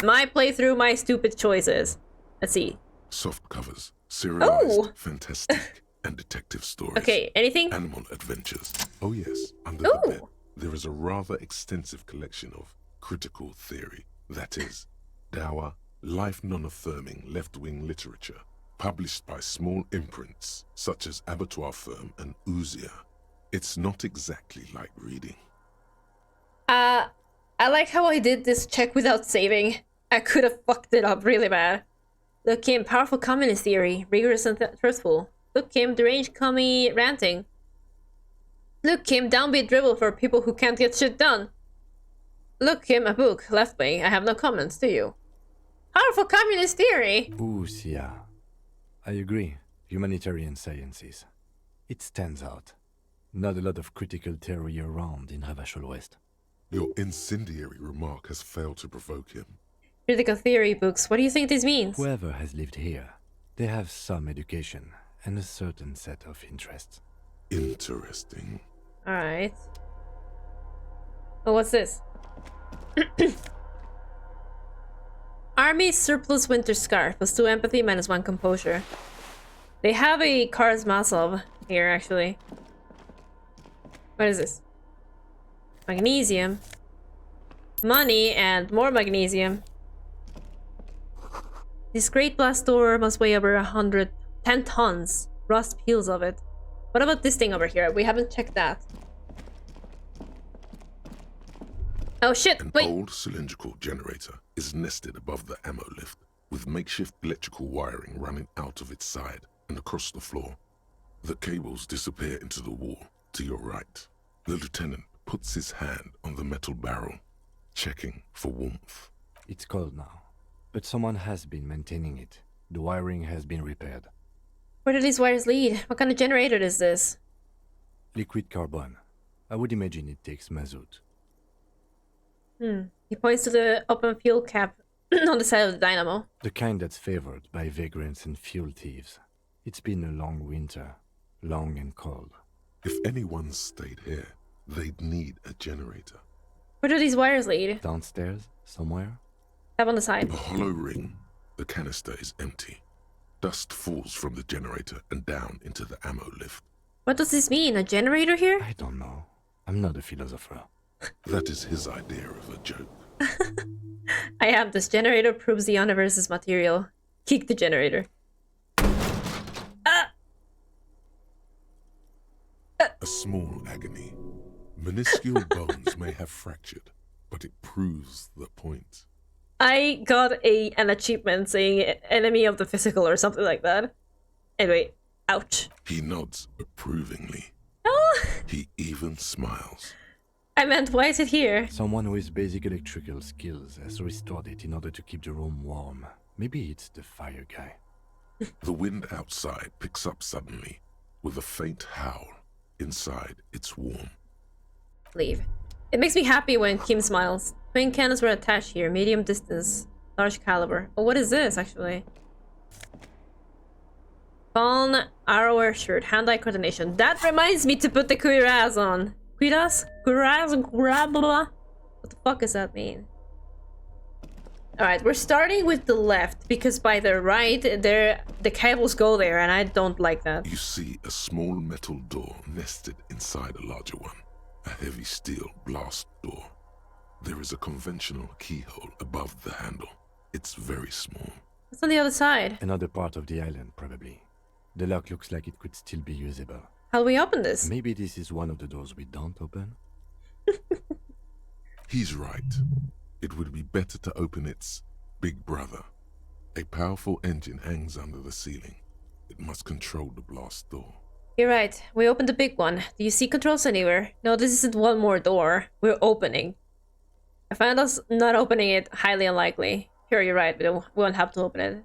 Speaker 1: My playthrough, my stupid choices. Let's see.
Speaker 2: Soft covers, serialized, fantastic, and detective stories.
Speaker 1: Okay, anything?
Speaker 2: Animal Adventures. Oh yes, under the bed, there is a rather extensive collection of critical theory. That is, dour, life non-affirming left-wing literature, published by small imprints such as Abattoir Firm and Ouzia. It's not exactly like reading.
Speaker 1: I like how I did this check without saving. I could have fucked it up really bad. Look, Kim, powerful communist theory, rigorous and truthful. Look, Kim, deranged commie ranting. Look, Kim, downbeat dribble for people who can't get shit done. Look, Kim, a book, left wing. I have no comments, do you? Powerful communist theory.
Speaker 3: Ouzia. I agree. Humanitarian sciences. It stands out. Not a lot of critical theory around in Ravachol West.
Speaker 2: Your incendiary remark has failed to provoke him.
Speaker 1: Critical theory books, what do you think this means?
Speaker 3: Whoever has lived here, they have some education and a certain set of interests.
Speaker 2: Interesting.
Speaker 1: Alright. Oh, what's this? Army surplus winter scarf, +2 empathy, -1 composure. They have a Karamazov here, actually. What is this? Magnesium. Money and more magnesium. This great blast door must weigh over 10 tons. Rust peels of it. What about this thing over here? We haven't checked that. Oh shit, wait.
Speaker 2: An old cylindrical generator is nested above the ammo lift, with makeshift electrical wiring running out of its side and across the floor. The cables disappear into the wall to your right. The lieutenant puts his hand on the metal barrel, checking for warmth.
Speaker 3: It's cold now, but someone has been maintaining it. The wiring has been repaired.
Speaker 1: Where do these wires lead? What kind of generator is this?
Speaker 3: Liquid carbon. I would imagine it takes mazout.
Speaker 1: He points to the open fuel cap on the side of the dynamo.
Speaker 3: The kind that's favored by vagrants and fuel thieves. It's been a long winter, long and cold.
Speaker 2: If anyone stayed here, they'd need a generator.
Speaker 1: Where do these wires lead?
Speaker 3: Downstairs, somewhere?
Speaker 1: Up on the side.
Speaker 2: A hollow ring. The canister is empty. Dust falls from the generator and down into the ammo lift.
Speaker 1: What does this mean? A generator here?
Speaker 3: I don't know. I'm not a philosopher.
Speaker 2: That is his idea of a joke.
Speaker 1: I am. This generator proves the universe's material. Kick the generator.
Speaker 2: A small agony. Minuscule bones may have fractured, but it proves the point.
Speaker 1: I got an achievement saying enemy of the physical or something like that. Anyway, ouch.
Speaker 2: He nods approvingly.
Speaker 1: Oh!
Speaker 2: He even smiles.
Speaker 1: I meant, why is it here?
Speaker 3: Someone with basic electrical skills has restored it in order to keep the room warm. Maybe it's the fire guy.
Speaker 2: The wind outside picks up suddenly, with a faint howl. Inside, it's warm.
Speaker 1: Leave. It makes me happy when Kim smiles. Twin cannons were attached here. Medium distance. Large caliber. Oh, what is this, actually? Fallen arrower shirt. Hand-eye coordination. That reminds me to put the cuirass on. Cuirass? Cuirass? Blah, blah, blah. What the fuck does that mean? Alright, we're starting with the left, because by the right, the cables go there, and I don't like that.
Speaker 2: You see a small metal door nested inside a larger one. A heavy steel blast door. There is a conventional keyhole above the handle. It's very small.
Speaker 1: What's on the other side?
Speaker 3: Another part of the island, probably. The lock looks like it could still be usable.
Speaker 1: How do we open this?
Speaker 3: Maybe this is one of the doors we don't open?
Speaker 2: He's right. It would be better to open its big brother. A powerful engine hangs under the ceiling. It must control the blast door.
Speaker 1: You're right. We opened the big one. Do you see controls anywhere? No, this isn't one more door. We're opening. I find us not opening it highly unlikely. Here, you're right. We won't have to open it.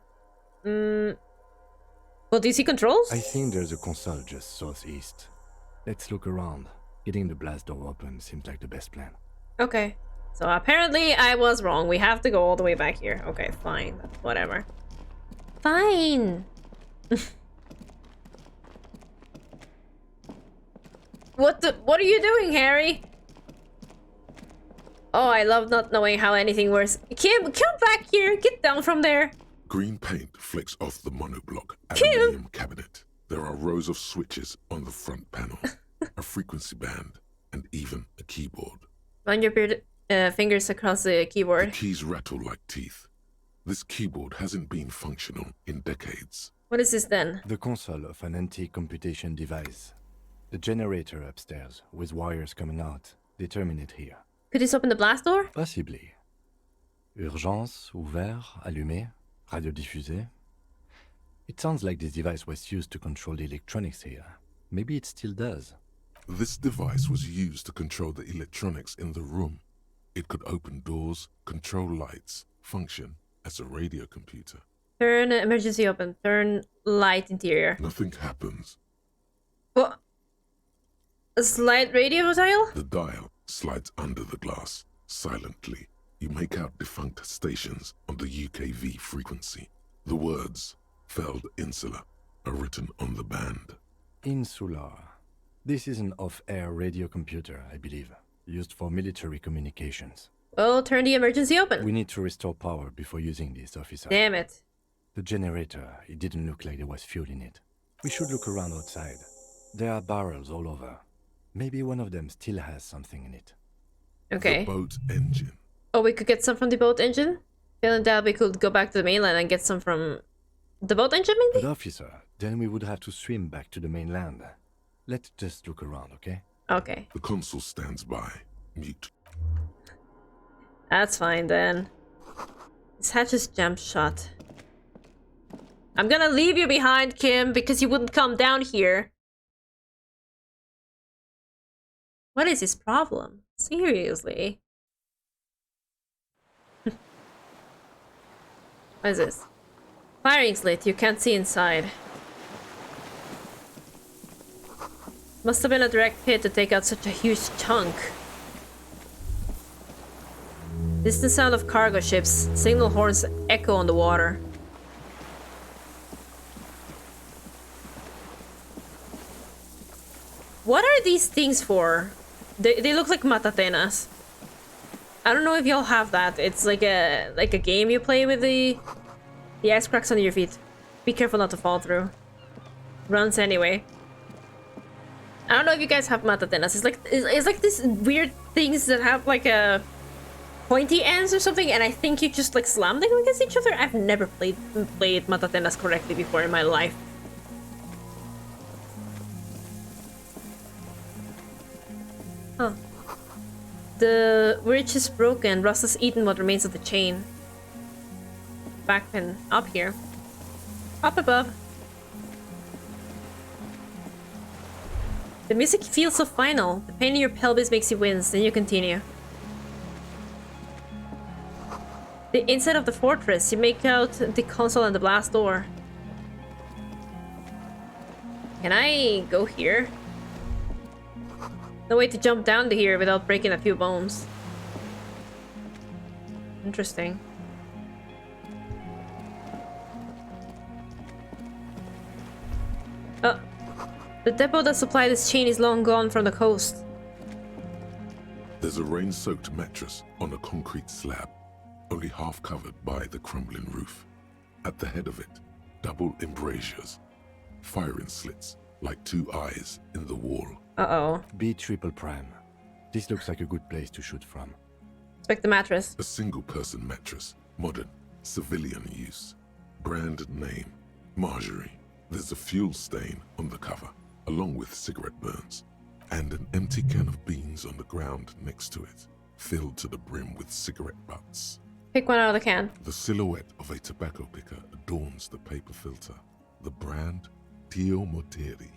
Speaker 1: Well, do you see controls?
Speaker 3: I think there's a console just southeast. Let's look around. Getting the blast door open seems like the best plan.
Speaker 1: Okay. So apparently I was wrong. We have to go all the way back here. Okay, fine. Whatever. Fine. What are you doing, Harry? Oh, I love not knowing how anything works. Kim, come back here. Get down from there.
Speaker 2: Green paint flicks off the monoblock aluminium cabinet. There are rows of switches on the front panel, a frequency band, and even a keyboard.
Speaker 1: Run your fingers across the keyboard.
Speaker 2: The keys rattle like teeth. This keyboard hasn't been functional in decades.
Speaker 1: What is this then?
Speaker 3: The console of an anti-computation device. The generator upstairs, with wires coming out. They terminate here.
Speaker 1: Could this open the blast door?
Speaker 3: Possibly. Urgence, ouvert, allumé, radiodiffusé. It sounds like this device was used to control the electronics here. Maybe it still does.
Speaker 2: This device was used to control the electronics in the room. It could open doors, control lights, function as a radio computer.
Speaker 1: Turn emergency open. Turn light interior.
Speaker 2: Nothing happens.
Speaker 1: What? A slide radio dial?
Speaker 2: The dial slides under the glass. Silently, you make out defunct stations on the UKV frequency. The words, Feld Insula, are written on the band.
Speaker 3: Insular. This is an off-air radio computer, I believe, used for military communications.
Speaker 1: Well, turn the emergency open.
Speaker 3: We need to restore power before using this, officer.
Speaker 1: Damn it.
Speaker 3: The generator, it didn't look like there was fuel in it. We should look around outside. There are barrels all over. Maybe one of them still has something in it.
Speaker 1: Okay.
Speaker 2: The boat engine.
Speaker 1: Oh, we could get some from the boat engine? Feeling that we could go back to the mainland and get some from the boat engine, maybe?
Speaker 3: But officer, then we would have to swim back to the mainland. Let's just look around, okay?
Speaker 1: Okay.
Speaker 2: The consul stands by, mute.
Speaker 1: That's fine then. This hatch is jammed shut. I'm gonna leave you behind, Kim, because you wouldn't come down here. What is his problem? Seriously? What is this? Firing slit, you can't see inside. Must have been a direct hit to take out such a huge chunk. Distant sound of cargo ships. Signal horns echo on the water. What are these things for? They look like matatenas. I don't know if y'all have that. It's like a game you play with the ice cracks under your feet. Be careful not to fall through. Runs anyway. I don't know if you guys have matatenas. It's like these weird things that have like a pointy ends or something, and I think you just like slam them against each other. I've never played matatenas correctly before in my life. Huh. The bridge is broken. Rust has eaten what remains of the chain. Backpin up here. Up above. The music feels so final. The pain in your pelvis makes you wince, then you continue. The inside of the fortress. You make out the console and the blast door. Can I go here? No way to jump down to here without breaking a few bones. Interesting. Oh. The depot that supplied this chain is long gone from the coast.
Speaker 2: There's a rain-soaked mattress on a concrete slab, only half covered by the crumbling roof. At the head of it, double embrasures, firing slits like two eyes in the wall.
Speaker 1: Uh-oh.
Speaker 3: B triple prime. This looks like a good place to shoot from.
Speaker 1: Inspect the mattress.
Speaker 2: A single-person mattress, modern, civilian use. Brand name, Marjorie. There's a fuel stain on the cover, along with cigarette burns, and an empty can of beans on the ground next to it, filled to the brim with cigarette butts.
Speaker 1: Pick one out of the can.
Speaker 2: The silhouette of a tobacco picker adorns the paper filter. The brand, Tio Moteri.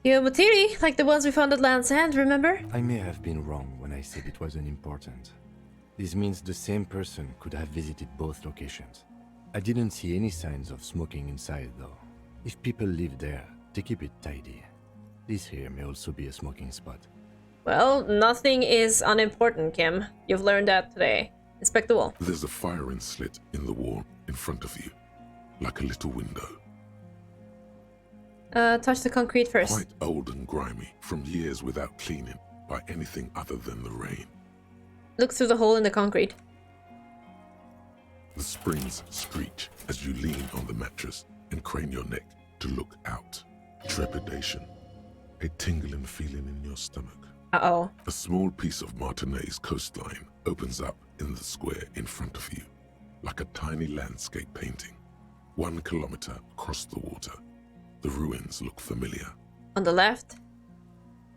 Speaker 1: Tio Moteri, like the ones we found at Land's End, remember?
Speaker 3: I may have been wrong when I said it wasn't important. This means the same person could have visited both locations. I didn't see any signs of smoking inside, though. If people live there, they keep it tidy. This here may also be a smoking spot.
Speaker 1: Well, nothing is unimportant, Kim. You've learned that today. Inspect the wall.
Speaker 2: There's a firing slit in the wall in front of you, like a little window.
Speaker 1: Touch the concrete first.
Speaker 2: Quite old and grimy, from years without cleaning by anything other than the rain.
Speaker 1: Look through the hole in the concrete.
Speaker 2: The springs screech as you lean on the mattress and crane your neck to look out. Trepidation. A tingling feeling in your stomach.
Speaker 1: Uh-oh.
Speaker 2: A small piece of Martinez coastline opens up in the square in front of you, like a tiny landscape painting. 1 kilometer across the water. The ruins look familiar.
Speaker 1: On the left?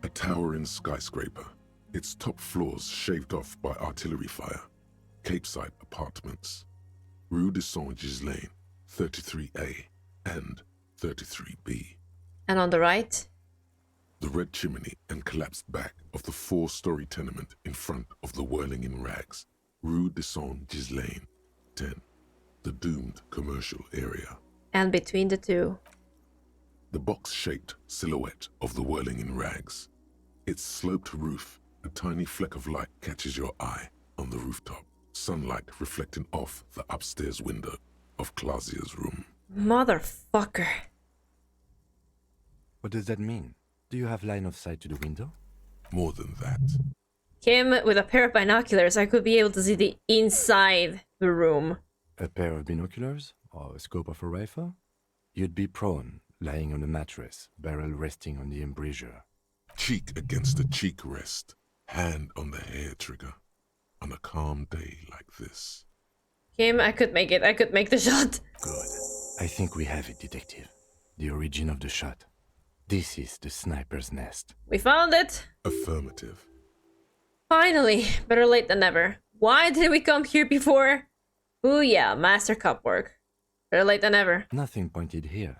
Speaker 2: A towering skyscraper, its top floors shaved off by artillery fire. Capeside apartments. Rue de Saint-Ghislain, 33A and 33B.
Speaker 1: And on the right?
Speaker 2: The red chimney and collapsed back of the 4-story tenement in front of the Whirling in Rags, Rue de Saint-Ghislain, 10, the doomed commercial area.
Speaker 1: And between the two?
Speaker 2: The box-shaped silhouette of the Whirling in Rags. Its sloped roof, a tiny fleck of light catches your eye on the rooftop, sunlight reflecting off the upstairs window of Klaasje's room.
Speaker 1: Motherfucker.
Speaker 3: What does that mean? Do you have line of sight to the window?
Speaker 2: More than that.
Speaker 1: Kim, with a pair of binoculars, I could be able to see the inside the room.
Speaker 3: A pair of binoculars? Or a scope of a rifle? You'd be prone, lying on a mattress, barrel resting on the embrasure.
Speaker 2: Cheek against a cheek rest, hand on the hair trigger, on a calm day like this.
Speaker 1: Kim, I could make it. I could make the shot.
Speaker 3: Good. I think we have it, detective. The origin of the shot. This is the sniper's nest.
Speaker 1: We found it.
Speaker 2: Affirmative.
Speaker 1: Finally. Better late than never. Why did we come here before? Ooh yeah, master cop work. Better late than ever.
Speaker 3: Nothing pointed here.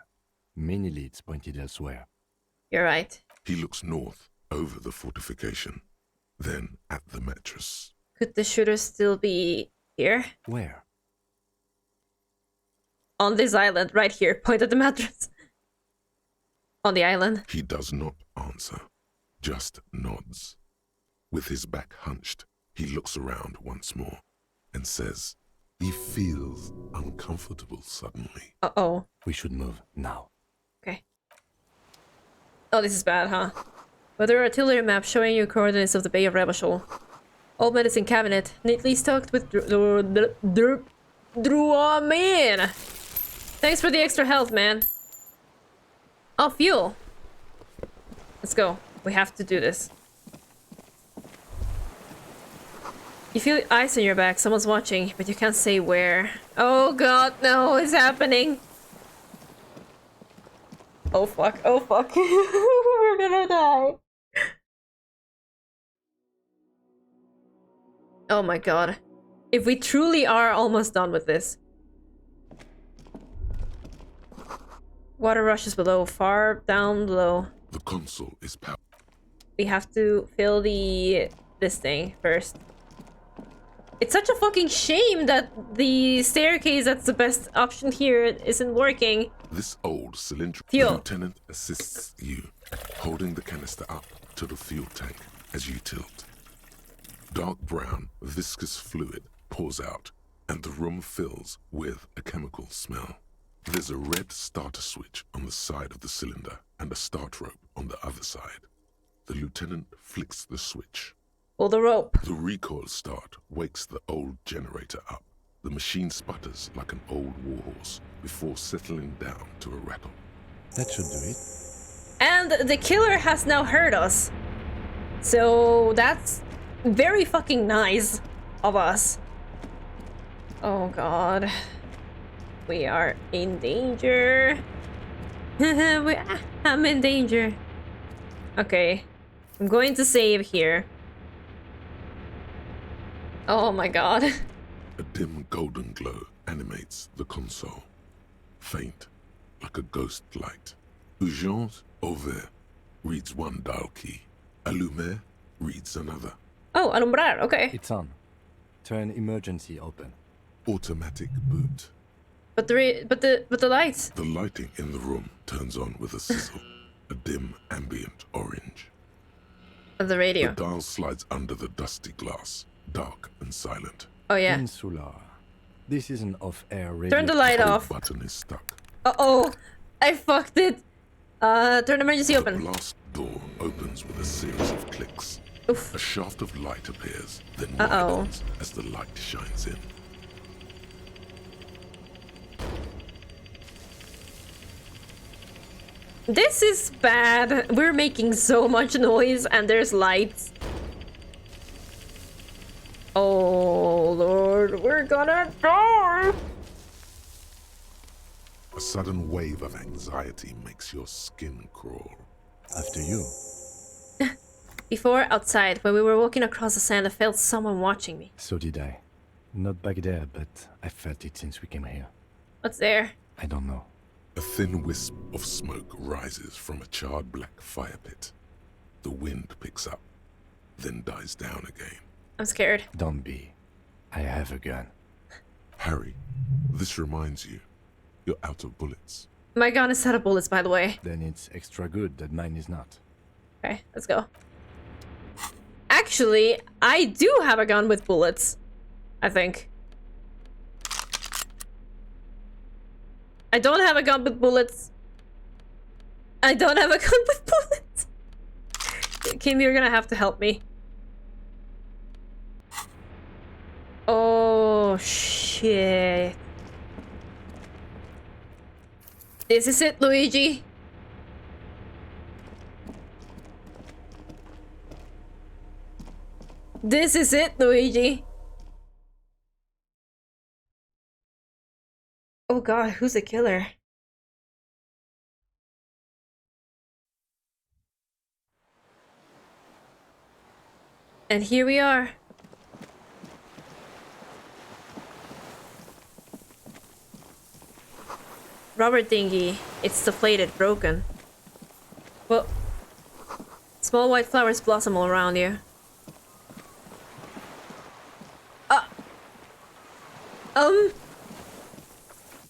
Speaker 3: Many leads pointed elsewhere.
Speaker 1: You're right.
Speaker 2: He looks north, over the fortification, then at the mattress.
Speaker 1: Could the shooter still be here?
Speaker 3: Where?
Speaker 1: On this island, right here. Point at the mattress. On the island.
Speaker 2: He does not answer, just nods. With his back hunched, he looks around once more. and says he feels uncomfortable suddenly.
Speaker 1: Uh-oh.
Speaker 3: We should move now.
Speaker 1: Okay. Oh, this is bad, huh? Weather artillery map showing you coordinates of the Bay of Rebashol. Old medicine cabinet, neatly stocked with man. Thanks for the extra health, man. Oh, fuel. Let's go. We have to do this. You feel ice on your back. Someone's watching, but you can't say where. Oh god, no, it's happening. Oh fuck, oh fuck. We're gonna die. Oh my god. If we truly are almost done with this. Water rushes below, far down below.
Speaker 2: The console is powered.
Speaker 1: We have to fill this thing first. It's such a fucking shame that the staircase that's the best option here isn't working.
Speaker 2: This old cylindrical
Speaker 1: fuel.
Speaker 2: Lieutenant assists you, holding the canister up to the fuel tank as you tilt. Dark brown, viscous fluid pours out, and the room fills with a chemical smell. There's a red starter switch on the side of the cylinder and a start rope on the other side. The lieutenant flicks the switch.
Speaker 1: Pull the rope.
Speaker 2: The recoil start wakes the old generator up. The machine sputters like an old warhorse before settling down to a rattle.
Speaker 3: That should do it.
Speaker 1: And the killer has now heard us. So that's very fucking nice of us. Oh god. We are in danger. I'm in danger. Okay. I'm going to save here. Oh my god.
Speaker 2: A dim golden glow animates the console. Faint, like a ghost light. Urgence ouvert reads one dial key. Allumer reads another.
Speaker 1: Oh, alumbrar, okay.
Speaker 3: It's on. Turn emergency open.
Speaker 2: Automatic boot.
Speaker 1: But the lights.
Speaker 2: The lighting in the room turns on with a sizzle. A dim ambient orange.
Speaker 1: The radio.
Speaker 2: The dial slides under the dusty glass, dark and silent.
Speaker 1: Oh yeah.
Speaker 3: Insular. This is an off-air radio.
Speaker 1: Turn the light off.
Speaker 2: The button is stuck.
Speaker 1: Uh-oh. I fucked it. Turn emergency open.
Speaker 2: The blast door opens with a series of clicks.
Speaker 1: Oof.
Speaker 2: A shaft of light appears, then widens as the light shines in.
Speaker 1: This is bad. We're making so much noise and there's lights. Oh lord, we're gonna die!
Speaker 2: A sudden wave of anxiety makes your skin crawl.
Speaker 3: After you.
Speaker 1: Before, outside, when we were walking across the sand, I felt someone watching me.
Speaker 3: So did I. Not back there, but I felt it since we came here.
Speaker 1: What's there?
Speaker 3: I don't know.
Speaker 2: A thin wisp of smoke rises from a charred black fire pit. The wind picks up, then dies down again.
Speaker 1: I'm scared.
Speaker 3: Don't be. I have a gun.
Speaker 2: Harry, this reminds you, you're out of bullets.
Speaker 1: My gun is out of bullets, by the way.
Speaker 3: Then it's extra good that mine is not.
Speaker 1: Okay, let's go. Actually, I do have a gun with bullets. I think. I don't have a gun with bullets. I don't have a gun with bullets. Kim, you're gonna have to help me. Oh, shit. This is it, Luigi. This is it, Luigi. Oh god, who's the killer? And here we are. Rubber dinghy. It's deflated, broken. Well, small white flowers blossom all around you.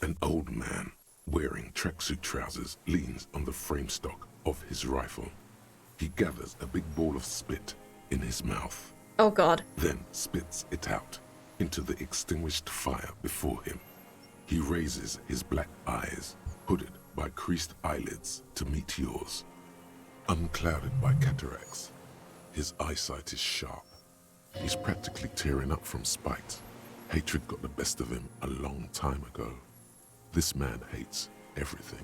Speaker 2: An old man wearing tracksuit trousers leans on the frame stock of his rifle. He gathers a big ball of spit in his mouth.
Speaker 1: Oh god.
Speaker 2: Then spits it out. into the extinguished fire before him. He raises his black eyes, hooded by creased eyelids, to meet yours. Unclouded by cataracts, his eyesight is sharp. He's practically tearing up from spite. Hatred got the best of him a long time ago. This man hates everything.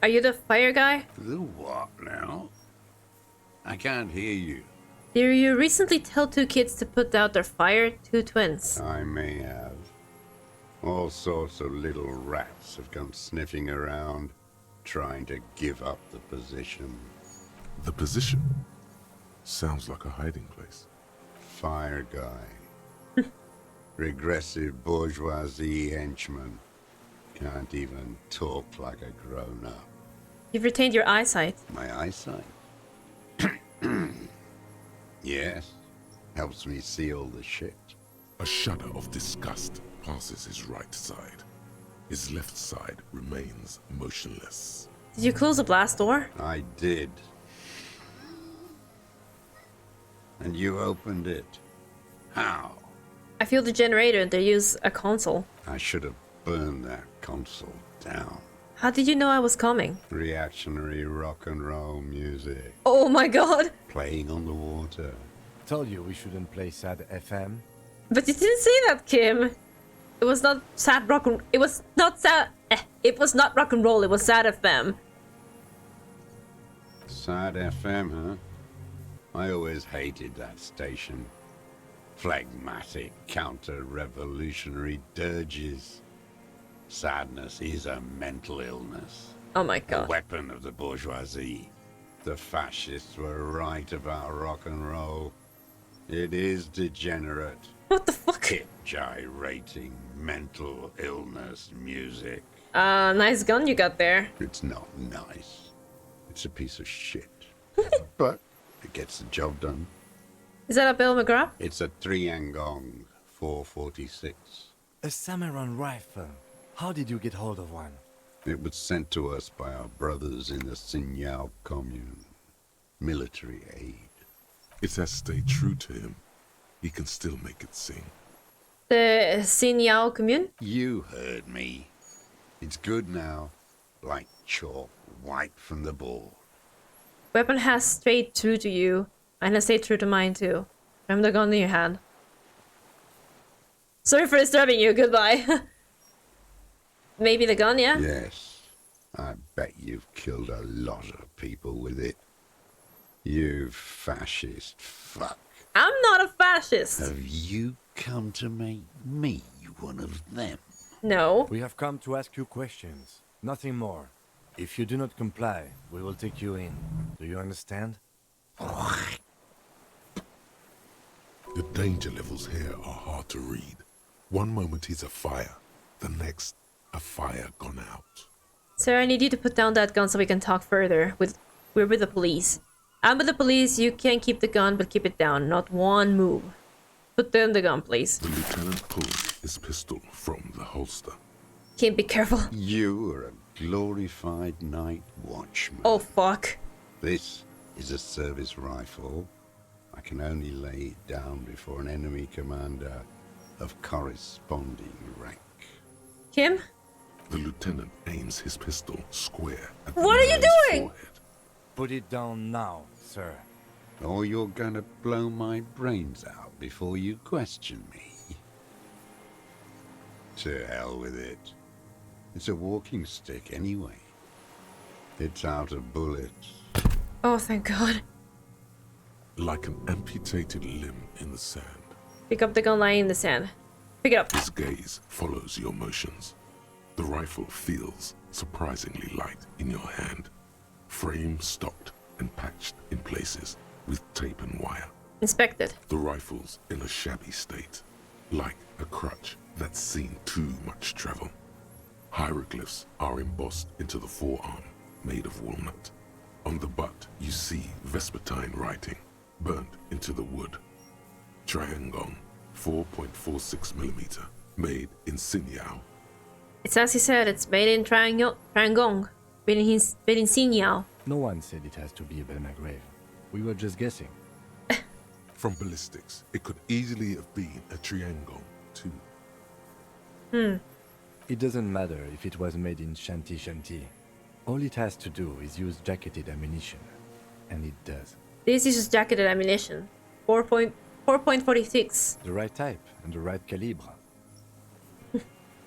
Speaker 1: Are you the fire guy?
Speaker 6: The what now? I can't hear you.
Speaker 1: Did you recently tell two kids to put out their fire? Two twins.
Speaker 6: I may have. All sorts of little rats have come sniffing around, trying to give up the position.
Speaker 2: The position? Sounds like a hiding place.
Speaker 6: Fire guy. Regressive bourgeoisie henchman. Can't even talk like a grown-up.
Speaker 1: You've retained your eyesight.
Speaker 6: My eyesight? Yes. Helps me see all the shit.
Speaker 2: A shudder of disgust passes his right side. His left side remains motionless.
Speaker 1: Did you close the blast door?
Speaker 6: I did. And you opened it. How?
Speaker 1: I feel the generator and they use a console.
Speaker 6: I should have burned that console down.
Speaker 1: How did you know I was coming?
Speaker 6: Reactionary rock and roll music.
Speaker 1: Oh my god!
Speaker 6: Playing on the water.
Speaker 3: Told you we shouldn't play sad FM.
Speaker 1: But you didn't say that, Kim. It was not sad rock and... It was not sad... it was not rock and roll, it was sad FM.
Speaker 6: Sad FM, huh? I always hated that station. Phlegmatic, counter-revolutionary dirges. Sadness is a mental illness.
Speaker 1: Oh my god.
Speaker 6: A weapon of the bourgeoisie. The fascists were right about rock and roll. It is degenerate.
Speaker 1: What the fuck?
Speaker 6: Hip gyrating, mental illness music.
Speaker 1: Nice gun you got there.
Speaker 6: It's not nice. It's a piece of shit. But it gets the job done.
Speaker 1: Is that a Bill McGrath?
Speaker 6: It's a 3-Angong 446.
Speaker 3: A Samurai rifle. How did you get hold of one?
Speaker 6: It was sent to us by our brothers in the Sinyao commune. Military aid.
Speaker 2: It has stayed true to him. He can still make it sing.
Speaker 1: The Sinyao commune?
Speaker 6: You heard me. It's good now. Like chalk wiped from the board.
Speaker 1: Weapon has stayed true to you. And has stayed true to mine too. Remember the gun in your hand. Sorry for disturbing you. Goodbye. Maybe the gun, yeah?
Speaker 6: Yes. I bet you've killed a lot of people with it. You fascist fuck.
Speaker 1: I'm not a fascist.
Speaker 6: Have you come to make me one of them?
Speaker 1: No.
Speaker 3: We have come to ask you questions. Nothing more. If you do not comply, we will take you in. Do you understand?
Speaker 2: The danger levels here are hard to read. One moment he's afire, the next, a fire gone out.
Speaker 1: Sir, I need you to put down that gun so we can talk further. We're with the police. I'm with the police. You can keep the gun, but keep it down. Not one move. Put down the gun, please.
Speaker 2: The lieutenant pulls his pistol from the holster.
Speaker 1: Kim, be careful.
Speaker 6: You are a glorified night watchman.
Speaker 1: Oh, fuck.
Speaker 6: This is a service rifle. I can only lay it down before an enemy commander of corresponding rank.
Speaker 1: Kim?
Speaker 2: The lieutenant aims his pistol square at the
Speaker 1: What are you doing?
Speaker 2: forehead.
Speaker 3: Put it down now, sir.
Speaker 6: Or you're gonna blow my brains out before you question me. To hell with it. It's a walking stick anyway. It's out of bullets.
Speaker 1: Oh, thank God.
Speaker 2: Like an amputated limb in the sand.
Speaker 1: Pick up the gun lying in the sand. Pick it up.
Speaker 2: His gaze follows your motions. The rifle feels surprisingly light in your hand. Frame stocked and patched in places with tape and wire.
Speaker 1: Inspect it.
Speaker 2: The rifle's in a shabby state, like a crutch that's seen too much travel. Hieroglyphs are embossed into the forearm, made of walnut. On the butt, you see Vespertine writing, burnt into the wood. Triangong, 4.46mm, made in Sinyao.
Speaker 1: It's as he said, it's made in Triangong. Made in Sinyao.
Speaker 3: No one said it has to be a Belma grave. We were just guessing.
Speaker 2: From ballistics, it could easily have been a triangle, too.
Speaker 3: It doesn't matter if it was made in Shanti. All it has to do is use jacketed ammunition. And it does.
Speaker 1: This uses jacketed ammunition. 4.46.
Speaker 3: The right type and the right calibre.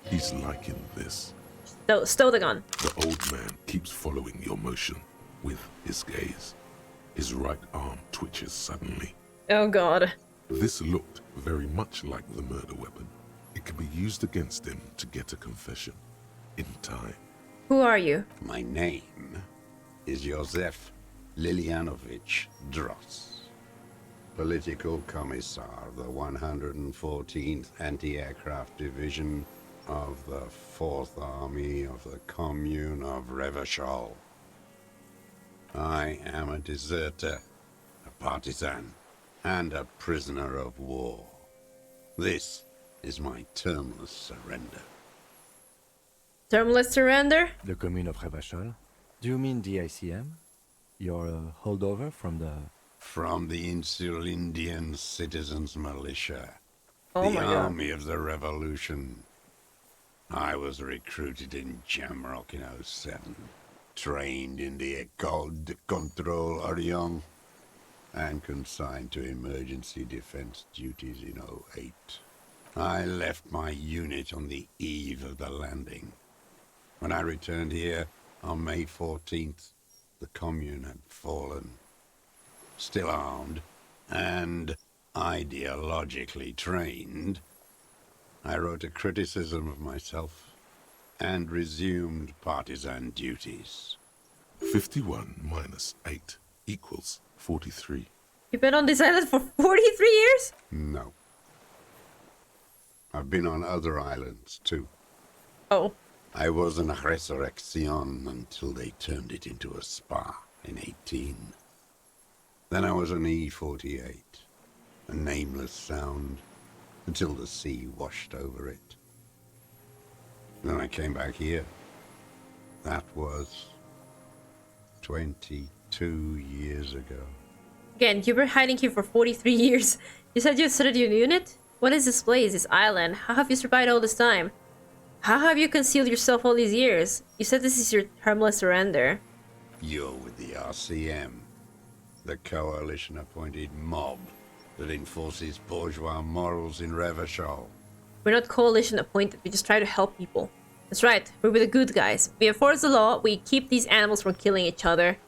Speaker 2: He's liking this.
Speaker 1: Stow the gun.
Speaker 2: The old man keeps following your motion with his gaze. His right arm twitches suddenly.
Speaker 1: Oh god.
Speaker 2: This looked very much like the murder weapon. It can be used against him to get a confession in time.
Speaker 1: Who are you?
Speaker 6: My name is Josef Lilianovich Dross, Political Commissar of the 114th Anti-Aircraft Division of the 4th Army of the Commune of Revachol. I am a deserter, a partisan, and a prisoner of war. This is my termless surrender.
Speaker 1: Termless surrender?
Speaker 3: The Commune of Revachol? Do you mean the ICM? You're a holdover from the...
Speaker 6: From the Insular Indian Citizens Militia.
Speaker 1: Oh
Speaker 6: the
Speaker 1: my God.
Speaker 6: Army of the Revolution. I was recruited in Jamrock in 07. Trained in the École de Contrôle Orient. And consigned to emergency defense duties in 08. I left my unit on the eve of the landing. When I returned here on May 14th, the commune had fallen. Still armed and ideologically trained, I wrote a criticism of myself and resumed partisan duties.
Speaker 2: 51 minus 8 equals 43.
Speaker 1: You've been on this island for 43 years?
Speaker 6: No. I've been on other islands, too.
Speaker 1: Oh.
Speaker 6: I was in Resurrection until they turned it into a spa in 18. Then I was on E48, a nameless sound, until the sea washed over it. Then I came back here. That was 22 years ago.
Speaker 1: Again, you were hiding here for 43 years. You said you started your unit? What is this place, this island? How have you survived all this time? How have you concealed yourself all these years? You said this is your termless surrender.
Speaker 6: You're with the RCM, the coalition-appointed mob that enforces bourgeois morals in Revachol.
Speaker 1: We're not coalition appointed, we just try to help people. That's right, we're with the good guys. We enforce the law, we keep these animals from killing each other.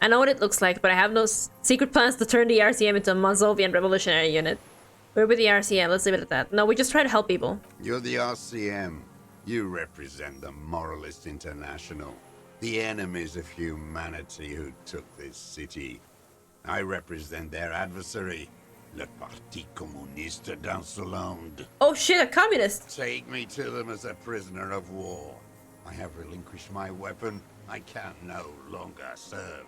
Speaker 1: I know what it looks like, but I have no secret plans to turn the RCM into a Mazovian revolutionary unit. We're with the RCM, let's leave it at that. No, we just try to help people.
Speaker 6: You're the RCM. You represent the Moralist International, the enemies of humanity who took this city. I represent their adversary, le Parti Communiste d'Insolande.
Speaker 1: Oh shit, a communist!
Speaker 6: Take me to them as a prisoner of war. I have relinquished my weapon. I can no longer serve.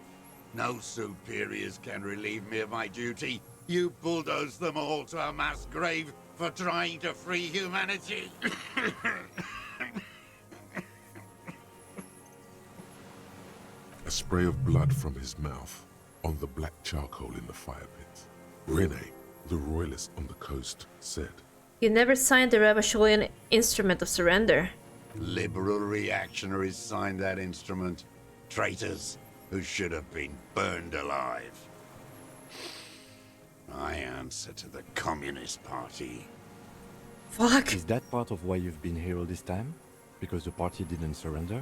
Speaker 6: No superiors can relieve me of my duty. You bulldoze them all to a mass grave for trying to free humanity.
Speaker 2: A spray of blood from his mouth on the black charcoal in the fire pit. Rene, the royalist on the coast, said,
Speaker 1: You never signed the Revacholian instrument of surrender.
Speaker 6: Liberal reactionaries signed that instrument. Traitors who should have been burned alive. I answer to the Communist Party.
Speaker 1: Fuck.
Speaker 3: Is that part of why you've been here all this time? Because the party didn't surrender?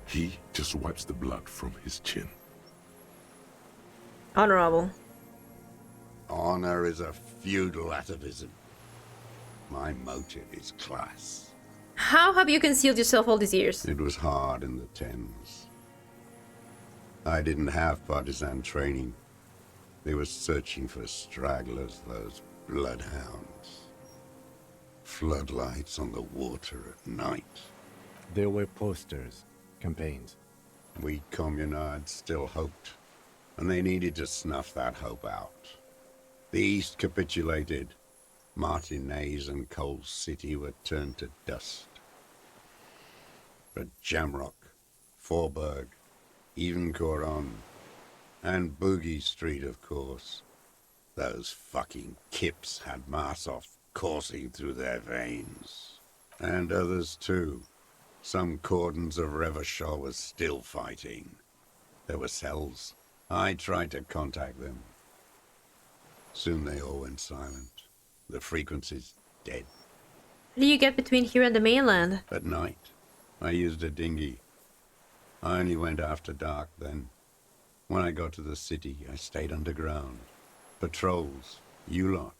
Speaker 2: He just wipes the blood from his chin.
Speaker 1: Honorable.
Speaker 6: Honor is a feudal atavism. My motive is class.
Speaker 1: How have you concealed yourself all these years?
Speaker 6: It was hard in the Thames. I didn't have partisan training. They were searching for stragglers, those bloodhounds. Floodlights on the water at night.
Speaker 3: There were posters, campaigns.
Speaker 6: We communards still hoped, and they needed to snuff that hope out. The East capitulated. Martinez and Coal City were turned to dust. But Jamrock, Forburg, even Coron, and Boogie Street, of course, Those fucking kips had Marsov coursing through their veins. And others too. Some cordons of Revachol was still fighting. There were cells. I tried to contact them. Soon they all went silent. The frequencies dead.
Speaker 1: How do you get between here and the mainland?
Speaker 6: At night, I used a dinghy. I only went after dark then. When I got to the city, I stayed underground. Patrols, you lot,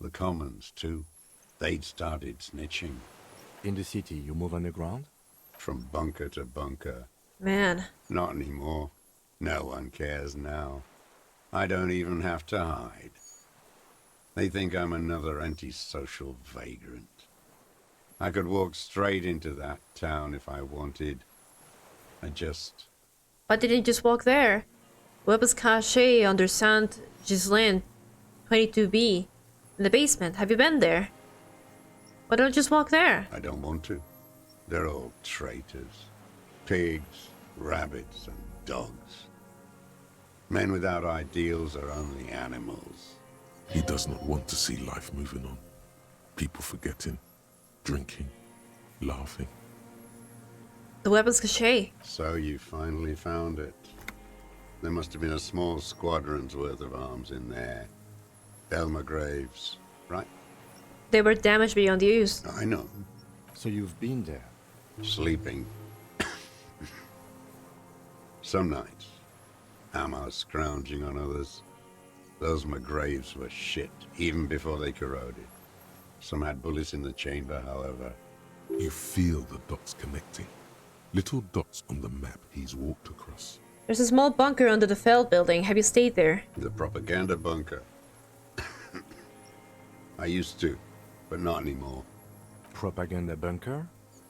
Speaker 6: the commons too. They'd started snitching.
Speaker 3: In the city, you move underground?
Speaker 6: From bunker to bunker.
Speaker 1: Man.
Speaker 6: Not anymore. No one cares now. I don't even have to hide. They think I'm another antisocial vagrant. I could walk straight into that town if I wanted.
Speaker 1: Why didn't you just walk there? Weapons cache under Saint Ghislain 22B. In the basement. Have you been there? Why don't you just walk there?
Speaker 6: I don't want to. They're all traitors. Pigs, rabbits, and dogs. Men without ideals are only animals.
Speaker 2: He does not want to see life moving on. People forgetting, drinking, laughing.
Speaker 1: The weapons cache.
Speaker 6: So you finally found it. There must have been a small squadron's worth of arms in there. Elmer Graves, right?
Speaker 1: They were damaged beyond use.
Speaker 6: I know.
Speaker 3: So you've been there?
Speaker 6: Sleeping. Some nights. Ammo scrounging on others. Those McGraves were shit, even before they corroded. Some had bullets in the chamber, however.
Speaker 2: You feel the dots connecting. Little dots on the map he's walked across.
Speaker 1: There's a small bunker under the Feld building. Have you stayed there?
Speaker 6: The propaganda bunker. I used to, but not anymore.
Speaker 3: Propaganda bunker?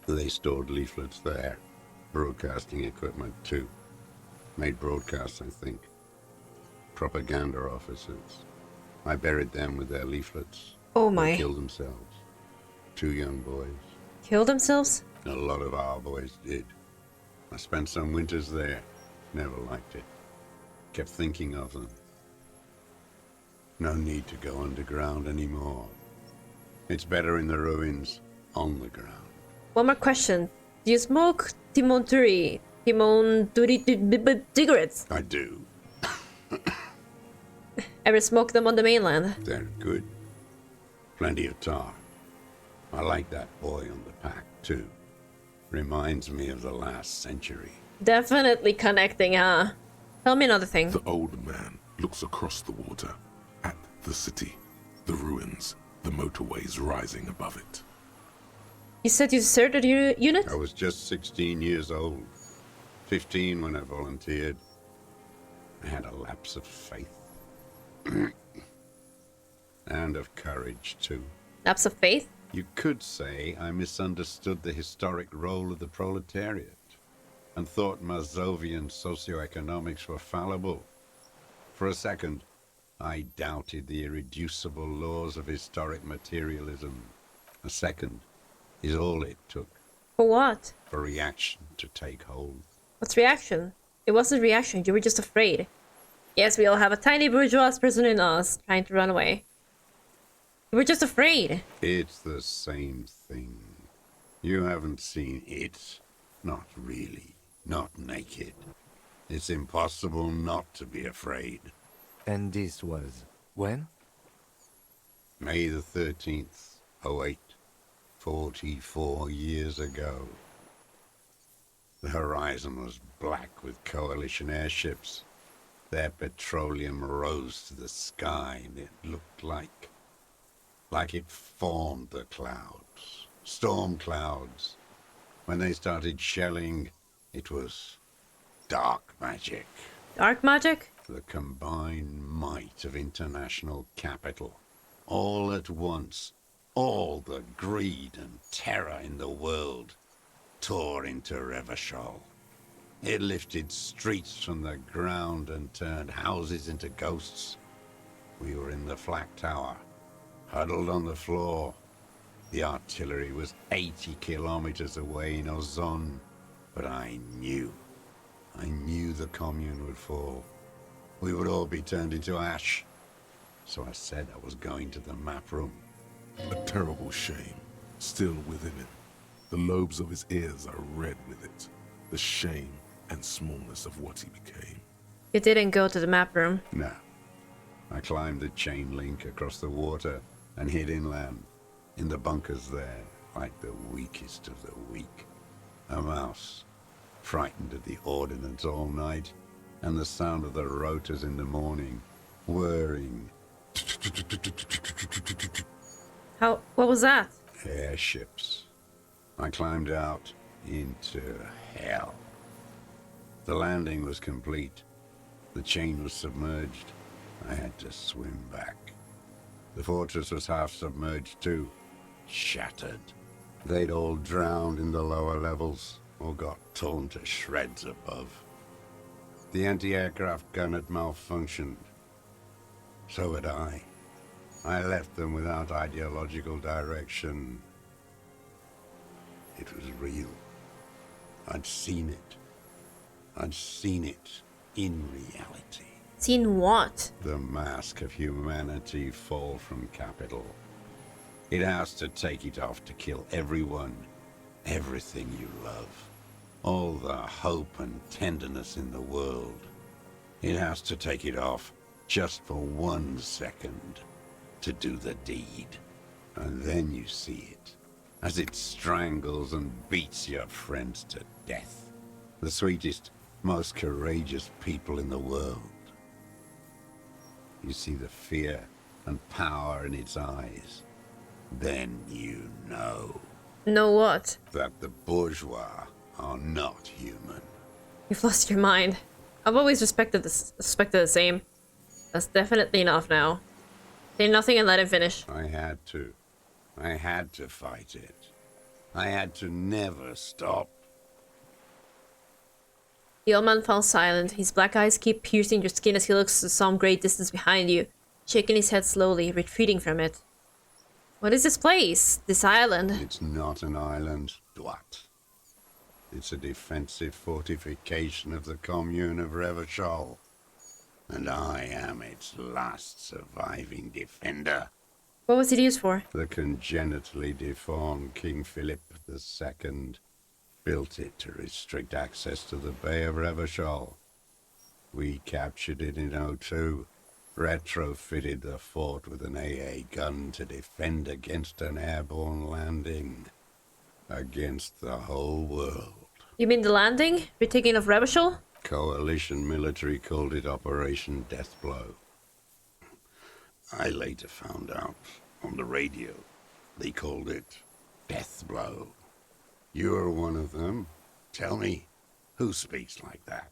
Speaker 6: They stored leaflets there. Broadcasting equipment, too. Made broadcasts, I think. Propaganda officers. I buried them with their leaflets.
Speaker 1: Oh my.
Speaker 6: They killed themselves. 2 young boys.
Speaker 1: Killed themselves?
Speaker 6: A lot of our boys did. I spent some winters there. Never liked it. Kept thinking of them. No need to go underground anymore. It's better in the ruins, on the ground.
Speaker 1: One more question. Do you smoke Timon cigarettes?
Speaker 6: I do.
Speaker 1: Ever smoke them on the mainland?
Speaker 6: They're good. Plenty of tar. I like that boy on the pack, too. Reminds me of the last century.
Speaker 1: Definitely connecting, huh? Tell me another thing.
Speaker 2: The old man looks across the water, at the city, the ruins, the motorways rising above it.
Speaker 1: You said you deserted your unit?
Speaker 6: I was just 16 years old. 15 when I volunteered. I had a lapse of faith. And of courage, too.
Speaker 1: Lapse of faith?
Speaker 6: You could say I misunderstood the historic role of the proletariat and thought Mazovian socioeconomics were fallible. For a second, I doubted the irreducible laws of historic materialism. A second is all it took.
Speaker 1: For what?
Speaker 6: For reaction to take hold.
Speaker 1: What's reaction? It wasn't reaction, you were just afraid. Yes, we all have a tiny bourgeois person in us trying to run away. You were just afraid.
Speaker 6: It's the same thing. You haven't seen it. Not really. Not naked. It's impossible not to be afraid.
Speaker 3: And this was when?
Speaker 6: May the 13th, 08. 44 years ago. The horizon was black with coalition airships. Their petroleum rose to the sky and it looked like it formed the clouds. Storm clouds. When they started shelling, it was dark magic.
Speaker 1: Dark magic?
Speaker 6: The combined might of international capital. All at once, all the greed and terror in the world tore into Revachol. It lifted streets from the ground and turned houses into ghosts. We were in the flak tower, huddled on the floor. The artillery was 80 kilometers away in Ozon, but I knew the commune would fall. We would all be turned into ash. so I said I was going to the map room.
Speaker 2: A terrible shame, still within him. The lobes of his ears are red with it. The shame and smallness of what he became.
Speaker 1: You didn't go to the map room?
Speaker 6: No. I climbed the chain link across the water and hid inland, in the bunkers there, like the weakest of the weak. A mouse, frightened at the ordnance all night, and the sound of the rotors in the morning, whirring.
Speaker 1: What was that?
Speaker 6: Airships. I climbed out into hell. The landing was complete. The chain was submerged. I had to swim back. The fortress was half submerged too, shattered. They'd all drowned in the lower levels, or got torn to shreds above. The anti-aircraft gun had malfunctioned. So had I. I left them without ideological direction. It was real. I'd seen it. I'd seen it in reality.
Speaker 1: Seen what?
Speaker 6: The mask of humanity fall from capital. It has to take it off to kill everyone, everything you love. All the hope and tenderness in the world. It has to take it off just for 1 second to do the deed. And then you see it, as it strangles and beats your friends to death. The sweetest, most courageous people in the world. You see the fear and power in its eyes. Then you know.
Speaker 1: Know what?
Speaker 6: That the bourgeois are not human.
Speaker 1: You've lost your mind. I've always respected the same. That's definitely enough now. Say nothing and let him finish.
Speaker 6: I had to. I had to fight it. I had to never stop.
Speaker 1: The old man fell silent. His black eyes keep piercing your skin as he looks to some great distance behind you, shaking his head slowly, retreating from it. What is this place? This island?
Speaker 6: It's not an island, Dwat. It's a defensive fortification of the commune of Revachol. And I am its last surviving defender.
Speaker 1: What was it used for?
Speaker 6: The congenitally deformed King Philip II built it to restrict access to the Bay of Revachol. We captured it in '02, retrofitted the fort with an AA gun to defend against an airborne landing. Against the whole world.
Speaker 1: You mean the landing? Retaking of Revachol?
Speaker 6: Coalition military called it Operation Deathblow. I later found out on the radio they called it Deathblow. You're one of them. Tell me, who speaks like that?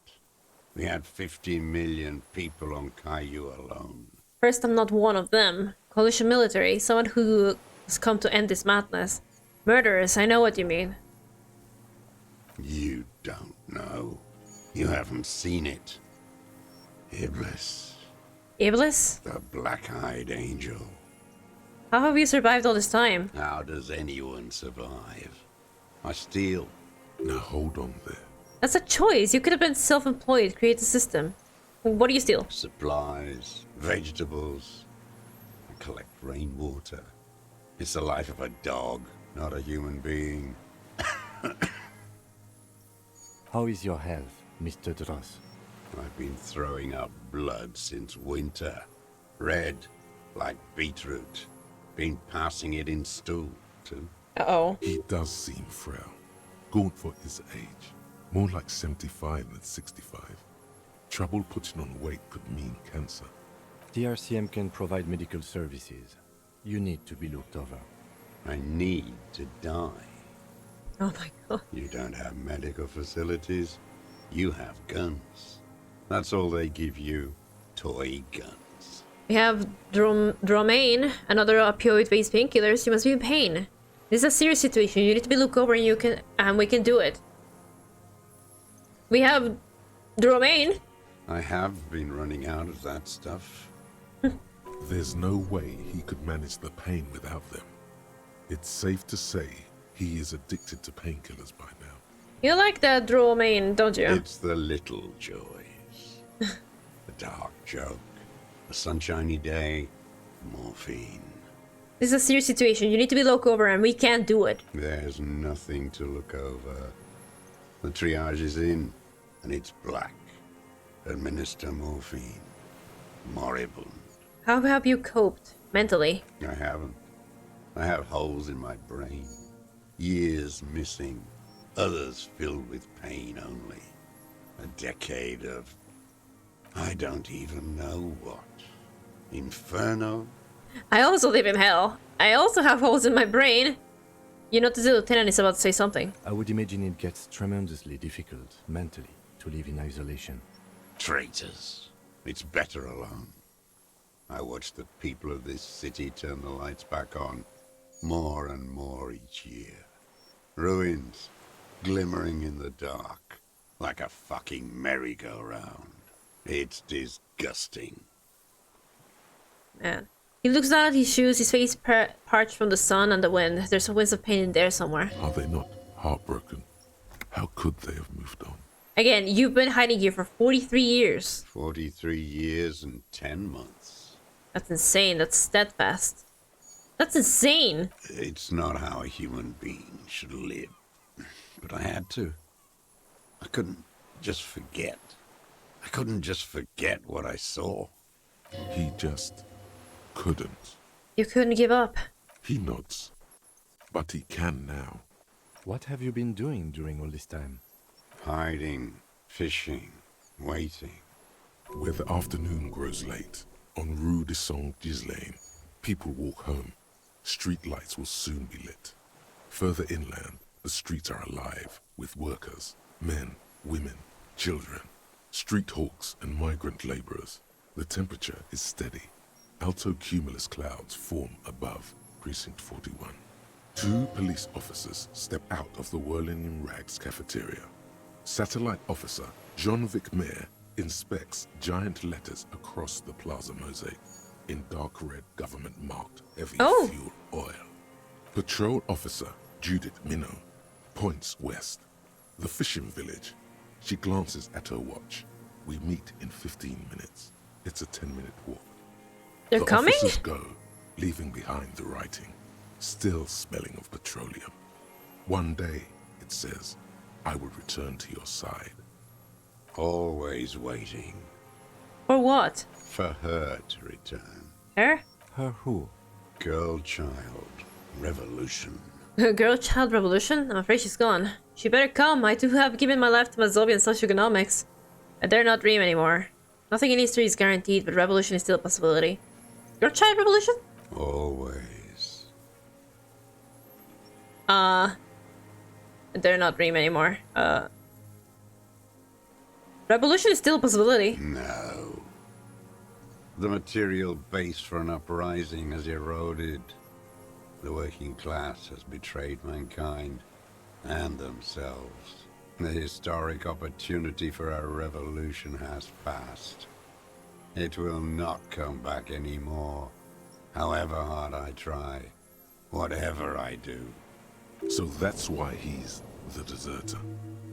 Speaker 6: We had 50 million people on Caillou alone.
Speaker 1: First, I'm not one of them. Coalition military, someone who has come to end this madness. Murderers, I know what you mean.
Speaker 6: You don't know. You haven't seen it. Iblis.
Speaker 1: Iblis?
Speaker 6: The black-eyed angel.
Speaker 1: How have you survived all this time?
Speaker 6: How does anyone survive? I steal.
Speaker 2: Now hold on there.
Speaker 1: That's a choice. You could have been self-employed, create a system. What do you steal?
Speaker 6: Supplies, vegetables. I collect rainwater. It's the life of a dog, not a human being.
Speaker 3: How is your health, Mr. Dross?
Speaker 6: I've been throwing up blood since winter. Red, like beetroot. Been passing it in stool, too.
Speaker 1: Uh-oh.
Speaker 2: He does seem frail. Gaunt for his age. More like 75 than 65. Trouble putting on weight could mean cancer.
Speaker 3: The RCM can provide medical services. You need to be looked over.
Speaker 6: I need to die.
Speaker 1: Oh my god.
Speaker 6: You don't have medical facilities. You have guns. That's all they give you. Toy guns.
Speaker 1: We have Dromain and other opioid-based painkillers. You must be in pain. This is a serious situation. You need to be looked over and we can do it. We have Dromain.
Speaker 6: I have been running out of that stuff.
Speaker 2: There's no way he could manage the pain without them. It's safe to say he is addicted to painkillers by now.
Speaker 1: You like that Dromain, don't you?
Speaker 6: It's the little joys. The dark joke. A sunshiny day, Morphine.
Speaker 1: This is a serious situation. You need to be looked over and we can't do it.
Speaker 6: There's nothing to look over. The triage is in, and it's black. Administer morphine. Moribund.
Speaker 1: How have you coped mentally?
Speaker 6: I haven't. I have holes in my brain. Years missing. Others filled with pain only. A decade of... I don't even know what. Inferno?
Speaker 1: I also live in hell. I also have holes in my brain. You notice the lieutenant is about to say something.
Speaker 3: I would imagine it gets tremendously difficult, mentally, to live in isolation.
Speaker 6: Traitors. It's better alone. I watch the people of this city turn the lights back on more and more each year. Ruins, glimmering in the dark, like a fucking merry-go-round. It's disgusting.
Speaker 1: Man. He looks down at his shoes, his face parched from the sun and the wind. There's a winds of pain in there somewhere.
Speaker 2: Are they not heartbroken? How could they have moved on?
Speaker 1: Again, you've been hiding here for 43 years.
Speaker 6: 43 years and 10 months.
Speaker 1: That's insane. That's steadfast. That's insane.
Speaker 6: It's not how a human being should live. But I had to. I couldn't just forget. I couldn't just forget what I saw.
Speaker 2: He just couldn't.
Speaker 1: You couldn't give up.
Speaker 2: He nods. But he can now.
Speaker 3: What have you been doing during all this time?
Speaker 6: Hiding, fishing, waiting.
Speaker 2: Where the afternoon grows late, on Rue de Saint-Ghislain, people walk home. Street lights will soon be lit. Further inland, the streets are alive with workers, men, women, children, street hawks and migrant laborers. The temperature is steady. Alto cumulus clouds form above Precinct 41. 2 police officers step out of the Whirling in Rags cafeteria. Satellite officer Jean-Vic Mayer inspects giant letters across the plaza mosaic in dark red government-marked heavy fuel oil. Patrol officer Judith Minot points west. The fishing village. She glances at her watch. We meet in 15 minutes. It's a 10-minute walk.
Speaker 1: They're coming?
Speaker 2: Officers go, leaving behind the writing, still smelling of petroleum. One day, it says, I will return to your side.
Speaker 6: Always waiting.
Speaker 1: For what?
Speaker 6: For her to return.
Speaker 1: Her?
Speaker 3: Her who?
Speaker 6: Girl child. Revolution.
Speaker 1: Girl child revolution? I'm afraid she's gone. She better come. I too have given my life to Mazovi and socioeconomics. I dare not dream anymore. Nothing in history is guaranteed, but revolution is still a possibility. Girl child revolution?
Speaker 6: Always.
Speaker 1: I dare not dream anymore. Revolution is still a possibility.
Speaker 6: No. The material base for an uprising has eroded. The working class has betrayed mankind and themselves. The historic opportunity for a revolution has passed. It will not come back anymore, however hard I try, whatever I do.
Speaker 2: So that's why he's the deserter.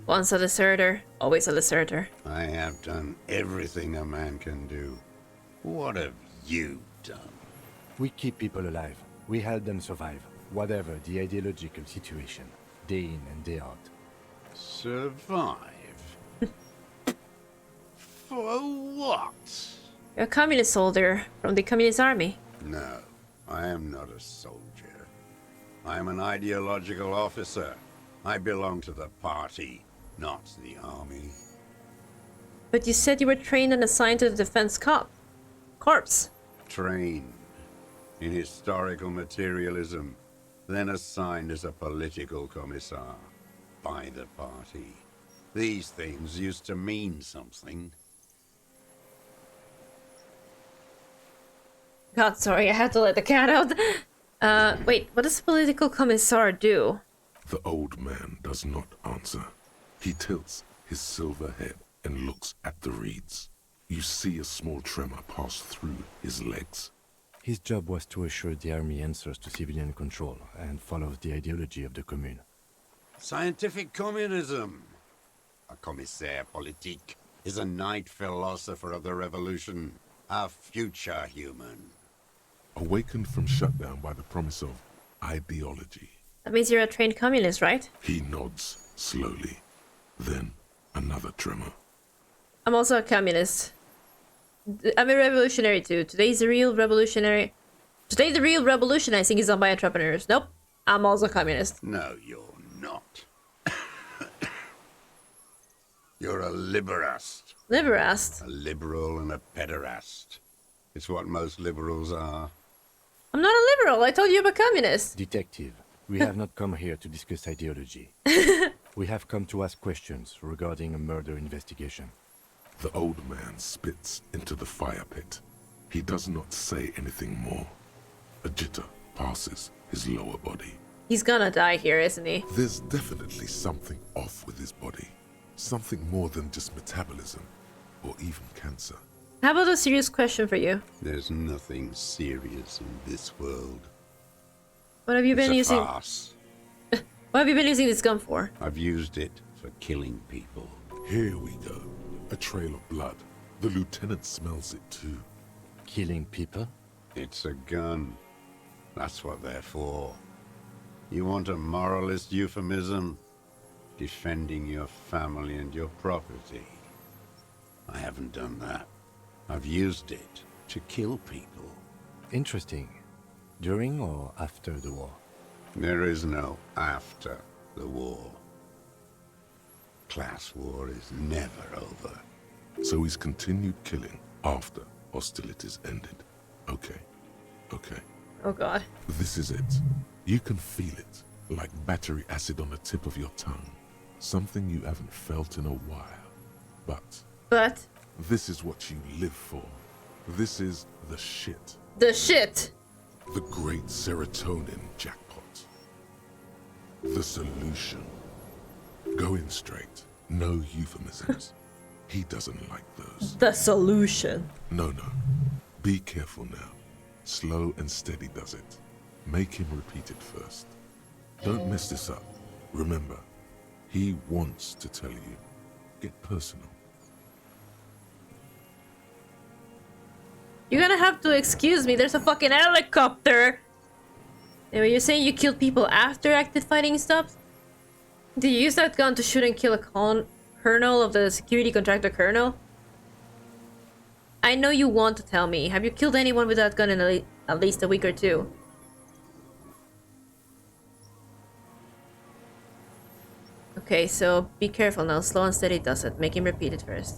Speaker 1: Once a deserter, always a deserter.
Speaker 6: I have done everything a man can do. What have you done?
Speaker 3: We keep people alive. We help them survive, whatever the ideological situation, day in and day out.
Speaker 6: Survive? For what?
Speaker 1: You're a communist soldier from the communist army.
Speaker 6: No, I am not a soldier. I am an ideological officer. I belong to the party, not the army.
Speaker 1: But you said you were trained and assigned to the defense corps.
Speaker 6: Trained in historical materialism, then assigned as a political commissar by the party. These things used to mean something.
Speaker 1: God, sorry, I had to let the cat out. Wait, what does political commissar do?
Speaker 2: The old man does not answer. He tilts his silver head and looks at the reeds. You see a small tremor pass through his legs.
Speaker 3: His job was to assure the army answers to civilian control and follows the ideology of the commune.
Speaker 6: Scientific communism. A commissaire politique is a night philosopher of the revolution, a future human.
Speaker 2: awakened from shutdown by the promise of ideology. That
Speaker 1: means you're a trained communist, right?
Speaker 2: He nods slowly, then another tremor.
Speaker 1: I'm also a communist. I'm a revolutionary too. Today the real revolution I think is done by entrepreneurs. Nope. I'm also a communist.
Speaker 6: No, you're not. You're a liberast.
Speaker 1: Liberast?
Speaker 6: A liberal and a pederast. It's what most liberals are.
Speaker 1: I'm not a liberal. I told you I'm a communist.
Speaker 3: Detective, we have not come here to discuss ideology. We have come to ask questions regarding a murder investigation.
Speaker 2: The old man spits into the fire pit. He does not say anything more. A jitter passes his lower body.
Speaker 1: He's gonna die here, isn't he?
Speaker 2: There's definitely something off with his body. Something more than just metabolism, or even cancer.
Speaker 1: How about a serious question for you?
Speaker 6: There's nothing serious in this world.
Speaker 1: What have you been using?
Speaker 6: Farce.
Speaker 1: What have you been using this gun for?
Speaker 6: I've used it for killing people.
Speaker 2: Here we go. A trail of blood. The lieutenant smells it too.
Speaker 3: Killing people?
Speaker 6: It's a gun. That's what they're for. You want a moralist euphemism? Defending your family and your property. I haven't done that. I've used it to kill people.
Speaker 3: Interesting. During or after the war?
Speaker 6: There is no after the war. Class war is never over.
Speaker 2: So he's continued killing after hostilities ended. Okay. Okay.
Speaker 1: Oh god.
Speaker 2: This is it. You can feel it, like battery acid on the tip of your tongue. Something you haven't felt in a while. But? This is what you live for. This is the shit.
Speaker 1: The shit!
Speaker 2: The great serotonin jackpot. The solution. Go in straight. No euphemisms. He doesn't like those.
Speaker 1: The solution.
Speaker 2: No. Be careful now. Slow and steady does it. Make him repeat it first. Don't mess this up. Remember, he wants to tell you. Get personal.
Speaker 1: You're gonna have to excuse me. There's a fucking helicopter. Anyway, you're saying you killed people after active fighting stopped? Did you use that gun to shoot and kill a colonel of the security contractor colonel? I know you want to tell me. Have you killed anyone with that gun in at least a week or two? Okay, so be careful now. Slow and steady does it. Make him repeat it first.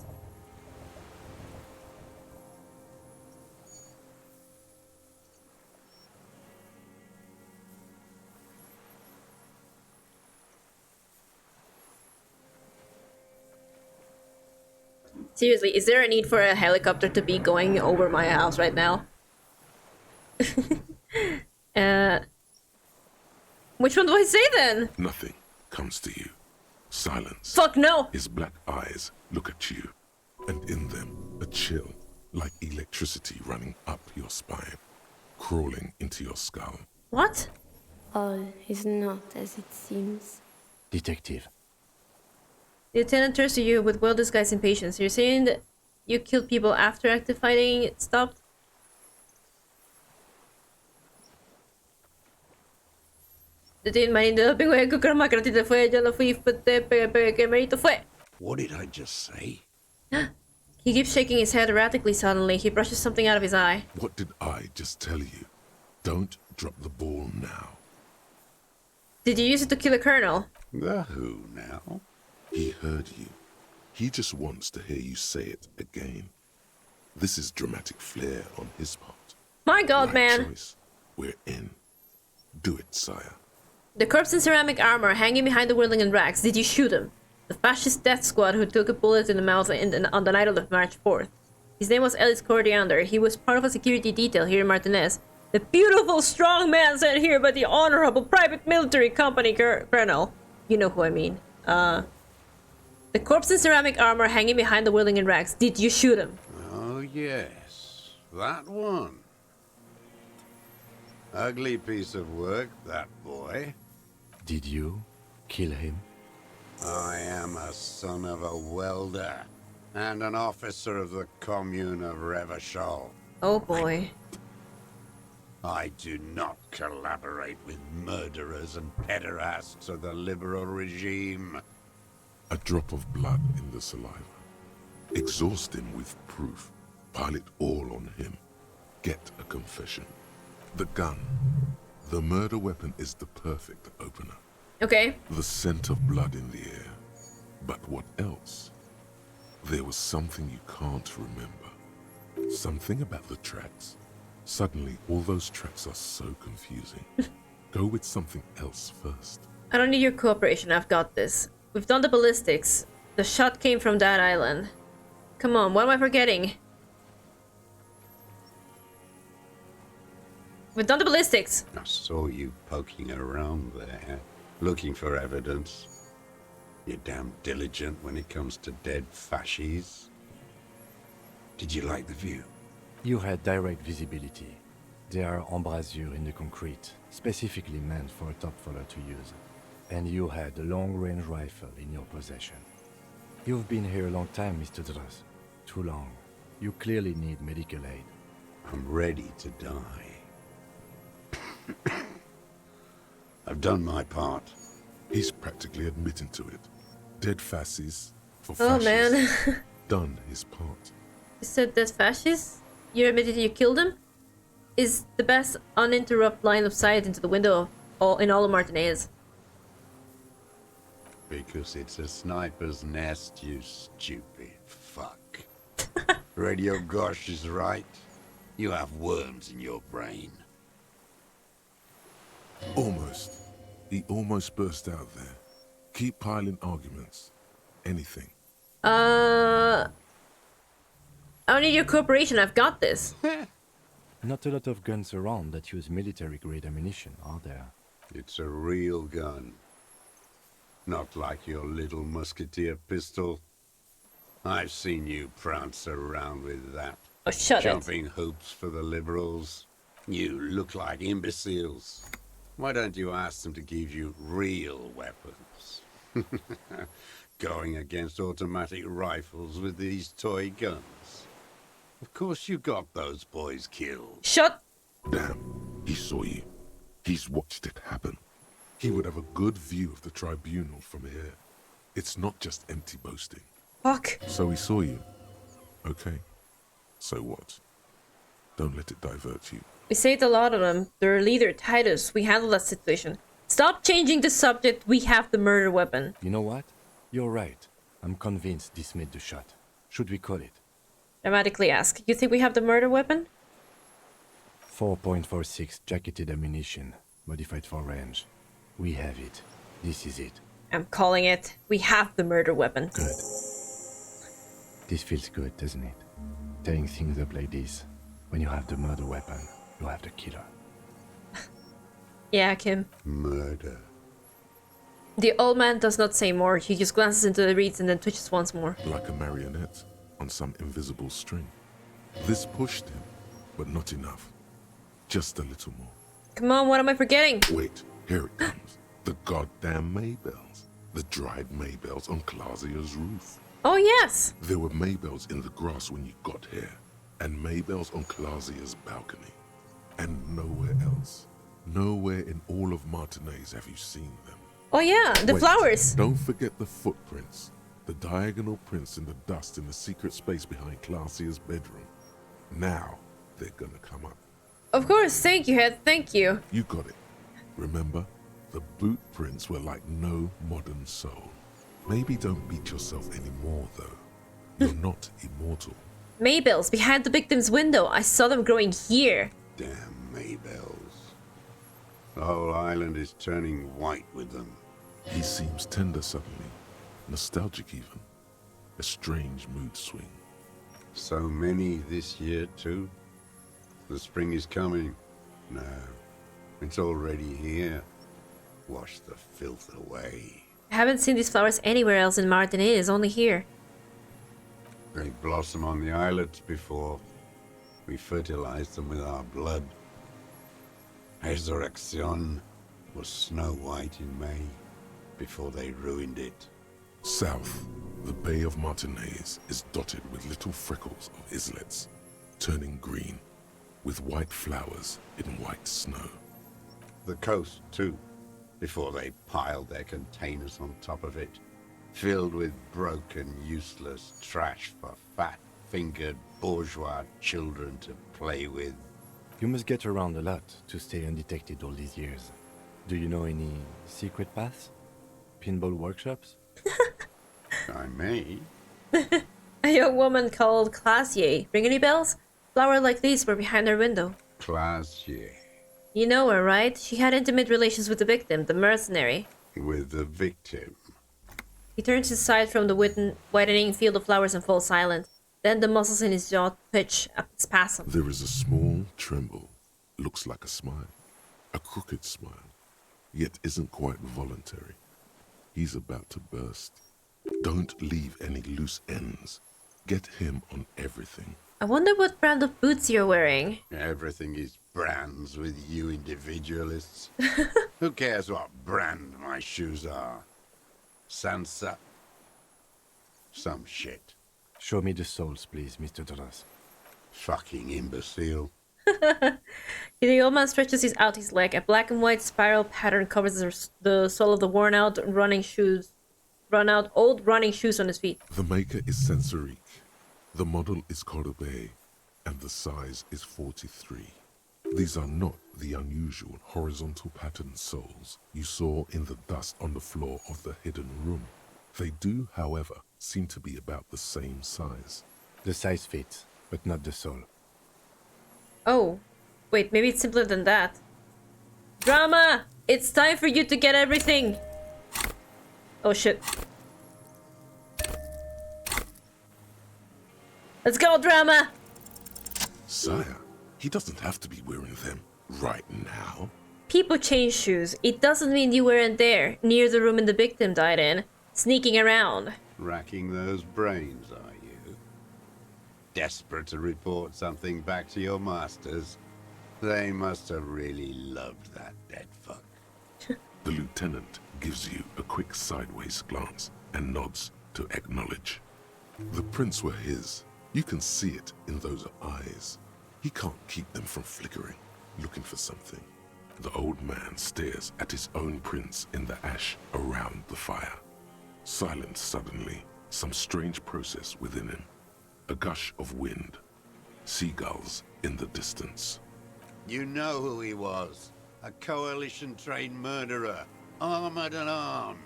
Speaker 1: Seriously, is there a need for a helicopter to be going over my house right now? Which one do I say then?
Speaker 2: Nothing comes to you. Silence.
Speaker 1: Fuck no!
Speaker 2: His black eyes look at you, and in them a chill, like electricity running up your spine, crawling into your skull.
Speaker 1: What?
Speaker 23: All is not as it seems.
Speaker 3: Detective.
Speaker 1: The lieutenant turns to you with well-disguised impatience. You're saying that you killed people after active fighting stopped? What did
Speaker 6: I just say?
Speaker 1: He keeps shaking his head erratically suddenly. He brushes something out of his eye.
Speaker 2: What did I just tell you? Don't drop the ball now.
Speaker 1: Did you use it to kill a colonel?
Speaker 6: The who now?
Speaker 2: He heard you. He just wants to hear you say it again. This is dramatic flair on his part.
Speaker 1: My god, man.
Speaker 2: Choice. We're in. Do it, sire.
Speaker 1: The corpse in ceramic armor hanging behind the whirling and rags. Did you shoot him? The fascist death squad who took a bullet in the mouth on the night of March 4th. His name was Ellis Cordiander. He was part of a security detail here in Martinez. The beautiful, strong man sent here by the honorable private military company colonel. You know who I mean. The corpse in ceramic armor hanging behind the whirling and rags. Did you shoot him?
Speaker 6: Oh, yes. That one. Ugly piece of work, that boy.
Speaker 3: Did you kill him?
Speaker 6: I am a son of a welder and an officer of the commune of Revachol.
Speaker 1: Oh boy.
Speaker 6: I do not collaborate with murderers and pederasts of the liberal regime.
Speaker 2: A drop of blood in the saliva. Exhaust him with proof. Pile it all on him. Get a confession. The gun. The murder weapon is the perfect opener.
Speaker 1: Okay.
Speaker 2: The scent of blood in the air. But what else? There was something you can't remember. Something about the tracks. Suddenly, all those tracks are so confusing. Go with something else first.
Speaker 1: I don't need your cooperation, I've got this. We've done the ballistics. The shot came from that island. Come on, what am I forgetting? We've done the ballistics.
Speaker 6: I saw you poking around there, looking for evidence. You're damn diligent when it comes to dead fascies. Did you like the view?
Speaker 3: You had direct visibility. There are embrasures in the concrete, specifically meant for a top follower to use. And you had a long-range rifle in your possession. You've been here a long time, Mr. Dras. Too long. You clearly need medical aid.
Speaker 6: I'm ready to die. I've done my part.
Speaker 2: He's practically admitting to it. Dead fascists for
Speaker 1: Oh
Speaker 2: fascists.
Speaker 1: man.
Speaker 2: Done his part.
Speaker 1: You said dead fascists? You admitted you killed him? Is the best uninterrupted line of sight into the window in all of Martinez.
Speaker 6: Because it's a sniper's nest, you stupid fuck. Radio Gosh is right. You have worms in your brain.
Speaker 2: Almost. He almost burst out there. Keep piling arguments. Anything.
Speaker 1: I don't need your cooperation, I've got this.
Speaker 3: Not a lot of guns around that use military-grade ammunition, are there?
Speaker 6: It's a real gun. Not like your little musketeer pistol. I've seen you prance around with that.
Speaker 1: Oh, shut it.
Speaker 6: Jumping hoops for the liberals. You look like imbeciles. Why don't you ask them to give you real weapons? Going against automatic rifles with these toy guns. Of course you got those boys killed.
Speaker 1: Shut!
Speaker 2: Damn, he saw you. He's watched it happen. He would have a good view of the tribunal from here. It's not just empty boasting.
Speaker 1: Fuck.
Speaker 2: So he saw you. Okay. So what? Don't let it divert you.
Speaker 1: We saved a lot of them. Their leader, Titus, we handled that situation. Stop changing the subject, we have the murder weapon.
Speaker 3: You know what? You're right. I'm convinced this made the shot. Should we call it?
Speaker 1: Dramatically ask, you think we have the murder weapon?
Speaker 3: 4.46 jacketed ammunition, modified for range. We have it. This is it.
Speaker 1: I'm calling it. We have the murder weapon.
Speaker 3: Good. This feels good, doesn't it? Tearing things up like this. When you have the murder weapon, you have the killer.
Speaker 1: Yeah, Kim.
Speaker 6: Murder.
Speaker 1: The old man does not say more. He just glances into the reeds and then twitches once more.
Speaker 2: Like a marionette on some invisible string. This pushed him, but not enough. Just a little more.
Speaker 1: Come on, what am I forgetting?
Speaker 2: Wait, here it comes. The goddamn Maybells. The dried Maybells on Klaasje's roof.
Speaker 1: Oh, yes.
Speaker 2: There were Maybells in the grass when you got here. And Maybells on Klaasje's balcony. And nowhere else. Nowhere in all of Martinez have you seen them.
Speaker 1: Oh yeah, the
Speaker 2: Wait,
Speaker 1: flowers.
Speaker 2: Don't forget the footprints. The diagonal prints in the dust in the secret space behind Klaasje's bedroom. Now, they're gonna come up.
Speaker 1: Of course, thank you, Head, thank you.
Speaker 2: You got it. Remember, the boot prints were like no modern soul. Maybe don't beat yourself anymore, though. You're not immortal.
Speaker 1: Maybells behind the victim's window. I saw them growing here.
Speaker 6: Damn Maybells. The whole island is turning white with them.
Speaker 2: He seems tender suddenly. Nostalgic even. A strange mood swing.
Speaker 6: So many this year, too. The spring is coming. No, it's already here. Wash the filth away.
Speaker 1: I haven't seen these flowers anywhere else in Martinez, only here.
Speaker 6: They blossom on the islets before. We fertilized them with our blood. Resurrection was snow white in May, before they ruined it.
Speaker 2: South, the Bay of Martinez is dotted with little freckles of islets, turning green. with white flowers in white snow.
Speaker 6: The coast, too, before they piled their containers on top of it, filled with broken, useless trash for fat-fingered bourgeois children to play with.
Speaker 3: You must get around a lot to stay undetected all these years. Do you know any secret paths? Pinball workshops?
Speaker 6: I may.
Speaker 1: A young woman called Klaasje. Ring any bells? Flowers like these were behind her window.
Speaker 6: Klaasje.
Speaker 1: You know her, right? She had intimate relations with the victim, the mercenary.
Speaker 6: With the victim?
Speaker 1: He turns his sight from the widening field of flowers and falls silent. Then the muscles in his jaw twitch a spasm.
Speaker 2: There is a small tremble. Looks like a smile. A crooked smile. Yet isn't quite voluntary. He's about to burst. Don't leave any loose ends. Get him on everything.
Speaker 1: I wonder what brand of boots you're wearing.
Speaker 6: Everything is brands with you individualists. Who cares what brand my shoes are? Sansa? Some shit.
Speaker 3: Show me the soles, please, Mr. Doras.
Speaker 6: Fucking imbecile.
Speaker 1: The old man stretches out his leg. A black and white spiral pattern covers the sole of the worn-out old running shoes on his feet.
Speaker 2: The maker is Sensorique. The model is Cordobe, and the size is 43. These are not the unusual horizontal pattern soles you saw in the dust on the floor of the hidden room. They do, however, seem to be about the same size.
Speaker 3: The size fits, but not the sole.
Speaker 1: Oh, wait, maybe it's simpler than that. Drama! It's time for you to get everything! Oh shit. Let's go, Drama!
Speaker 2: Sire, he doesn't have to be wearing them right now.
Speaker 1: People change shoes. It doesn't mean you weren't there, near the room the victim died in, sneaking around.
Speaker 6: Racking those brains, are you? Desperate to report something back to your masters? They must have really loved that dead fuck.
Speaker 2: The lieutenant gives you a quick sideways glance and nods to acknowledge. The prints were his. You can see it in those eyes. He can't keep them from flickering, looking for something. The old man stares at his own prints in the ash around the fire. Silent suddenly, some strange process within him. A gush of wind. Seagulls in the distance.
Speaker 6: You know who he was. A coalition-trained murderer, armored and armed.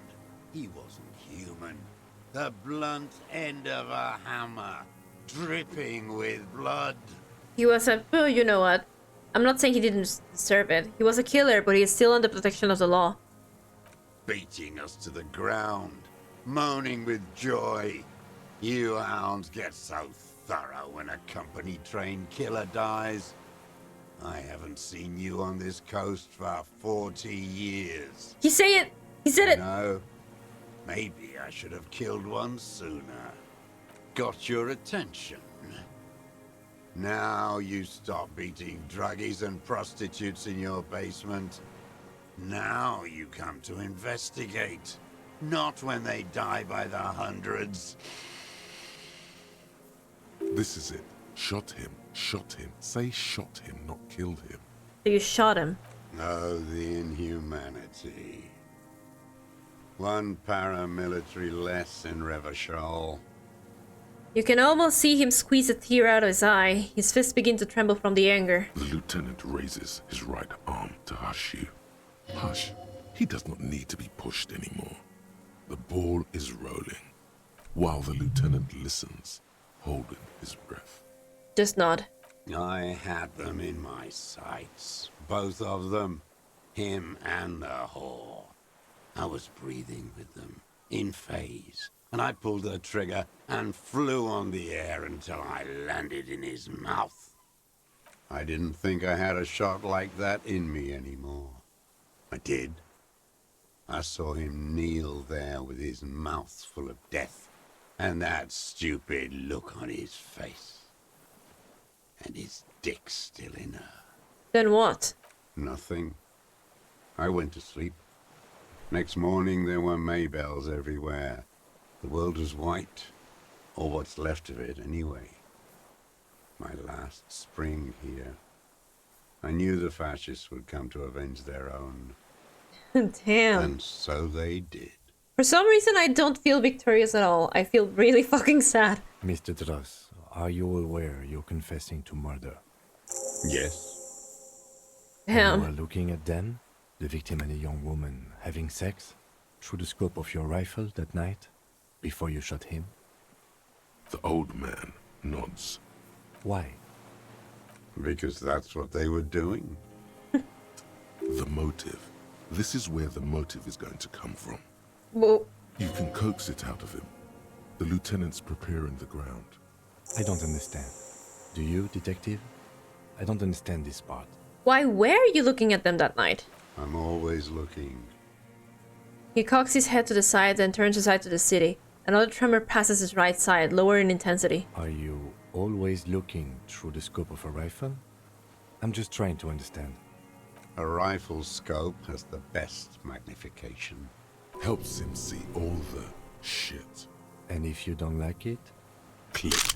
Speaker 6: He wasn't human. The blunt end of a hammer, dripping with blood.
Speaker 1: He was a... Oh, you know what? I'm not saying he didn't deserve it. He was a killer, but he is still under protection of the law.
Speaker 6: Beating us to the ground, moaning with joy. You hounds get so thorough when a company-trained killer dies. I haven't seen you on this coast for 40 years.
Speaker 1: He said it! He said it!
Speaker 6: No. Maybe I should have killed one sooner. Got your attention. Now you stop beating druggies and prostitutes in your basement. Now you come to investigate. Not when they die by the hundreds.
Speaker 2: This is it. Shot him. Shot him. Say shot him, not killed him.
Speaker 1: So you shot him.
Speaker 6: Oh, the inhumanity. One paramilitary less in Revachol.
Speaker 1: You can almost see him squeeze a tear out of his eye. His fists begin to tremble from the anger.
Speaker 2: The lieutenant raises his right arm to hush you. Hush. He does not need to be pushed anymore. The ball is rolling, while the lieutenant listens, holding his breath.
Speaker 1: Just nod.
Speaker 6: I had them in my sights. Both of them. Him and the whore. I was breathing with them, in phase. And I pulled the trigger and flew on the air until I landed in his mouth. I didn't think I had a shot like that in me anymore. I did. I saw him kneel there with his mouth full of death, and that stupid look on his face. And his dick still in her.
Speaker 1: Then what?
Speaker 6: Nothing. I went to sleep. Next morning there were Maybells everywhere. The world was white, or what's left of it anyway. My last spring here. I knew the fascists would come to avenge their own.
Speaker 1: Damn.
Speaker 6: And so they did.
Speaker 1: For some reason, I don't feel victorious at all. I feel really fucking sad.
Speaker 3: Mr. Dross, are you aware you're confessing to murder?
Speaker 6: Yes.
Speaker 1: Damn.
Speaker 3: You were looking at them, the victim and a young woman, having sex, through the scope of your rifle that night, before you shot him?
Speaker 2: The old man nods.
Speaker 3: Why?
Speaker 6: Because that's what they were doing.
Speaker 2: The motive. This is where the motive is going to come from.
Speaker 1: Well,
Speaker 2: you can coax it out of him. The lieutenant's preparing the ground.
Speaker 3: I don't understand. Do you, detective? I don't understand this part.
Speaker 1: Why were you looking at them that night?
Speaker 6: I'm always looking.
Speaker 1: He cocks his head to the side, then turns his eye to the city. Another tremor passes his right side, lower in intensity.
Speaker 3: Are you always looking through the scope of a rifle? I'm just trying to understand.
Speaker 6: A rifle's scope has the best magnification.
Speaker 2: Helps him see all the shit.
Speaker 3: And if you don't like it?
Speaker 2: Click.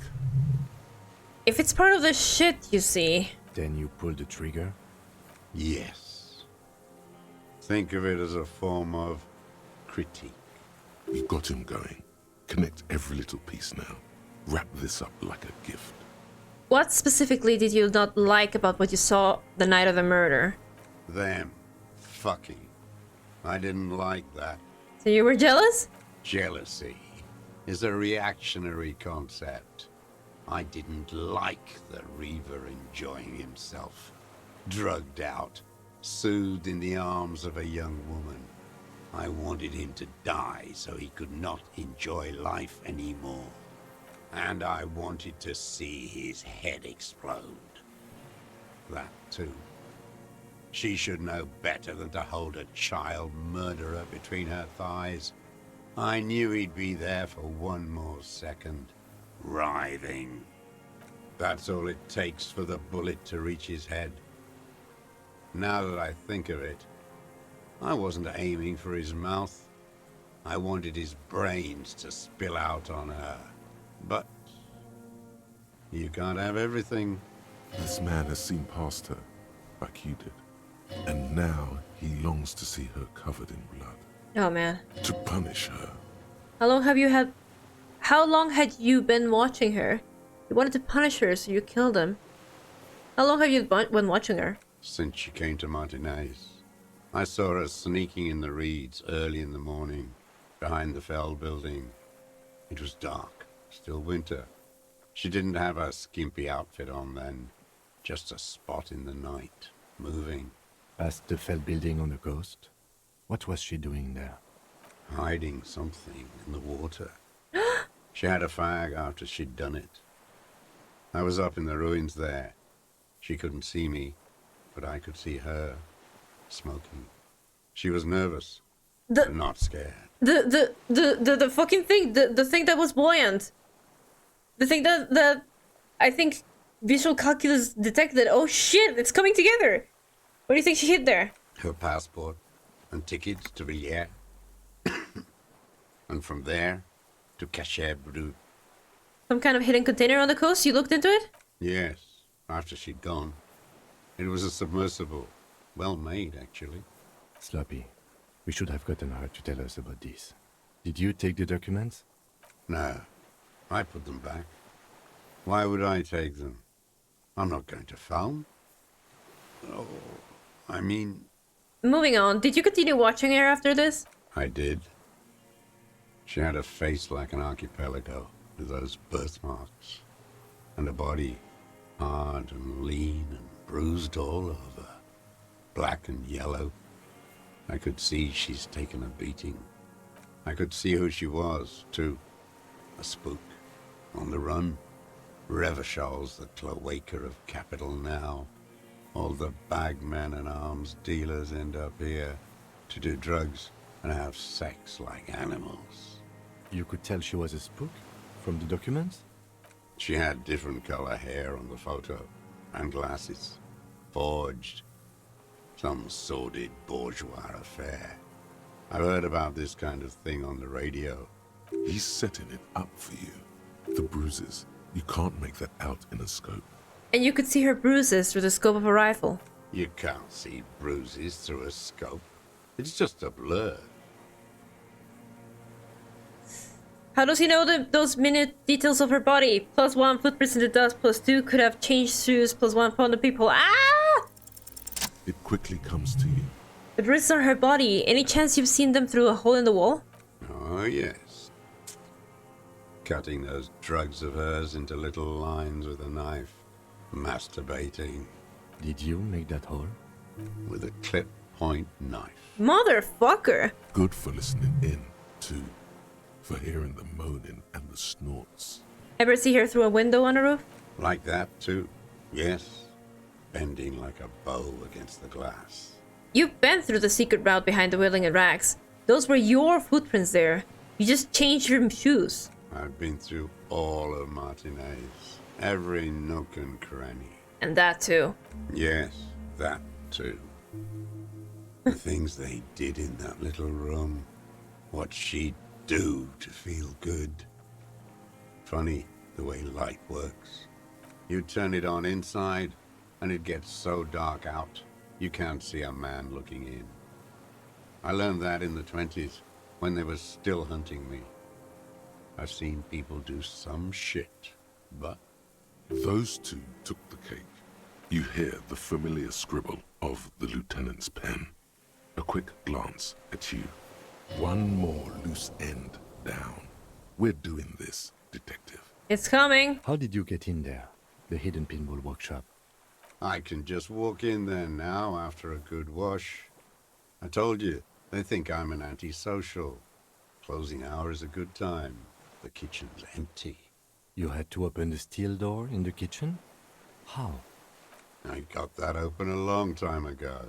Speaker 1: If it's part of the shit, you see.
Speaker 3: Then you pull the trigger?
Speaker 6: Yes. Think of it as a form of critique.
Speaker 2: We've got him going. Connect every little piece now. Wrap this up like a gift.
Speaker 1: What specifically did you not like about what you saw the night of the murder?
Speaker 6: Them fucking. I didn't like that.
Speaker 1: So you were jealous?
Speaker 6: Jealousy is a reactionary concept. I didn't like the Reaver enjoying himself. Drugged out, soothed in the arms of a young woman. I wanted him to die so he could not enjoy life anymore. And I wanted to see his head explode. That too. She should know better than to hold a child murderer between her thighs. I knew he'd be there for one more second, writhing. That's all it takes for the bullet to reach his head. Now that I think of it, I wasn't aiming for his mouth. I wanted his brains to spill out on her. But you can't have everything.
Speaker 2: This man has seen past her, like you did. And now he longs to see her covered in blood.
Speaker 1: Oh man.
Speaker 2: To punish her.
Speaker 1: How long had you been watching her? You wanted to punish her, so you killed him. How long have you been watching her?
Speaker 6: Since she came to Martinez. I saw her sneaking in the reeds early in the morning, behind the Fell building. It was dark, still winter. She didn't have her skimpy outfit on then, just a spot in the night, moving.
Speaker 3: Past the Fell building on the coast? What was she doing there?
Speaker 6: Hiding something in the water. She had a fag after she'd done it. I was up in the ruins there. She couldn't see me, but I could see her, smoking. She was nervous, but not scared.
Speaker 1: The fucking thing, the thing that was buoyant. The thing that I think visual calculus detected. Oh shit, it's coming together. What do you think she hid there?
Speaker 6: Her passport and tickets to Villiers. And from there to Cachet Brut.
Speaker 1: Some kind of hidden container on the coast? You looked into it?
Speaker 6: Yes, after she'd gone. It was a submersible. Well made, actually.
Speaker 3: Sloppy. We should have gotten her to tell us about this. Did you take the documents?
Speaker 6: No. I put them back. Why would I take them? I'm not going to film. Oh, I mean...
Speaker 1: Moving on, did you continue watching her after this?
Speaker 6: I did. She had a face like an archipelago, with those birthmarks. And a body, hard and lean and bruised all over. Black and yellow. I could see she's taken a beating. I could see who she was, too. A spook. On the run. Revachol's the cloaca of capital now. All the bagmen and arms dealers end up here to do drugs and have sex like animals.
Speaker 3: You could tell she was a spook from the documents?
Speaker 6: She had different color hair on the photo and glasses. Forged. Some sordid bourgeois affair. I've heard about this kind of thing on the radio.
Speaker 2: He's setting it up for you. The bruises. You can't make that out in a scope.
Speaker 1: And you could see her bruises through the scope of a rifle.
Speaker 6: You can't see bruises through a scope. It's just a blur.
Speaker 1: How does he know those minute details of her body? +1 footprints in the dust, +2 could have changed shoes, +1 found the people. Ah!
Speaker 2: It quickly comes to you.
Speaker 1: The bruises on her body. Any chance you've seen them through a hole in the wall?
Speaker 6: Oh, yes. Cutting those drugs of hers into little lines with a knife. Masturbating.
Speaker 3: Did you make that hole?
Speaker 6: With a clip point knife.
Speaker 1: Motherfucker!
Speaker 2: Good for listening in, too. For hearing the moaning and the snorts.
Speaker 1: Ever see her through a window on a roof?
Speaker 6: Like that, too. Yes. Bending like a bow against the glass.
Speaker 1: You've been through the secret route behind the Willing and Rags. Those were your footprints there. You just changed your shoes.
Speaker 6: I've been through all of Martinez. Every nook and cranny.
Speaker 1: And that too.
Speaker 6: Yes, that too. The things they did in that little room. What she'd do to feel good. Funny the way light works. You turn it on inside, and it gets so dark out, you can't see a man looking in. I learned that in the 20s, when they were still hunting me. I've seen people do some shit, but...
Speaker 2: Those two took the cake. You hear the familiar scribble of the lieutenant's pen. A quick glance at you. One more loose end down. We're doing this, detective.
Speaker 1: It's coming.
Speaker 3: How did you get in there? The hidden pinball workshop.
Speaker 6: I can just walk in there now after a good wash. I told you, they think I'm an antisocial. Closing hour is a good time. The kitchen's empty.
Speaker 3: You had to open the steel door in the kitchen? How?
Speaker 6: I got that open a long time ago.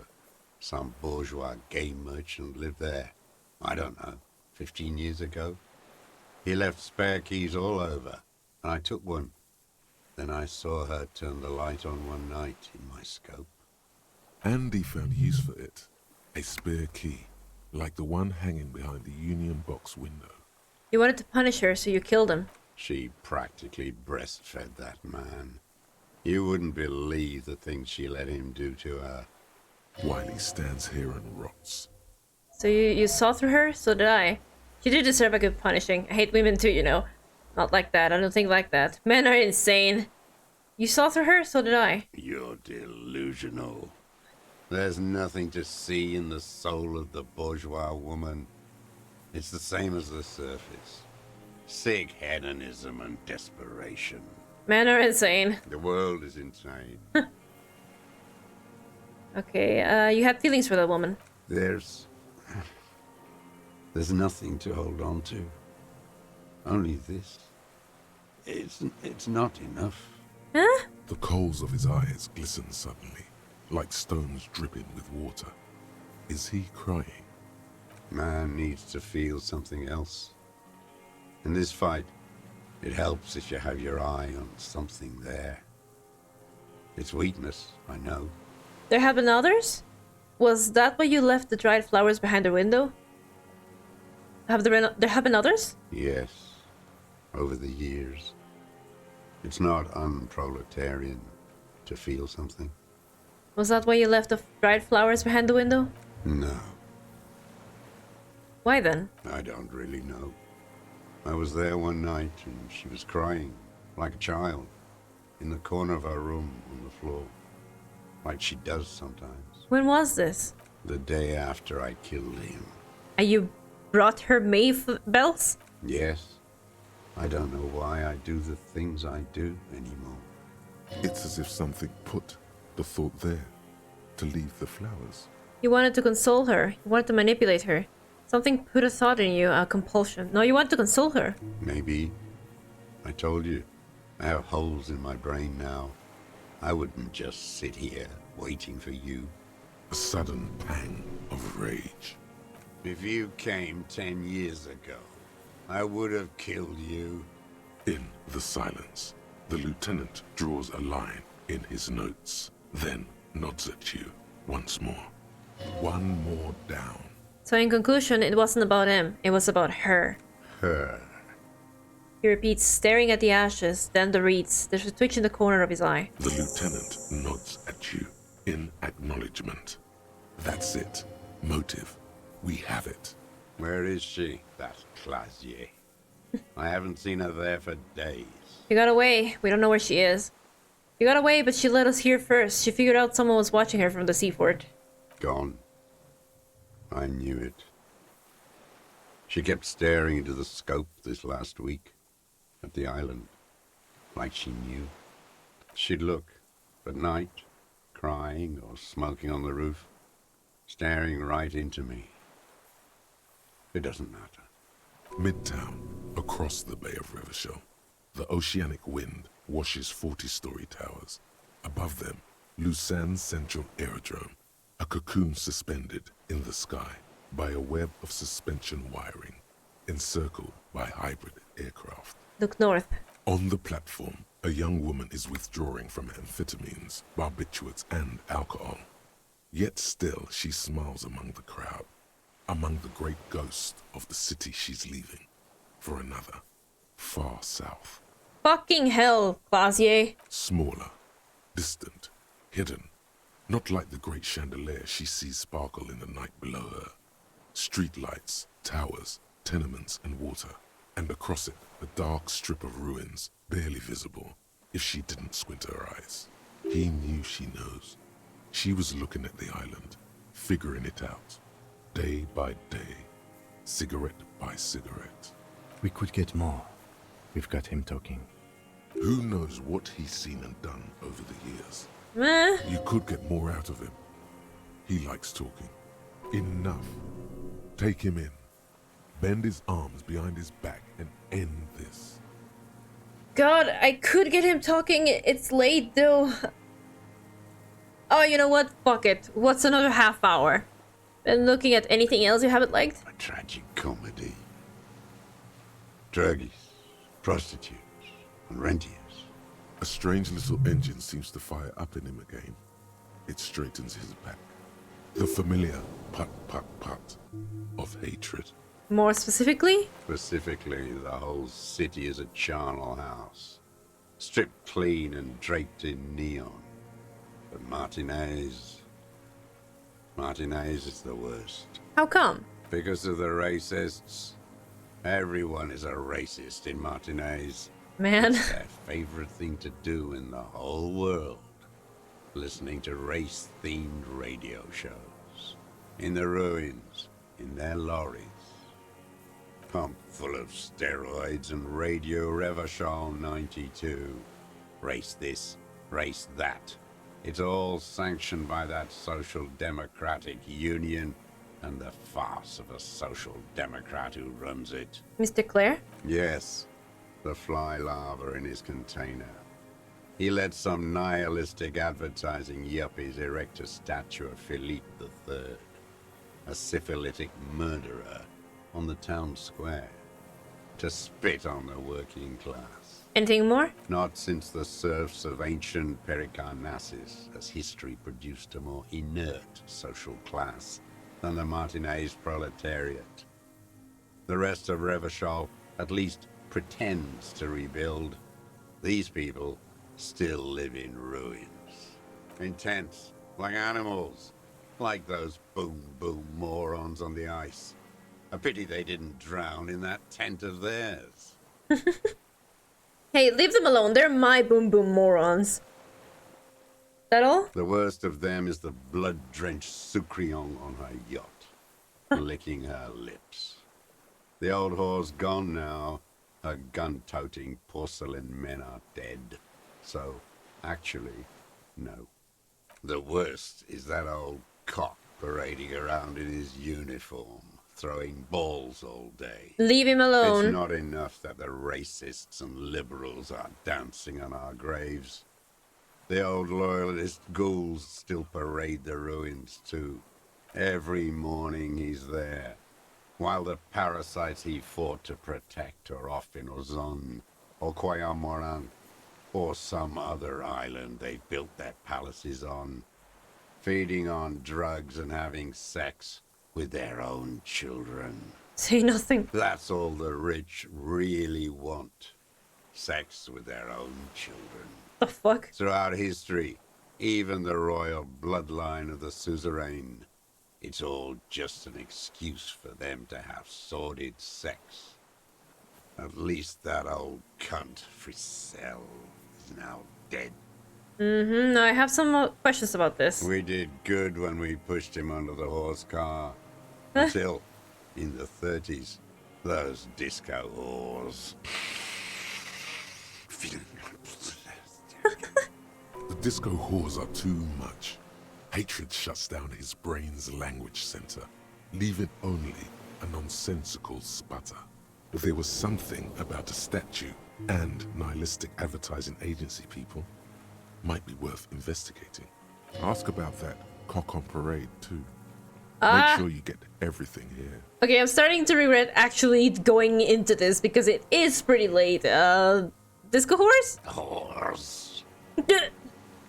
Speaker 6: Some bourgeois game merchant lived there. I don't know, 15 years ago. He left spare keys all over, and I took one. Then I saw her turn the light on one night in my scope.
Speaker 2: Andy found use for it. A spare key, like the one hanging behind the Union Box window.
Speaker 1: You wanted to punish her, so you killed him.
Speaker 6: She practically breastfed that man. You wouldn't believe the things she let him do to her.
Speaker 2: Wiley stands here and rots.
Speaker 1: So you saw through her? So did I. She did deserve a good punishing. I hate women too, you know. Not like that. I don't think like that. Men are insane. You saw through her? So did I.
Speaker 6: You're delusional. There's nothing to see in the soul of the bourgeois woman. It's the same as the surface. Sick hedonism and desperation.
Speaker 1: Men are insane.
Speaker 6: The world is insane.
Speaker 1: Okay, you had feelings for that woman.
Speaker 6: There's nothing to hold on to. Only this. It's not enough.
Speaker 1: Huh?
Speaker 2: The coals of his eyes glisten suddenly, like stones dripping with water. Is he crying?
Speaker 6: Man needs to feel something else. In this fight, it helps if you have your eye on something there. It's weakness, I know.
Speaker 1: There have been others? Was that why you left the dried flowers behind the window? There have been others?
Speaker 6: Yes, over the years. It's not unproletarian to feel something.
Speaker 1: Was that why you left the dried flowers behind the window?
Speaker 6: No.
Speaker 1: Why then?
Speaker 6: I don't really know. I was there one night and she was crying, like a child, in the corner of our room on the floor, like she does sometimes.
Speaker 1: When was this?
Speaker 6: The day after I killed him.
Speaker 1: And you brought her bells?
Speaker 6: Yes. I don't know why I do the things I do anymore.
Speaker 2: It's as if something put the thought there, to leave the flowers.
Speaker 1: You wanted to console her. You wanted to manipulate her. Something put a thought in you, a compulsion. No, you want to console her.
Speaker 6: Maybe. I told you. I have holes in my brain now. I wouldn't just sit here waiting for you.
Speaker 2: A sudden pang of rage.
Speaker 6: If you came 10 years ago, I would have killed you.
Speaker 2: In the silence, the lieutenant draws a line in his notes, then nods at you once more. One more down.
Speaker 1: So in conclusion, it wasn't about him, it was about her.
Speaker 6: Her.
Speaker 1: He repeats, staring at the ashes, then the reeds. There's a twitch in the corner of his eye.
Speaker 2: The lieutenant nods at you. In acknowledgement. That's it. Motive. We have it.
Speaker 6: Where is she, that Klaasje? I haven't seen her there for days.
Speaker 1: She got away. We don't know where she is. She got away, but she let us hear first. She figured out someone was watching her from the seafort.
Speaker 6: Gone. I knew it. She kept staring into the scope this last week at the island, like she knew. She'd look at night, crying or smoking on the roof, staring right into me. It doesn't matter.
Speaker 2: Midtown, across the Bay of Revachol, the oceanic wind washes 40-story towers. Above them, Lausanne's central aerodrome, a cocoon suspended in the sky by a web of suspension wiring, encircled by hybrid aircraft.
Speaker 1: Look north.
Speaker 2: On the platform, a young woman is withdrawing from amphetamines, barbiturates, and alcohol. Yet still she smiles among the crowd, among the great ghost of the city she's leaving, for another, far south.
Speaker 1: Fucking hell, Klaasje.
Speaker 2: Smaller, distant, hidden, not like the great chandelier she sees sparkle in the night below her. Streetlights, towers, tenements, and water, and across it a dark strip of ruins, barely visible, if she didn't squint her eyes. He knew she knows. She was looking at the island, figuring it out, day by day, cigarette by cigarette.
Speaker 3: We could get more. We've got him talking.
Speaker 2: Who knows what he's seen and done over the years? You could get more out of him. He likes talking. Enough. Take him in. Bend his arms behind his back and end this.
Speaker 1: God, I could get him talking. It's late, though. Oh, you know what? Fuck it. What's another half hour? Been looking at anything else you haven't liked?
Speaker 6: A tragic comedy. Druggies, prostitutes, and rentiers.
Speaker 2: A strange little engine seems to fire up in him again. It straightens his back. The familiar put-put-put of hatred.
Speaker 1: More specifically?
Speaker 6: Specifically, the whole city is a charnel house. Stripped clean and draped in neon. But Martinez is the worst.
Speaker 1: How come?
Speaker 6: Because of the racists. Everyone is a racist in Martinez.
Speaker 1: Man.
Speaker 6: It's their favorite thing to do in the whole world. Listening to race-themed radio shows. In the ruins, in their lorries. Pumped full of steroids and Radio Revachol 92. Race this, race that. It's all sanctioned by that social democratic union and the farce of a social democrat who runs it.
Speaker 1: Mr. Clare?
Speaker 6: Yes, the fly larva in his container. He let some nihilistic advertising yuppies erect a statue of Philippe III, a syphilitic murderer, on the town square, to spit on the working class.
Speaker 1: Anything more?
Speaker 6: Not since the serfs of ancient Pericarnassus has history produced a more inert social class than the Martinez proletariat. The rest of Revachol at least pretends to rebuild. These people still live in ruins. In tents, like animals, like those boom-boom morons on the ice. A pity they didn't drown in that tent of theirs.
Speaker 1: Hey, leave them alone. They're my boom-boom morons. That all?
Speaker 6: The worst of them is the blood-drenched Sucrion on her yacht, licking her lips. The old whore's gone now. Her gun-toting porcelain men are dead. So, actually, no. The worst is that old cock parading around in his uniform, throwing balls all day.
Speaker 1: Leave him alone.
Speaker 6: It's not enough that the racists and liberals are dancing on our graves. The old loyalist ghouls still parade the ruins too. Every morning he's there, while the parasites he fought to protect are off in Ozon, or Quayamoran, or some other island they built their palaces on, feeding on drugs and having sex with their own children.
Speaker 1: Say nothing.
Speaker 6: That's all the rich really want. Sex with their own children.
Speaker 1: The fuck?
Speaker 6: Throughout history, even the royal bloodline of the suzerain. It's all just an excuse for them to have sordid sex. At least that old cunt, Frisell, is now dead.
Speaker 1: No, I have some more questions about this.
Speaker 6: We did good when we pushed him under the horse car. Until, in the 30s, those disco whores.
Speaker 2: The disco whores are too much. Hatred shuts down his brain's language center, leaving only a nonsensical sputter. There was something about a statue and nihilistic advertising agency people might be worth investigating. Ask about that cock on parade too. Make sure you get everything here.
Speaker 1: Okay, I'm starting to regret actually going into this because it is pretty late. Disco horse?
Speaker 6: Horse.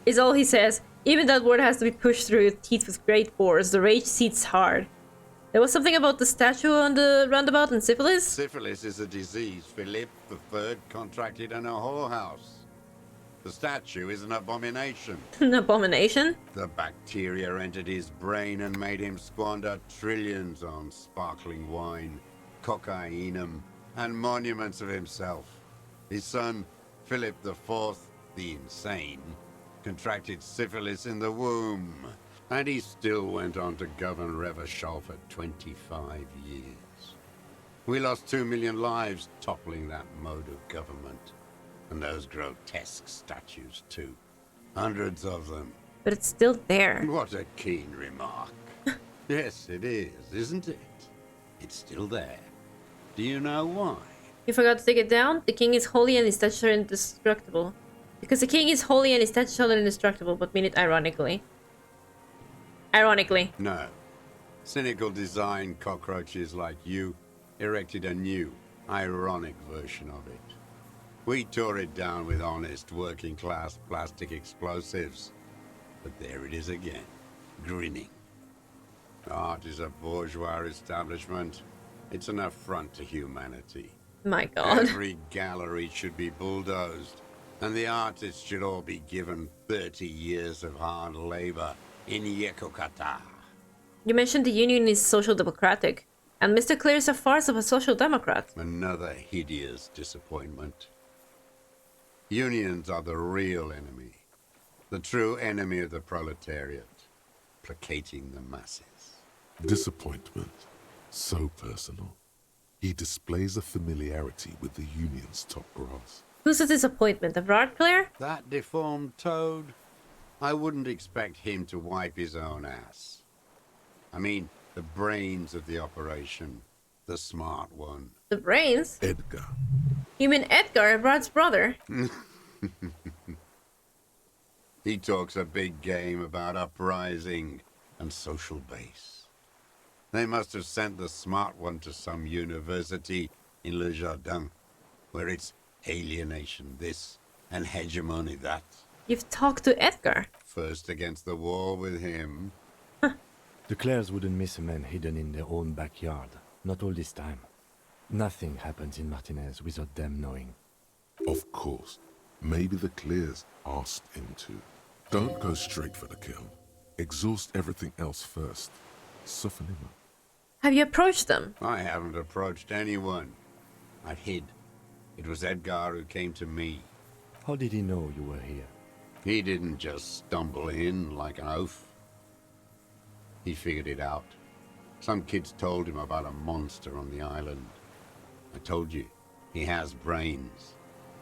Speaker 1: Is all he says. Even that word has to be pushed through your teeth with great force. The rage seats hard. There was something about the statue on the roundabout and syphilis?
Speaker 6: Syphilis is a disease Philip III contracted in a whorehouse. The statue is an abomination.
Speaker 1: An abomination?
Speaker 6: The bacteria entered his brain and made him squander trillions on sparkling wine, cocainum, and monuments of himself. His son, Philip IV, the Insane, contracted syphilis in the womb, and he still went on to govern Revachol for 25 years. We lost 2 million lives toppling that mode of government. And those grotesque statues, too. Hundreds of them.
Speaker 1: But it's still there.
Speaker 6: What a keen remark. Yes, it is, isn't it? It's still there. Do you know why?
Speaker 1: You forgot to take it down? The king is holy and his statues are indestructible. Because the king is holy and his statues are indestructible, but mean it ironically. Ironically.
Speaker 6: No. Cynical design cockroaches like you erected a new, ironic version of it. We tore it down with honest, working-class plastic explosives. But there it is again, grinning. Art is a bourgeois establishment. It's an affront to humanity.
Speaker 1: My God.
Speaker 6: Every gallery should be bulldozed, and the artists should all be given 30 years of hard labor in Yekokata.
Speaker 1: You mentioned the Union is social democratic, and Mr. Clear is a farce of a social democrat.
Speaker 6: Another hideous disappointment. Unions are the real enemy. The true enemy of the proletariat. Placating the masses.
Speaker 2: Disappointment. So personal. He displays a familiarity with the Union's top brass.
Speaker 1: Who's the disappointment? Of Rod Clear?
Speaker 6: That deformed toad? I wouldn't expect him to wipe his own ass. I mean, the brains of the operation. The smart one.
Speaker 1: The brains?
Speaker 2: Edgar.
Speaker 1: You mean Edgar, Rod's brother?
Speaker 6: He talks a big game about uprising and social base. They must have sent the smart one to some university in Le Jardin, where it's alienation this and hegemony that.
Speaker 1: You've talked to Edgar.
Speaker 6: First against the wall with him.
Speaker 3: The Clares wouldn't miss a man hidden in their own backyard. Not all this time. Nothing happens in Martinez without them knowing.
Speaker 2: Of course. Maybe the Clears asked him to. Don't go straight for the kill. Exhaust everything else first. Soften him up.
Speaker 1: Have you approached them?
Speaker 6: I haven't approached anyone. I hid. It was Edgar who came to me.
Speaker 3: How did he know you were here?
Speaker 6: He didn't just stumble in like an oaf. He figured it out. Some kids told him about a monster on the island. I told you, he has brains.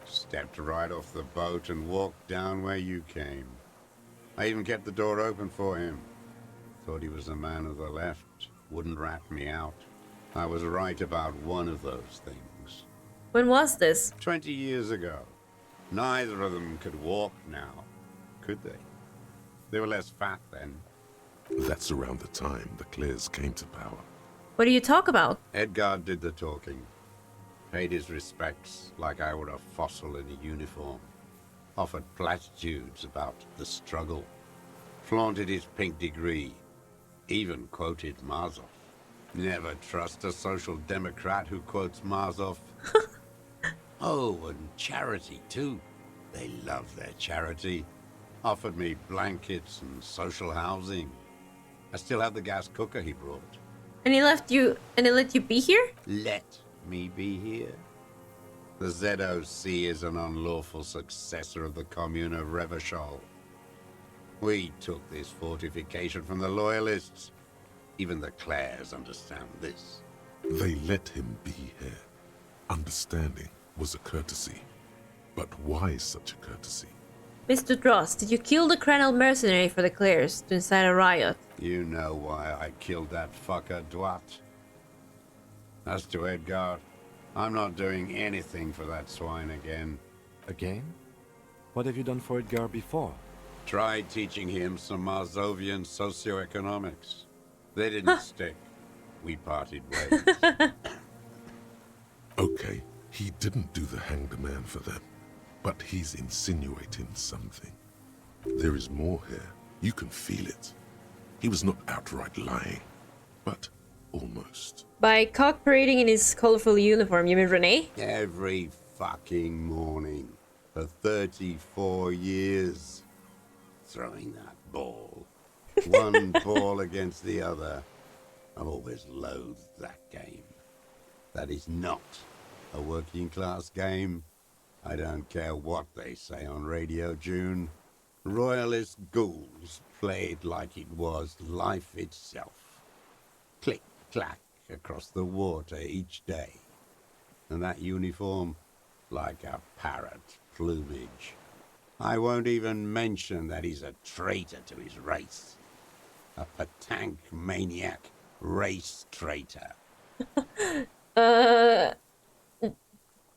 Speaker 6: Stepped right off the boat and walked down where you came. I even kept the door open for him. Thought he was a man of the left, wouldn't rat me out. I was right about one of those things.
Speaker 1: When was this?
Speaker 6: 20 years ago. Neither of them could walk now, could they? They were less fat then.
Speaker 2: That's around the time the Clears came to power.
Speaker 1: What do you talk about?
Speaker 6: Edgar did the talking. Paid his respects like I were a fossil in a uniform. Offered platitudes about the struggle. Flaunted his pink degree. Even quoted Mazov. Never trust a social democrat who quotes Mazov. Oh, and charity too. They love their charity. Offered me blankets and social housing. I still have the gas cooker he brought.
Speaker 1: And he let you be here?
Speaker 6: Let me be here? The ZOC is an unlawful successor of the commune of Revachol. We took this fortification from the loyalists. Even the Clares understand this.
Speaker 2: They let him be here. Understanding was a courtesy. But why such a courtesy?
Speaker 1: Mr. Dross, did you kill the Cranel mercenary for the Clares to incite a riot?
Speaker 6: You know why I killed that fucker, Dwat. As to Edgar, I'm not doing anything for that swine again.
Speaker 3: Again? What have you done for Edgar before?
Speaker 6: Tried teaching him some Marzovian socioeconomics. They didn't stick. We parted ways.
Speaker 2: Okay, he didn't do the hanged man for them. But he's insinuating something. There is more here. You can feel it. He was not outright lying, but almost.
Speaker 1: By cock parading in his colorful uniform, you mean Renee?
Speaker 6: Every fucking morning for 34 years. Throwing that ball. One ball against the other. I've always loathed that game. That is not a working class game. I don't care what they say on Radio June. Royalist ghouls played like it was life itself. Click, clack across the water each day. And that uniform, like a parrot plumage. I won't even mention that he's a traitor to his race. A patank maniac race traitor.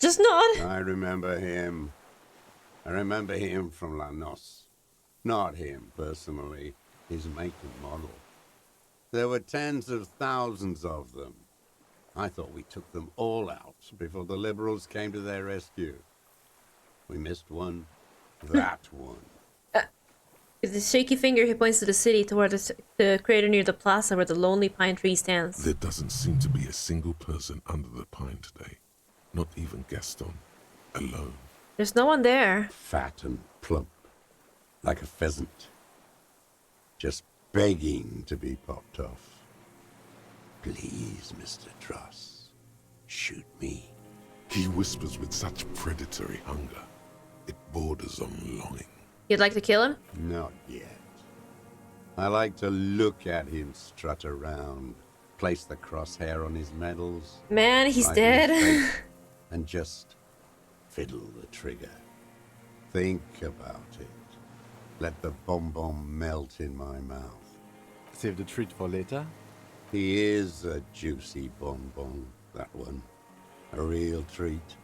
Speaker 1: Just not.
Speaker 6: I remember him. I remember him from La Noce. Not him, personally. His make and model. There were tens of thousands of them. I thought we took them all out before the Liberals came to their rescue. We missed one. That one.
Speaker 1: With his shaky finger, he points to the city toward the crater near the plaza where the lonely pine tree stands.
Speaker 2: There doesn't seem to be a single person under the pine today. Not even Gaston. Alone.
Speaker 1: There's no one there.
Speaker 6: Fat and plump. Like a pheasant. Just begging to be popped off. Please, Mr. Dross. Shoot me.
Speaker 2: He whispers with such predatory hunger. It borders on longing.
Speaker 1: You'd like to kill him?
Speaker 6: Not yet. I like to look at him strut around. Place the crosshair on his medals.
Speaker 1: Man, he's dead.
Speaker 6: And just fiddle the trigger. Think about it. Let the bomb melt in my mouth.
Speaker 3: Save the treat for later?
Speaker 6: He is a juicy bonbon, that one. A real treat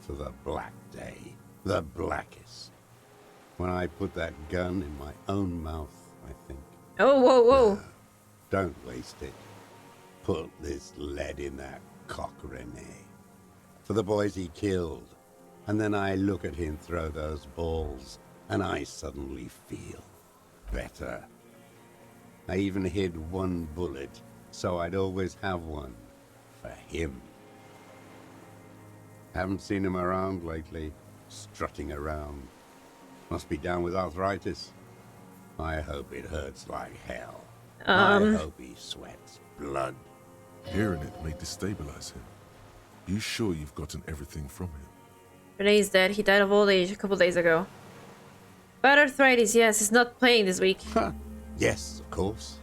Speaker 6: for the black day. The blackest. When I put that gun in my own mouth, I think.
Speaker 1: Oh, whoa, whoa.
Speaker 6: Don't waste it. Put this lead in that cock, Renee. For the boys he killed. And then I look at him throw those balls, and I suddenly feel better. I even hid one bullet, so I'd always have one for him. Haven't seen him around lately, strutting around. Must be down with arthritis. I hope it hurts like hell. I hope he sweats blood.
Speaker 2: Hearing it may destabilize him. You sure you've gotten everything from him?
Speaker 1: Renee's dead. He died of old age a couple days ago. Bad arthritis, yes. He's not playing this week.
Speaker 6: Yes, of course.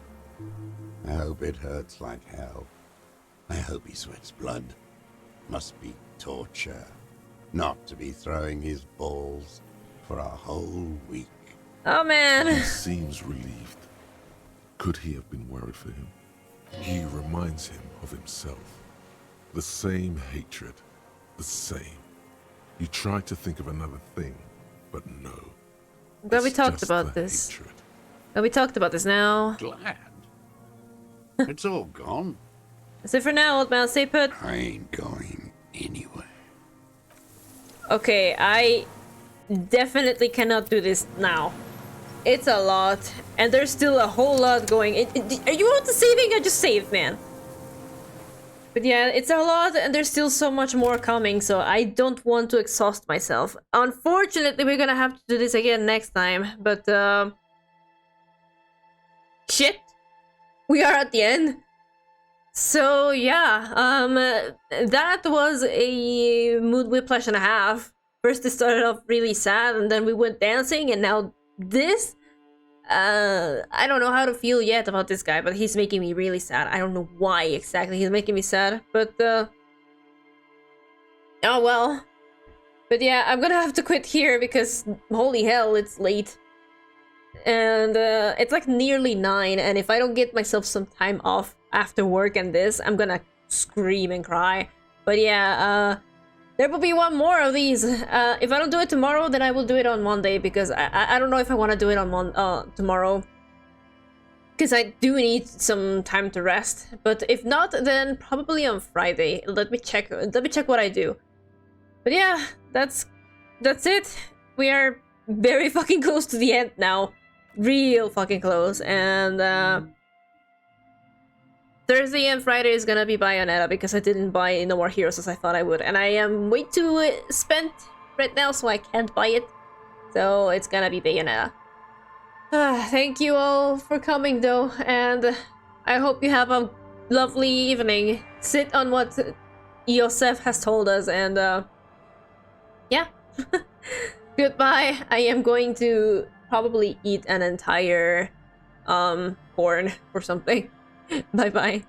Speaker 6: I hope it hurts like hell. I hope he sweats blood. Must be torture. Not to be throwing his balls for a whole week.
Speaker 1: Oh, man.
Speaker 2: He seems relieved. Could he have been worried for him? He reminds him of himself. The same hatred. The same. You try to think of another thing, but no.
Speaker 1: I'm glad we talked about this.
Speaker 2: Hatred.
Speaker 1: Glad we talked about this now.
Speaker 6: Glad? It's all gone.
Speaker 1: That's it for now, old man. Stay put.
Speaker 6: I ain't going anywhere.
Speaker 1: Okay, I definitely cannot do this now. It's a lot, and there's still a whole lot going. Are you out to saving? I just saved, man. But yeah, it's a lot and there's still so much more coming, so I don't want to exhaust myself. Unfortunately, we're gonna have to do this again next time, but shit! We are at the end. So yeah, that was a mood whiplash and a half. First it started off really sad and then we went dancing and now this. I don't know how to feel yet about this guy, but he's making me really sad. I don't know why exactly he's making me sad, but oh well. But yeah, I'm gonna have to quit here because holy hell, it's late. And it's like nearly 9, and if I don't get myself some time off after work and this, I'm gonna scream and cry. But yeah, there will be one more of these. If I don't do it tomorrow, then I will do it on Monday, because I don't know if I want to do it on tomorrow. Because I do need some time to rest. But if not, then probably on Friday. Let me check what I do. But yeah, that's it. We are very fucking close to the end now. Real fucking close. And Thursday and Friday is gonna be Bayonetta because I didn't buy No More Heroes as I thought I would. And I am way too spent right now, so I can't buy it. So it's gonna be Bayonetta. Thank you all for coming though, and I hope you have a lovely evening. Sit on what Yosef has told us, and yeah. Goodbye. I am going to probably eat an entire corn or something. Bye bye.